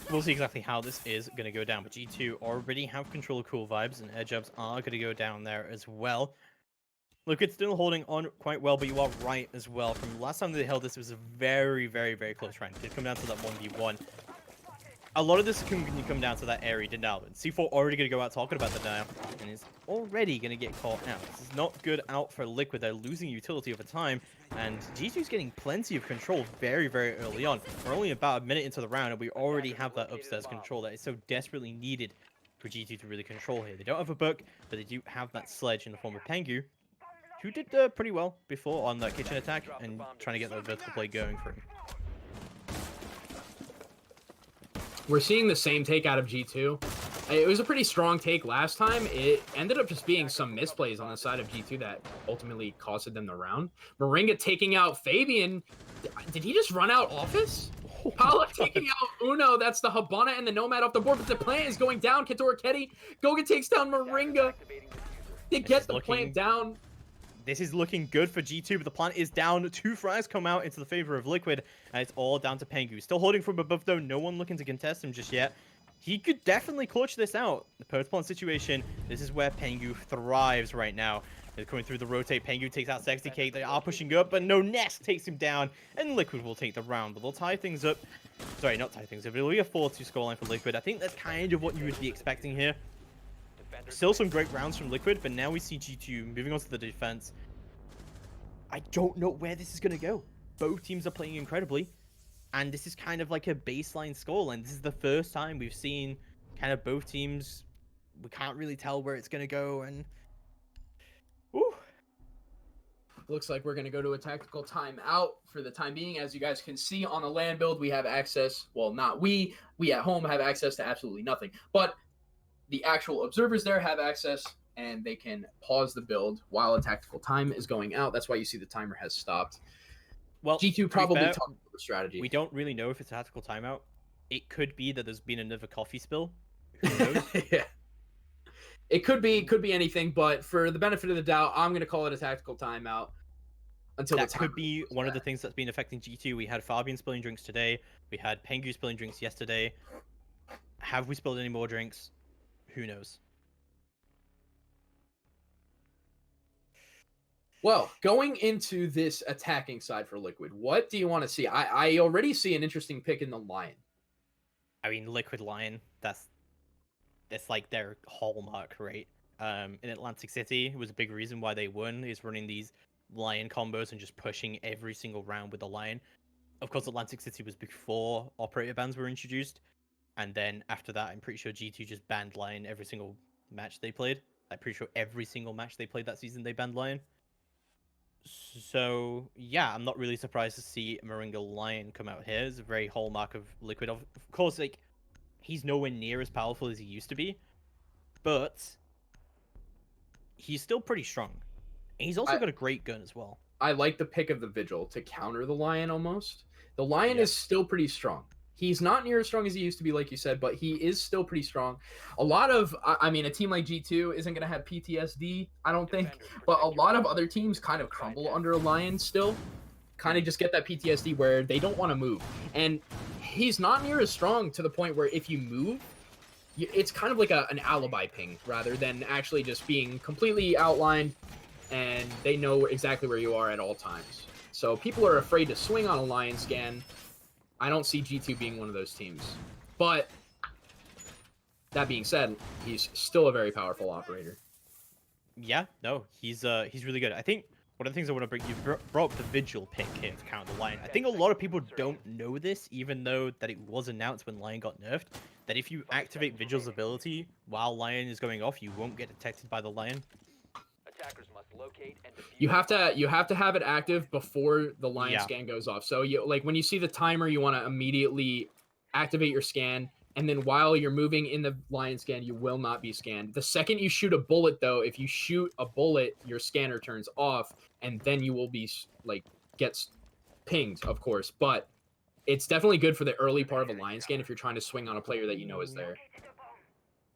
We'll see exactly how this is going to go down, but G2 already have control of Cool Vibes, and air jabs are going to go down there as well. Look, it's still holding on quite well, but you are right as well. From the last time they held this, it was a very, very, very close round. It did come down to that 1v1. A lot of this can come down to that area denial. C4 already going to go out talking about the denial, and is already going to get caught out. This is not good out for Liquid. They're losing utility over time, and G2's getting plenty of control very, very early on. We're only about a minute into the round, and we already have that upstairs control that is so desperately needed for G2 to really control here. They don't have a book, but they do have that sledge in the form of Pengu, who did pretty well before on that kitchen attack, and trying to get that vertical play going for him. We're seeing the same take out of G2. It was a pretty strong take last time. It ended up just being some misplays on the side of G2 that ultimately costed them the round. Moringa taking out Fabian. Did he just run out Office? Paula taking out Uno. That's the Habana and the Nomad off the board, but the plant is going down. Katora Ketty. Goga takes down Moringa. Activating the diffuser. They This get is the looking- plant down. This is looking good for G2, but the plant is down. 2 frags come out into the favor of Liquid, and it's all down to Pengu. Still holding from above, though. No one looking to contest him just yet. He could definitely clutch this out. The post-plant situation, this is where Pengu thrives right now. They're coming through the rotate. Pengu takes out Sexy Cake. They are pushing up, but no Nest takes him down, and Liquid will take the round. But they'll tie things up. Sorry, not tie things up. It'll be a 4-2 scoreline for Liquid. I think that's kind of what you would be expecting here. Defenders Still some great rounds from Liquid, but now we see G2 moving on to the defense. I don't know where this is going to go. Both teams are playing incredibly, and this is kind of like a baseline scoreline. This is the first time we've seen kind of both teams. We can't really tell where it's going to go, and whew. Looks like we're going to go to a tactical timeout for the time being. As you guys can see on the land build, we have access. Well, not we. We at home have access to absolutely nothing. But the actual observers there have access, and they can pause the build while a tactical time is going out. That's why you see the timer has stopped. Well, G2 to be probably fair, talked about the strategy. we don't really know if it's a tactical timeout. It could be that there's been another coffee spill. Who knows? Yeah. It could be anything, but for the benefit of the doubt, I'm going to call it a tactical timeout until That the timer could be goes one of the back. things that's been affecting G2. We had Fabian spilling drinks today. We had Pengu spilling drinks yesterday. Have we spilled any more drinks? Who knows? Well, going into this attacking side for Liquid, what do you want to see? I already see an interesting pick in the Lion. I mean, Liquid Lion, that's like their hallmark, right? In Atlantic City, it was a big reason why they won, is running these Lion combos and just pushing every single round with the Lion. Of course, Atlantic City was before operator bans were introduced, and then after that, I'm pretty sure G2 just banned Lion every single match they played. I'm pretty sure every single match they played that season, they banned Lion. So, yeah, I'm not really surprised to see Moringa Lion come out here. It's a very hallmark of Liquid. Of course, like, he's nowhere near as powerful as he used to be, but he's still pretty strong. And he's also got a great gun as well. I like the pick of the Vigil to counter the Lion almost. The Lion Yeah. is still pretty strong. He's not near as strong as he used to be, like you said, but he is still pretty strong. A lot of, I mean, a team like G2 isn't going to have PTSD, I don't think, but a lot of other teams kind of crumble under a Lion still. Kind of just get that PTSD where they don't want to move. And he's not near as strong to the point where if you move, it's kind of like an alibi ping rather than actually just being completely outlined and they know exactly where you are at all times. So people are afraid to swing on a Lion scan. I don't see G2 being one of those teams. But that being said, he's still a very powerful operator. Yeah, no, he's really good. I think one of the things I want to bring, you brought up the Vigil pick here to counter the Lion. I think a lot of people don't know this, even though that it was announced when Lion got nerfed, that if you activate Vigil's ability while Lion is going off, you won't get detected by the Lion. Attackers must locate and defuse You have to have it active before the Lion Yeah. scan goes off. So you like when you see the timer, you want to immediately activate your scan, and then while you're moving in the Lion scan, you will not be scanned. The second you shoot a bullet, though, if you shoot a bullet, your scanner turns off, and then you will be like gets pinged, of course. But it's definitely good for the early part of a Lion scan if you're trying to swing on a player that you know is there.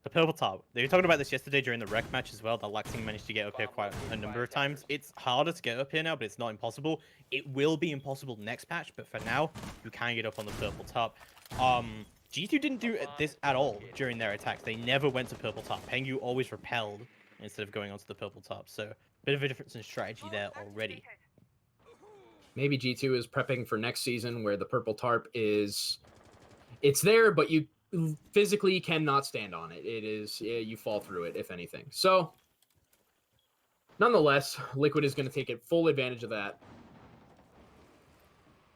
The purple top. They were talking about this yesterday during the rec match as well. That Laxing managed to get up here quite a number of times. It's harder to get up here now, but it's not impossible. It will be impossible next patch, but for now, you can get up on the purple top. G2 didn't do this at all during their attacks. They never went to purple top. Pengu always repelled instead of going onto the purple top. So, bit of a difference in strategy there already. Maybe G2 is prepping for next season where the purple tarp is... It's there, but you physically cannot stand on it. It is... You fall through it, if anything. So, nonetheless, Liquid is going to take full advantage of that.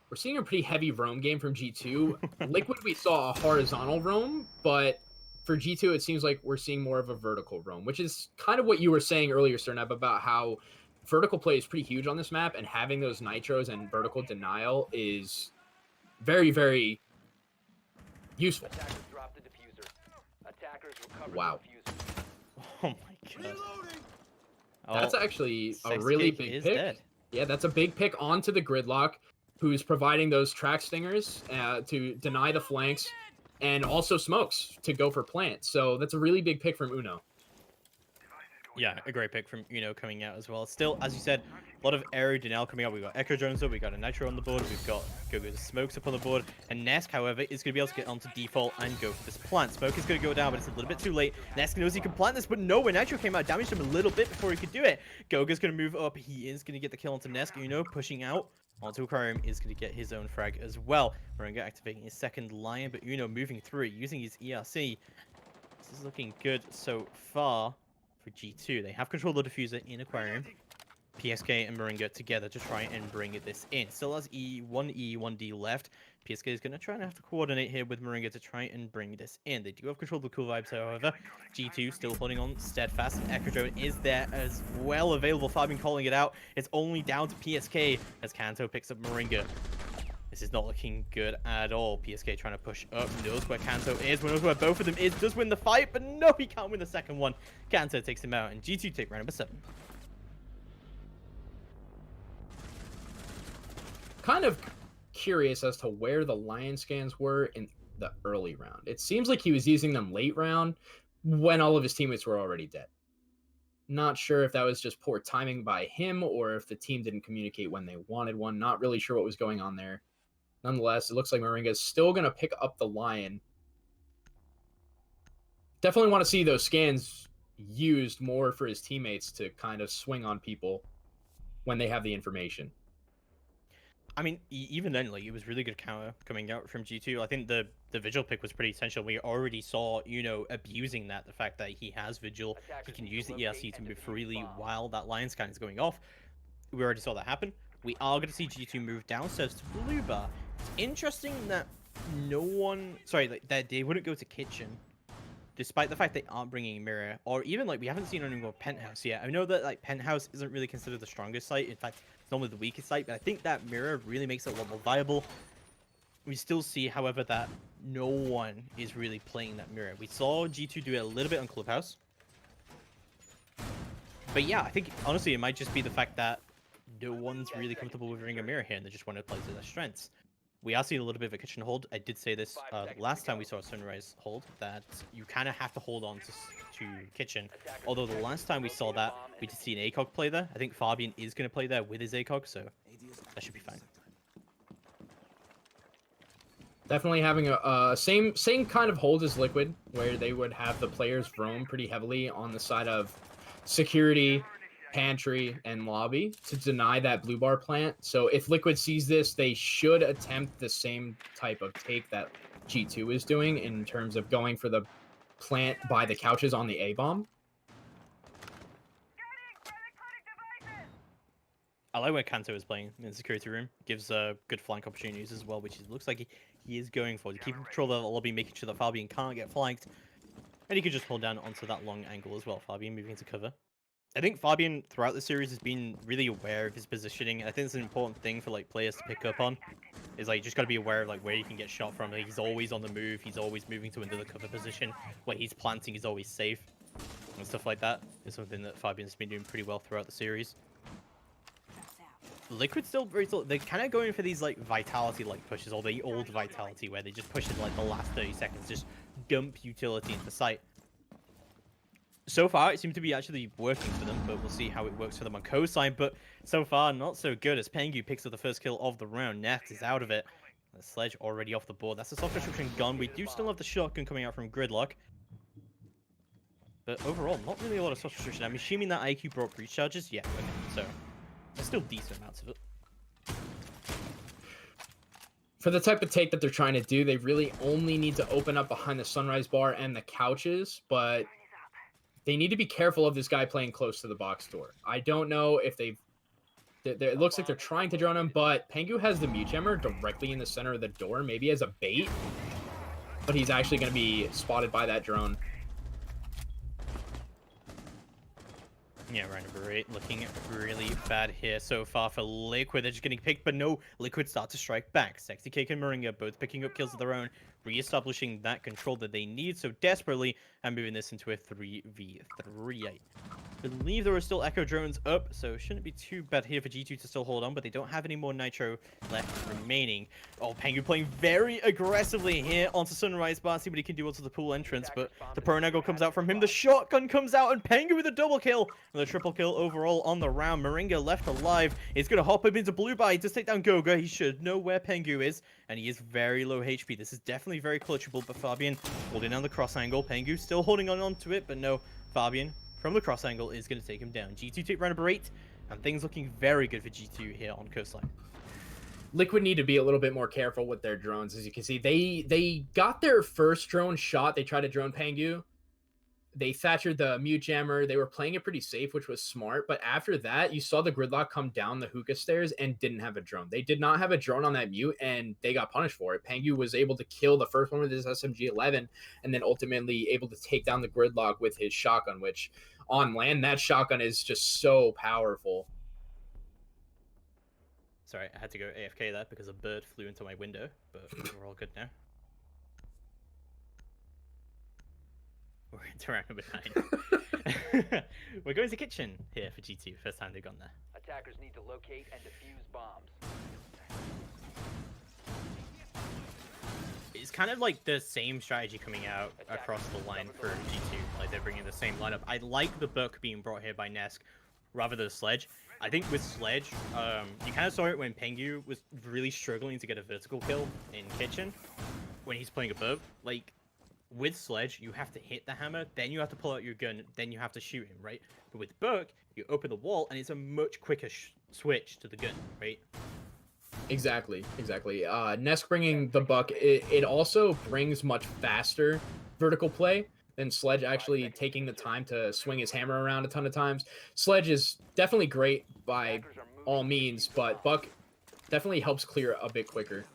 We're seeing a pretty heavy roam game from G2. Liquid, we saw a horizontal roam, but for G2, it seems like we're seeing more of a vertical roam, which is kind of what you were saying earlier, Cernab, about how vertical play is pretty huge on this map, and having those nitros and vertical denial is very, very useful. Attackers drop the diffuser. Attackers recover Wow. the diffuser. Oh my god. That's Oh, actually a Sexy really Cake big is pick. dead. Yeah, that's a big pick onto the gridlock. who's providing those track stingers to deny the flanks, and also smokes to go for plant. So that's a really big pick from Uno. Yeah, a great pick from Uno coming out as well. Still, as you said, a lot of aero Denel coming out. We've got Echo Drones up, we've got a Nitro on the board, we've got Gogo's Smokes up on the board, and Nesk, however, is going to be able to get onto default and go for this plant. Smoke is going to go down, but it's a little bit too late. Nesk knows he can plant this, but no, when Nitro came out, damaged him a little bit before he could do it. Gogo's going to move up. He is going to get the kill onto Nesk. Uno pushing out onto Aquarium is going to get his own frag as well. Moringa activating his second Lion, but Uno moving through it, using his ERC. This is looking good so far for G2. They have control of the diffuser in Aquarium. PSK and Moringa together to try and bring this in. Still has one E, 1D left. PSK is going to try and have to coordinate here with Moringa to try and bring this in. They do have control of the cool vibes, however. G2 still holding on steadfast. Echo Drone is there as well available. Fabian calling it out. It's only down to PSK as Kanto picks up Moringa. This is not looking good at all. PSK trying to push up. Knows where Kanto is. Knows where both of them is. Does win the fight, but no, he can't win the second one. Kanto takes him out, and G2 take round number 7. Kind of curious as to where the Lion scans were in the early round. It seems like he was using them late round when all of his teammates were already dead. Not sure if that was just poor timing by him or if the team didn't communicate when they wanted one. Not really sure what was going on there. Nonetheless, it looks like Moringa is still going to pick up the Lion. Definitely want to see those scans used more for his teammates to kind of swing on people when they have the information. I mean, even then, like, it was really good counter coming out from G2. I think the Vigil pick was pretty essential. We already saw, abusing that, the fact that he has Vigil. He can use the ERC to move freely while that Lion scan is going off. We already saw that happen. We are going to see G2 move downstairs to Blue Bar. It's interesting that that they wouldn't go to Kitchen, despite the fact they aren't bringing Mirror, or even, like, we haven't seen any more Penthouse yet. I know that, like, Penthouse isn't really considered the strongest site. In fact, it's normally the weakest site, but I think that Mirror really makes it a lot more viable. We still see, however, that no one is really playing that Mirror. We saw G2 do it a little bit on Clubhouse. But yeah, I think, honestly, it might just be the fact that no one's really comfortable with bringing a Mirror here, and they just want to play to their strengths. We are seeing a little bit of a Kitchen hold. I did say this last time we saw a Sunrise hold, that you kind of have to hold on to Kitchen. Although the last time we saw that, we did see an ACOG play there. I think Fabian is going to play there with his ACOG, so that should be fine. Definitely having a same kind of hold as Liquid, where they would have the players roam pretty heavily on the side of security, pantry, and lobby to deny that blue bar plant. So if Liquid sees this, they should attempt the same type of take that G2 is doing in terms of going for the plant by the couches on the A-bomb. I like where Kanto is playing in the security room. Gives good flank opportunities as well, which looks like he is going for. Keeping control of the lobby, making sure that Fabian can't get flanked. And he could just hold down onto that long angle as well. Fabian moving into cover. I think Fabian, throughout the series, has been really aware of his positioning. I think it's an important thing for, like, players to pick up on. Is, like, you just got to be aware of, like, where you can get shot from. Like, he's always on the move. He's always moving to another cover position. Where he's planting, he's always safe. And stuff like that is something that Fabian's been doing pretty well throughout the series. Liquid still very slow. They're kind of going for these, like, Vitality-like pushes, or the old Vitality, where they just push it, like, the last 30 seconds. Just dump utility into site. So far, it seems to be actually working for them, but we'll see how it works for them on co-side. But so far, not so good, as Pengu picks up the first kill of the round. Neft is out of it. The Sledge already off the board. That's a soft destruction gun. We do still have the shotgun coming out from Gridlock. But overall, not really a lot of soft destruction. I'm assuming that IQ brought breach charges. Yeah, okay. So, there's still decent amounts of it. For the type of take that they're trying to do, they really only need to open up behind the Sunrise bar and the couches, but they need to be careful of this guy playing close to the box door. I don't know if it looks like they're trying to drone him, but Pengu has the mute jammer directly in the center of the door, maybe as a bait, but he's actually going to be spotted by that drone. Yeah, round number 8 looking really bad here so far for Liquid. They're just getting picked, but no, Liquid start to strike back. Sexy Cake and Moringa both picking up kills of their own. re-establishing that control that they need so desperately and moving this into a 3v3. I believe there are still Echo drones up, so it shouldn't be too bad here for G2 to still hold on, but they don't have any more Nitro left remaining. Oh, Pengu playing very aggressively here onto Sunrise Bar, see what he can do onto the pool entrance, but the Pro angle comes out from him, the shotgun comes out, and Pengu with a double kill, and the triple kill overall on the round. Moringa left alive, he's going to hop up into Blue Bar, he does take down Goga, he should know where Pengu is, and he is very low HP. This is definitely very clutchable, but Fabian holding down the cross angle, Pengu still holding on to it, but no, Fabian from the cross angle is going to take him down. G2 take round number 8, and things looking very good for G2 here on Coastline. Liquid need to be a little bit more careful with their drones. As you can see, they got their first drone shot. They tried to drone Pengu. They Thatchered the mute jammer. They were playing it pretty safe, which was smart. But after that, you saw the gridlock come down the hookah stairs and didn't have a drone. They did not have a drone on that mute, and they got punished for it. Pengu was able to kill the first one with his SMG-11, and then ultimately able to take down the gridlock with his shotgun, which on land, that shotgun is just so powerful. Sorry, I had to go AFK there because a bird flew into my window, but we're all good now. We're into round number 9. We're going to kitchen here for G2. First time they've gone there. Attackers need to locate and defuse bombs. It's kind of like the same strategy coming out across the line for G2. Like they're bringing the same lineup. I like the book being brought here by Nesk rather than Sledge. I think with Sledge, you kind of saw it when Pengu was really struggling to get a vertical kill in kitchen when he's playing above. Like, with Sledge, you have to hit the hammer, then you have to pull out your gun, then you have to shoot him, right? But with Book, you open the wall, and it's a much quicker switch to the gun, right? Exactly. Nesk bringing the buck, it also brings much faster vertical play than Sledge actually taking the time to swing his hammer around a ton of times. Sledge is definitely great by all means, but Buck definitely helps clear a bit quicker.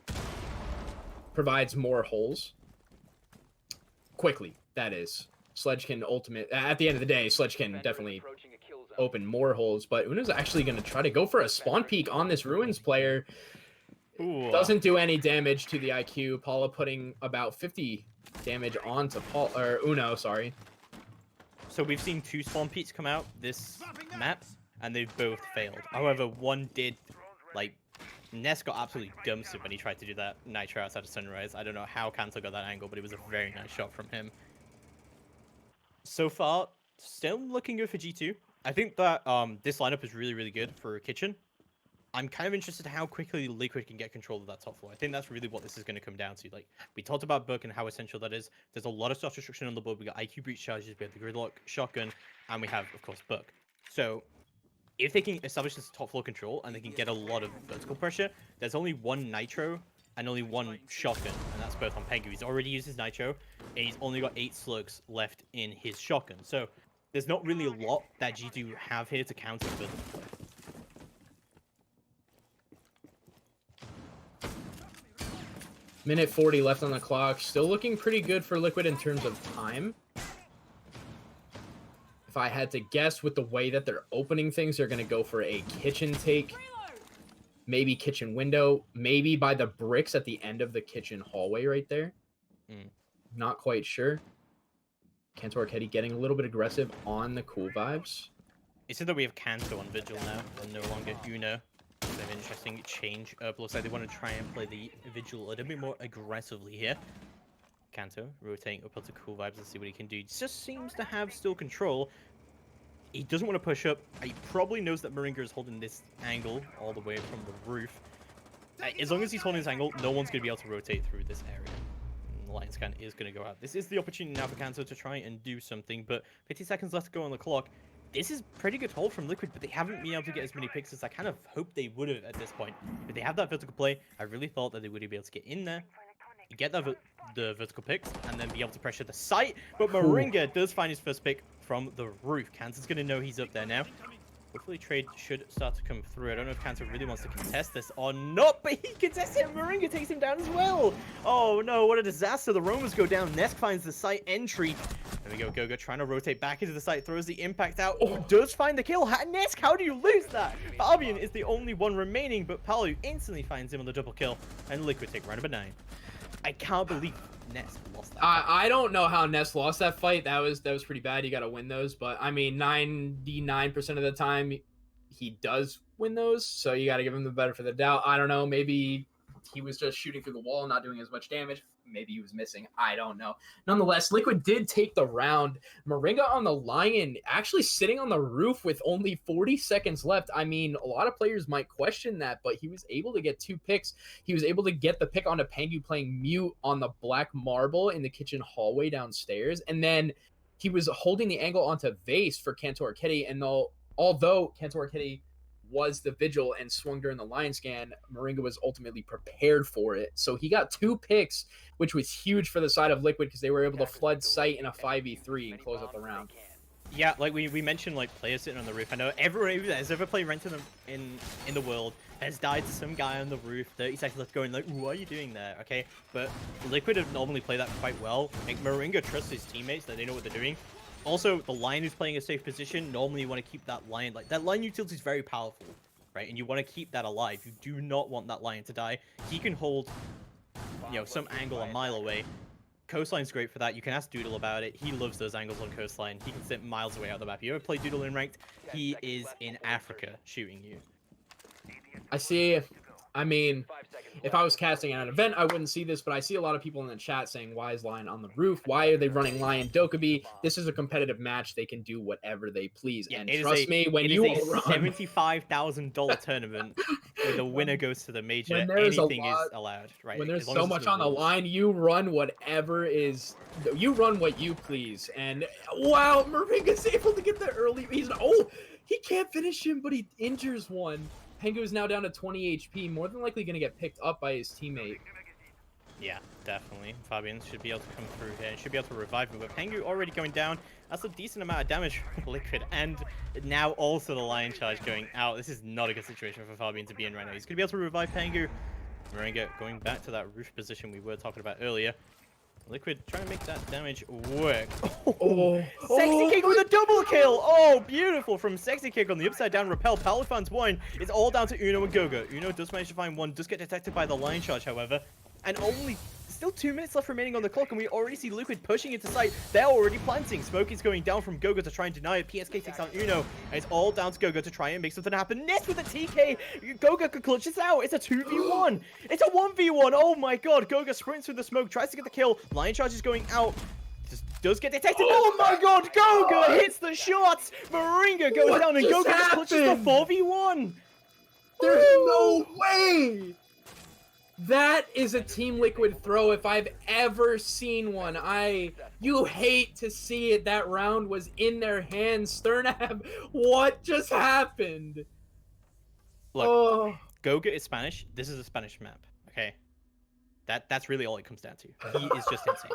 Provides more holes. Quickly, that is. Sledge can at the end of the day, Sledge can definitely open more holes, but Una's actually going to try to go for a spawn peek on this Ruins player. Ooh. Doesn't do any damage to the IQ. Paula putting about 50 damage onto Uno, sorry. So we've seen 2 spawn peaks come out this map, and they've both failed. However, one did, like, Ness got absolutely dumpstered when he tried to do that Nitro outside of Sunrise. I don't know how Kanto got that angle, but it was a very nice shot from him. So far, still looking good for G2. I think that this lineup is really, really good for Kitchen. I'm kind of interested in how quickly Liquid can get control of that top floor. I think that's really what this is going to come down to. Like, we talked about Book and how essential that is. There's a lot of soft destruction on the board. We got IQ breach charges, we have the gridlock shotgun, and we have, of course, Book. So if they can establish this top floor control and they can get a lot of vertical pressure, there's only 1 Nitro and only 1 shotgun, and that's both on Pengu. He's already used his Nitro, and he's only got 8 slugs left in his shotgun. So there's not really a lot that G2 have here to counter the vertical play. Minute 40 left on the clock. Still looking pretty good for Liquid in terms of time. If I had to guess with the way that they're opening things, they're going to go for a kitchen take. Maybe kitchen window. Maybe by the bricks at the end of the kitchen hallway right there. Not quite sure. Kantor Keddy getting a little bit aggressive on the cool vibes. It's that we have Kanto on Vigil now, and no longer Uno. It's an interesting change up. Looks like they want to try and play the Vigil a little bit more aggressively here. Kanto rotating up onto cool vibes and see what he can do. He just seems to have still control. He doesn't want to push up. He probably knows that Moringa is holding this angle all the way from the roof. As long as he's holding this angle, no one's going to be able to rotate through this area. And the light scan is going to go out. This is the opportunity now for Kanto to try and do something, but 50 seconds left to go on the clock. This is pretty good hold from Liquid, but they haven't been able to get as many picks as I kind of hoped they would have at this point. But they have that vertical play. I really thought that they would be able to get in there, get the vertical picks, and then be able to pressure the site. But Moringa does find his first pick from the roof. Kanto's going to know he's up there now. Hopefully trade should start to come through. I don't know if Kanto really wants to contest this or not, but he contests it. Moringa takes him down as well. Oh no, what a disaster. The Romans go down. Nesk finds the site entry. There we go. Goga trying to rotate back into the site, throws the impact out. Oh, does find the kill. Nesk, how do you lose that? Fabian is the only one remaining, but Palu instantly finds him on the double kill, and Liquid take round number 9. I can't believe Ness lost that fight. I don't know how Ness lost that fight. That was pretty bad. You got to win those, but I mean, 99% of the time he does win those, so you got to give him the better for the doubt. I don't know. Maybe he was just shooting through the wall, not doing as much damage. Maybe he was missing. I don't know. Nonetheless, Liquid did take the round. Moringa on the Lion, actually sitting on the roof with only 40 seconds left. I mean, a lot of players might question that, but he was able to get 2 picks. He was able to get the pick onto Pengu playing mute on the black marble in the kitchen hallway downstairs. And then he was holding the angle onto Vase for Cantor Kitty. And although Cantor Kitty was the vigil and swung during the line scan, Moringa was ultimately prepared for it. So he got 2 picks, which was huge for the side of Liquid because they were able to flood site in a 5v3 and close out the round. Yeah, like we mentioned, like players sitting on the roof. I know everyone that has ever played Rent in the world has died to some guy on the roof. 30 seconds left going like, what are you doing there? Okay, but Liquid have normally played that quite well. Like Moringa trusts his teammates that they know what they're doing. Also, the Lion who's playing a safe position, normally you want to keep that Lion, like, that Lion utility is very powerful, right? And you want to keep that alive. You do not want that Lion to die. He can hold, you know, some angle a mile away. Coastline's great for that. You can ask Doodle about it. He loves those angles on Coastline. He can sit miles away out the map. You ever play Doodle in Ranked? He is in Africa shooting you. I see. I mean, if I was casting at an event, I wouldn't see this, but I see a lot of people in the chat saying, why is Lion on the roof? Why are they running Lion Dokkaebi? This is a competitive match. They can do whatever they please. Yeah, and trust me, when you run run $75,000 tournament where the winner goes to the major, anything is allowed, right? When there's As long so as it's much the on the rules. line, you run whatever is. You run what you please. And wow, Moringa's able to get the early. He can't finish him, but he injures one. Pengu is now down to 20 HP, more than likely going to get picked up by his teammate. Yeah, definitely. Fabian should be able to come through here and should be able to revive him. But Pengu already going down. That's a decent amount of damage for Liquid. And now also the Lion Charge going out. This is not a good situation for Fabian to be in right now. He's going to be able to revive Pengu. Moringa going back to that roof position we were talking about earlier. Liquid trying to make that damage work. Sexy Kick with a double kill! Oh, beautiful from Sexy Kick on the upside down rappel. Palifans 1. It's all down to Uno and Goga. Uno does manage to find one, does get detected by the Lion Charge, however. And only still 2 minutes left remaining on the clock, and we already see Liquid pushing into sight. They're already planting. Smoke is going down from Goga to try and deny it. PSK takes out Uno, and it's all down to Goga to try and make something happen. Ness with a TK. Goga could clutch this out. It's a 2v1. It's a 1v1. Oh my god. Goga sprints through the smoke, tries to get the kill. Lion Charge is going out. Just does get detected. Oh my god. Goga hits the shots. Moringa goes down, and Goga just clutches the 4v1. There's no way! That is a Team Liquid throw if I've ever seen one. You hate to see it. That round was in their hands. Sternab, what just happened? Look, Goga is Spanish. This is a Spanish map, okay? That's really all it comes down to. He is just insane.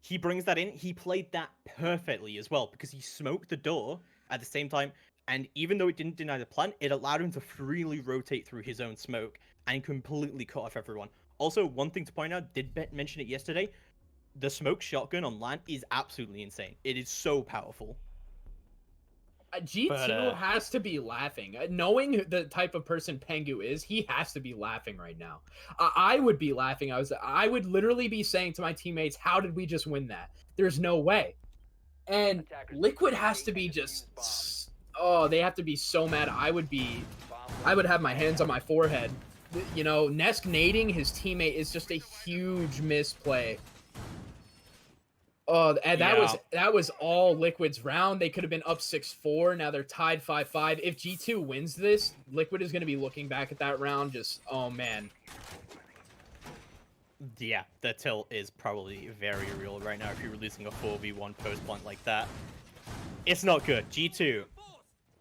He brings that in. He played that perfectly as well because he smoked the door at the same time. And even though it didn't deny the plant, it allowed him to freely rotate through his own smoke and completely cut off everyone. Also, one thing to point out, did mention it yesterday, the smoke shotgun on land is absolutely insane. It is so powerful. G2 has to be laughing. Knowing the type of person Pengu is, he has to be laughing right now. I would be laughing. I would literally be saying to my teammates, how did we just win that? There's no way. And Liquid has to be just... Oh, they have to be so mad. I would have my hands on my forehead. You know, Nesk nading his teammate is just a huge misplay. Oh, and that was all Liquid's round. They could have been up 6-4. Now they're tied 5-5. If G2 wins this, Liquid is going to be looking back at that round just, oh man. Yeah, the tilt is probably very real right now if you're releasing a 4v1 post plant like that. It's not good. G2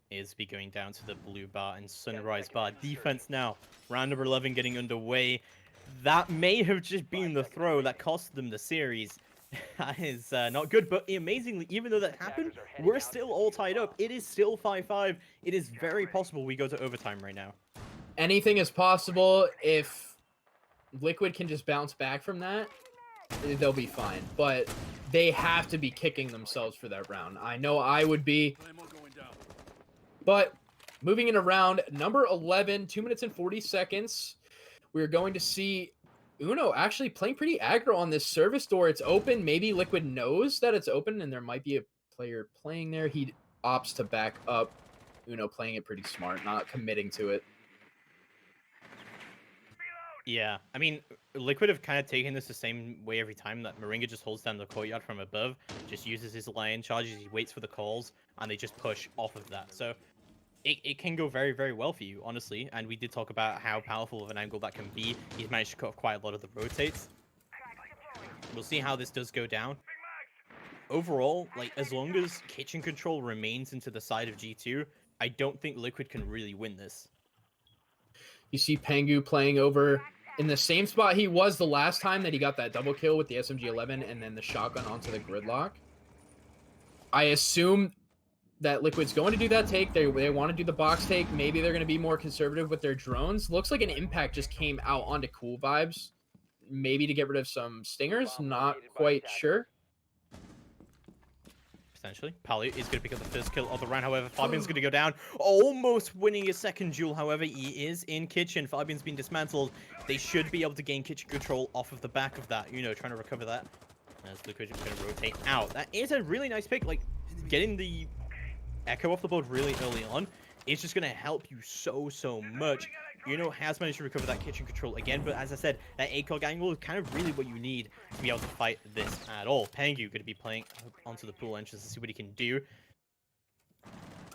is be going down to the blue bar and sunrise bar defense now. Round number 11 getting underway. That may have just been the throw that cost them the series. That is not good, but amazingly, even though that happened, we're still all tied up. It is still 5-5. It is very possible we go to overtime right now. Anything is possible. If Liquid can just bounce back from that, they'll be fine. But they have to be kicking themselves for that round. I know I would be. But moving into round number 11, 2 minutes and 40 seconds, we're going to see Uno actually playing pretty aggro on this service door. It's open. Maybe Liquid knows that it's open and there might be a player playing there. He opts to back up. Uno playing it pretty smart, not committing to it. Yeah, I mean, Liquid have kind of taken this the same way every time, that Moringa just holds down the courtyard from above, just uses his lion charges, he waits for the calls, and they just push off of that. So it can go very, very well for you, honestly. And we did talk about how powerful of an angle that can be. He's managed to cut off quite a lot of the rotates. We'll see how this does go down. Overall, like, as long as kitchen control remains into the side of G2, I don't think Liquid can really win this. You see Pengu playing over in the same spot he was the last time that he got that double kill with the SMG-11 and then the shotgun onto the gridlock. I assume that Liquid's going to do that take. They want to do the box take. Maybe they're going to be more conservative with their drones. Looks like an impact just came out onto Cool Vibes. Maybe to get rid of some stingers. Not quite sure. Potentially. Palu is going to pick up the first kill of the round. However, Fabian's going to go down. Almost winning his second duel. However, he is in kitchen. Fabian's been dismantled. They should be able to gain kitchen control off of the back of that. You know, trying to recover that. As Liquid is going to rotate out. That is a really nice pick. Like, getting the Echo off the board really early on is just going to help you so much. You know, has managed to recover that kitchen control again, but as I said, that ACOG angle is kind of really what you need to be able to fight this at all. Pengu going to be playing onto the pool entrance to see what he can do.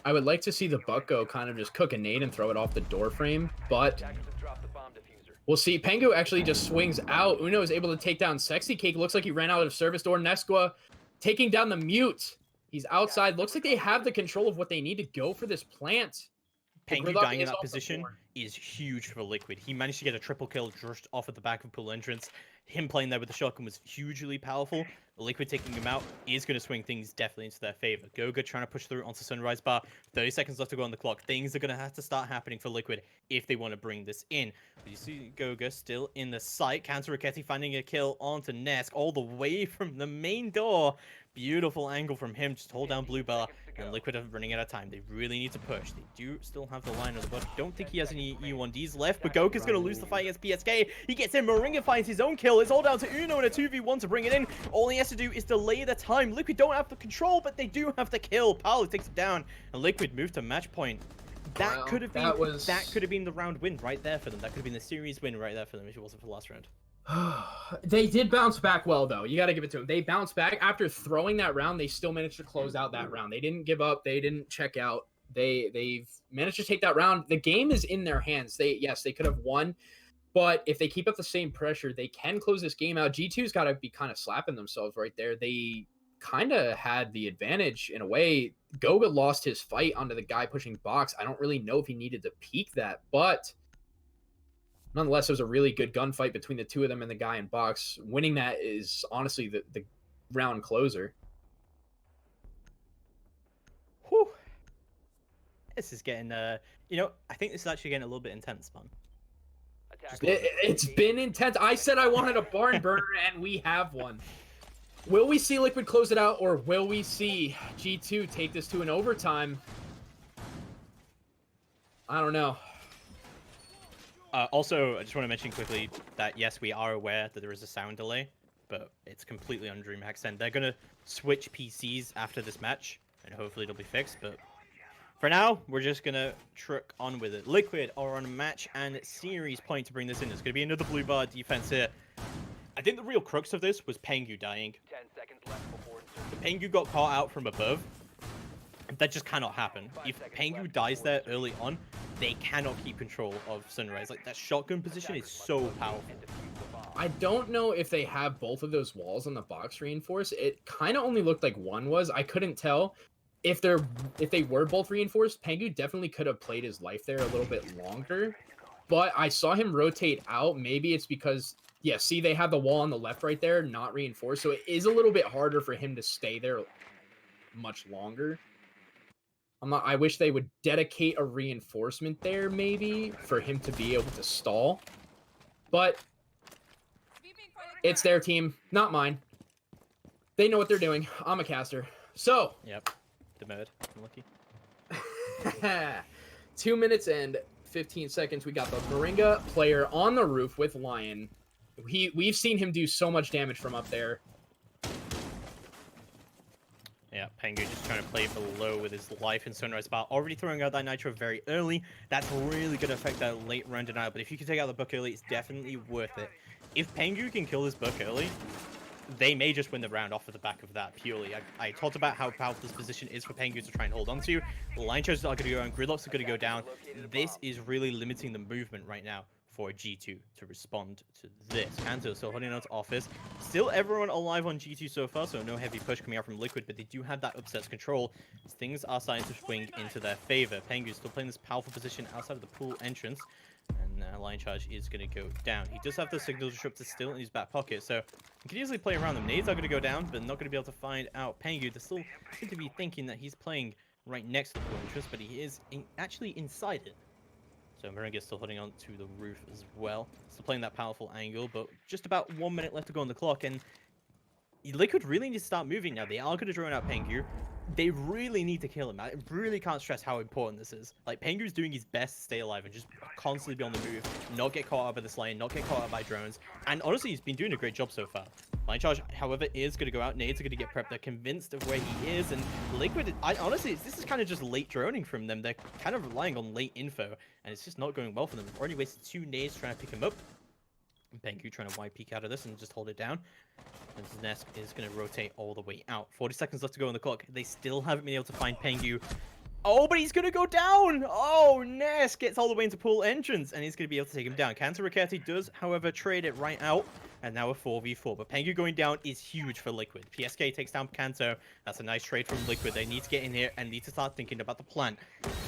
I would like to see the Bucko kind of just cook a nade and throw it off the door frame, but we'll see. Pengu actually just swings out. Uno is able to take down Sexy Cake. Looks like he ran out of service door. Nesqua taking down the mute. He's outside. Looks like they have the control of what they need to go for this plant. Pengu dying in that position is huge for Liquid. He managed to get a triple kill just off at the back of pool entrance. Him playing there with the shotgun was hugely powerful. Liquid taking him out is going to swing things definitely into their favor. Goga trying to push through onto Sunrise Bar. 30 seconds left to go on the clock. Things are going to have to start happening for Liquid if they want to bring this in. But you see Goga still in the sight. Counter Raketti finding a kill onto Nesk all the way from the main door. Beautiful angle from him. Just hold down Blue Bar. And Liquid are running out of time. They really need to push. They do still have the line on the board. Don't think he has any E1Ds left, but Goka's going to lose the fight against PSK. He gets in. Moringa finds his own kill. It's all down to Uno in a 2v1 to bring it in. All he has to do is delay the time. Liquid don't have the control, but they do have the kill. Paolo takes it down, and Liquid move to match point. That could have been the round win right there for them. That could have been the series win right there for them if it wasn't for the last round. They did bounce back well, though. You got to give it to them. They bounced back after throwing that round. They still managed to close out that round. They didn't give up. They didn't check out. They've managed to take that round. The game is in their hands. They could have won, but if they keep up the same pressure, they can close this game out. G2's got to be kind of slapping themselves right there. They kind of had the advantage in a way. Goga lost his fight onto the guy pushing box. I don't really know if he needed to peek that, but nonetheless, it was a really good gunfight between the two of them and the guy in box. Winning that is honestly the round closer. Whew. This is getting, you know, I think this is actually getting a little bit intense, man. It's been intense. I said I wanted a barn burner, and we have one. Will we see Liquid close it out, or will we see G2 take this to an overtime? I don't know. Also, I just want to mention quickly that, yes, we are aware that there is a sound delay, but it's completely on DreamHack's end. They're going to switch PCs after this match, and hopefully it'll be fixed, but for now, we're just going to truck on with it. Liquid are on match and series point to bring this in. There's going to be another blue bar defense here. I think the real crux of this was Pengu dying. 10 seconds left before If Pengu got caught out from above, that just cannot happen. If Pengu dies there early on, they cannot keep control of Sunrise. Like, that shotgun position is so powerful. I don't know if they have both of those walls on the box reinforced. It kind of only looked like one was. I couldn't tell. If they were both reinforced, Pengu definitely could have played his life there a little bit longer. But I saw him rotate out. Maybe it's because, yeah, see, they have the wall on the left right there, not reinforced. So it is a little bit harder for him to stay there much longer. I wish they would dedicate a reinforcement there, maybe, for him to be able to stall. But it's their team, not mine. They know what they're doing. I'm a caster. So. Yep. Demoted. Unlucky. 2 minutes and 15 seconds. We got the Moringa player on the roof with Lion. we've seen him do so much damage from up there. Yeah, Pengu just trying to play below with his life in Sunrise Bar. Already throwing out that Nitro very early. That's really going to affect that late round denial. But if you can take out the Buck early, it's definitely worth it. If Pengu can kill this Buck early, they may just win the round off of the back of that purely. I talked about how powerful this position is for Pengu to try and hold on to. Line charges are going to go down, gridlocks are going to go down. This is really limiting the movement right now for G2 to respond to this. Kanto still holding on to Office. Still everyone alive on G2 so far, so no heavy push coming out from Liquid, but they do have that upsets control. Things are starting to swing into their favor. Pengu still playing this powerful position outside of the pool entrance. And line charge is going to go down. He does have the signal disruptor still in his back pocket, so he can easily play around them. Nades are going to go down, but not going to be able to find out Pengu. They still seem to be thinking that he's playing right next to the pool entrance, but he is actually inside it. So Moringa's still holding on to the roof as well. Still playing that powerful angle, but just about 1 minute left to go on the clock, and Liquid really need to start moving now. They are going to drone out Pengu. They really need to kill him. I really can't stress how important this is. Like, Pengu's doing his best to stay alive and just constantly be on the move, not get caught up by this lane, not get caught up by drones. And honestly, he's been doing a great job so far. Line charge, however, is going to go out. Nades are going to get prepped. They're convinced of where he is. And Liquid, honestly, this is kind of just late droning from them. They're kind of relying on late info, and it's just not going well for them. They've already wasted 2 nades trying to pick him up. And Pengu trying to wide peek out of this and just hold it down. And Nesk is going to rotate all the way out. 40 seconds left to go on the clock. They still haven't been able to find Pengu. Oh, but he's going to go down. Oh, Nesk gets all the way into pool entrance, and he's going to be able to take him down. Kanto Raketi does, however, trade it right out. And now a 4v4. But Pengu going down is huge for Liquid. PSK takes down Kanto. That's a nice trade from Liquid. They need to get in here and need to start thinking about the plan.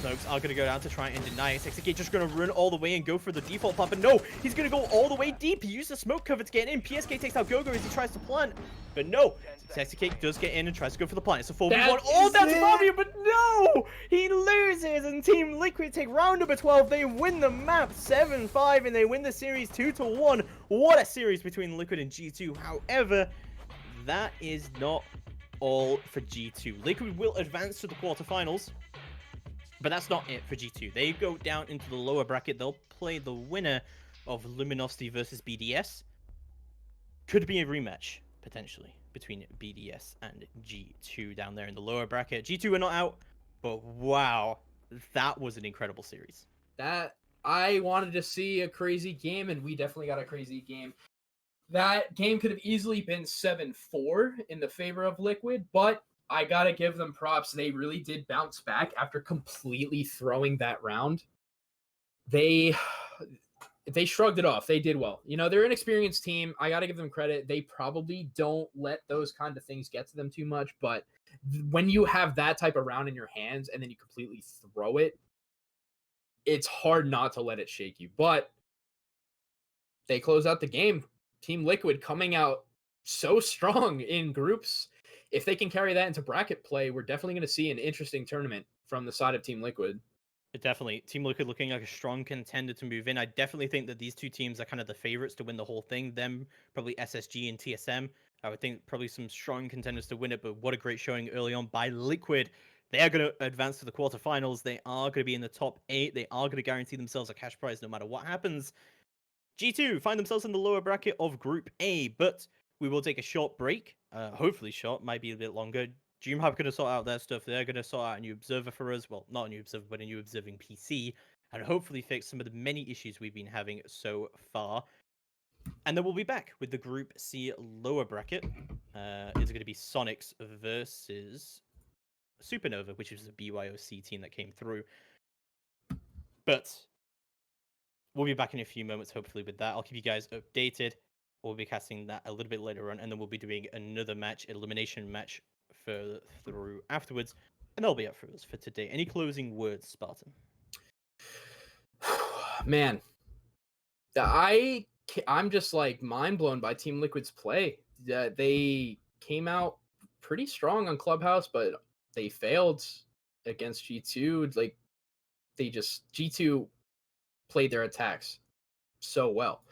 Smokes are going to go down to try and deny it. Sexy just going to run all the way and go for the default pop. But no, he's going to go all the way deep. He used the smoke cover to get in. PSK takes out Gogo as he tries to plant. But no, Sexy does get in and tries to go for the plant. It's a 4v1. All down to Fabio, but no! He loses, and Team Liquid take round number 12. They win the map 7-5, and they win the series 2-1. What a series between Liquid and G2. However, that is not all for G2. Liquid will advance to the quarterfinals, but that's not it for G2. They go down into the lower bracket. They'll play the winner of Luminosity versus BDS. Could be a rematch, potentially, between BDS and G2 down there in the lower bracket. G2 are not out, but wow, that was an incredible series. That I wanted to see a crazy game, and we definitely got a crazy game. That game could have easily been 7-4 in the favor of Liquid, but I gotta give them props. They really did bounce back after completely throwing that round. They shrugged it off. They did well. You know, they're an experienced team. I got to give them credit. They probably don't let those kind of things get to them too much. But when you have that type of round in your hands and then you completely throw it, it's hard not to let it shake you. But they close out the game. Team Liquid coming out so strong in groups. If they can carry that into bracket play, we're definitely going to see an interesting tournament from the side of Team Liquid. Definitely. Team Liquid looking like a strong contender to move in. I definitely think that these two teams are kind of the favorites to win the whole thing. Them, probably SSG and TSM. I would think probably some strong contenders to win it, but what a great showing early on by Liquid. They are going to advance to the quarterfinals. They are going to be in the top 8. They are going to guarantee themselves a cash prize no matter what happens. G2 find themselves in the lower bracket of Group A, but we will take a short break. Hopefully short, might be a bit longer. DreamHack going to sort out their stuff. They're going to sort out a new observer for us. Well, not a new observer, but a new observing PC. And hopefully fix some of the many issues we've been having so far. And then we'll be back with the Group C lower bracket. It's going to be Sonics versus Supernova, which is a BYOC team that came through. But we'll be back in a few moments, hopefully, with that. I'll keep you guys updated. We'll be casting that a little bit later on, and then we'll be doing another match, elimination match, further through afterwards, and that'll be it for us for today. Any closing words, Spartan? Man, I'm just like mind blown by Team Liquid's play. They came out pretty strong on Clubhouse, but they failed against G2. Like G2 played their attacks so well,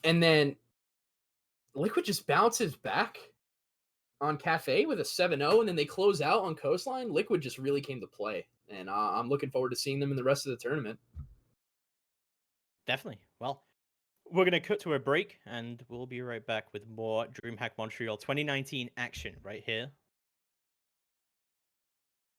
and then Liquid just bounces back on Cafe with a 7-0, and then they close out on Coastline. Liquid just really came to play, and I'm looking forward to seeing them in the rest of the tournament. Definitely. Well, we're going to cut to a break, and we'll be right back with more DreamHack Montreal 2019 action right here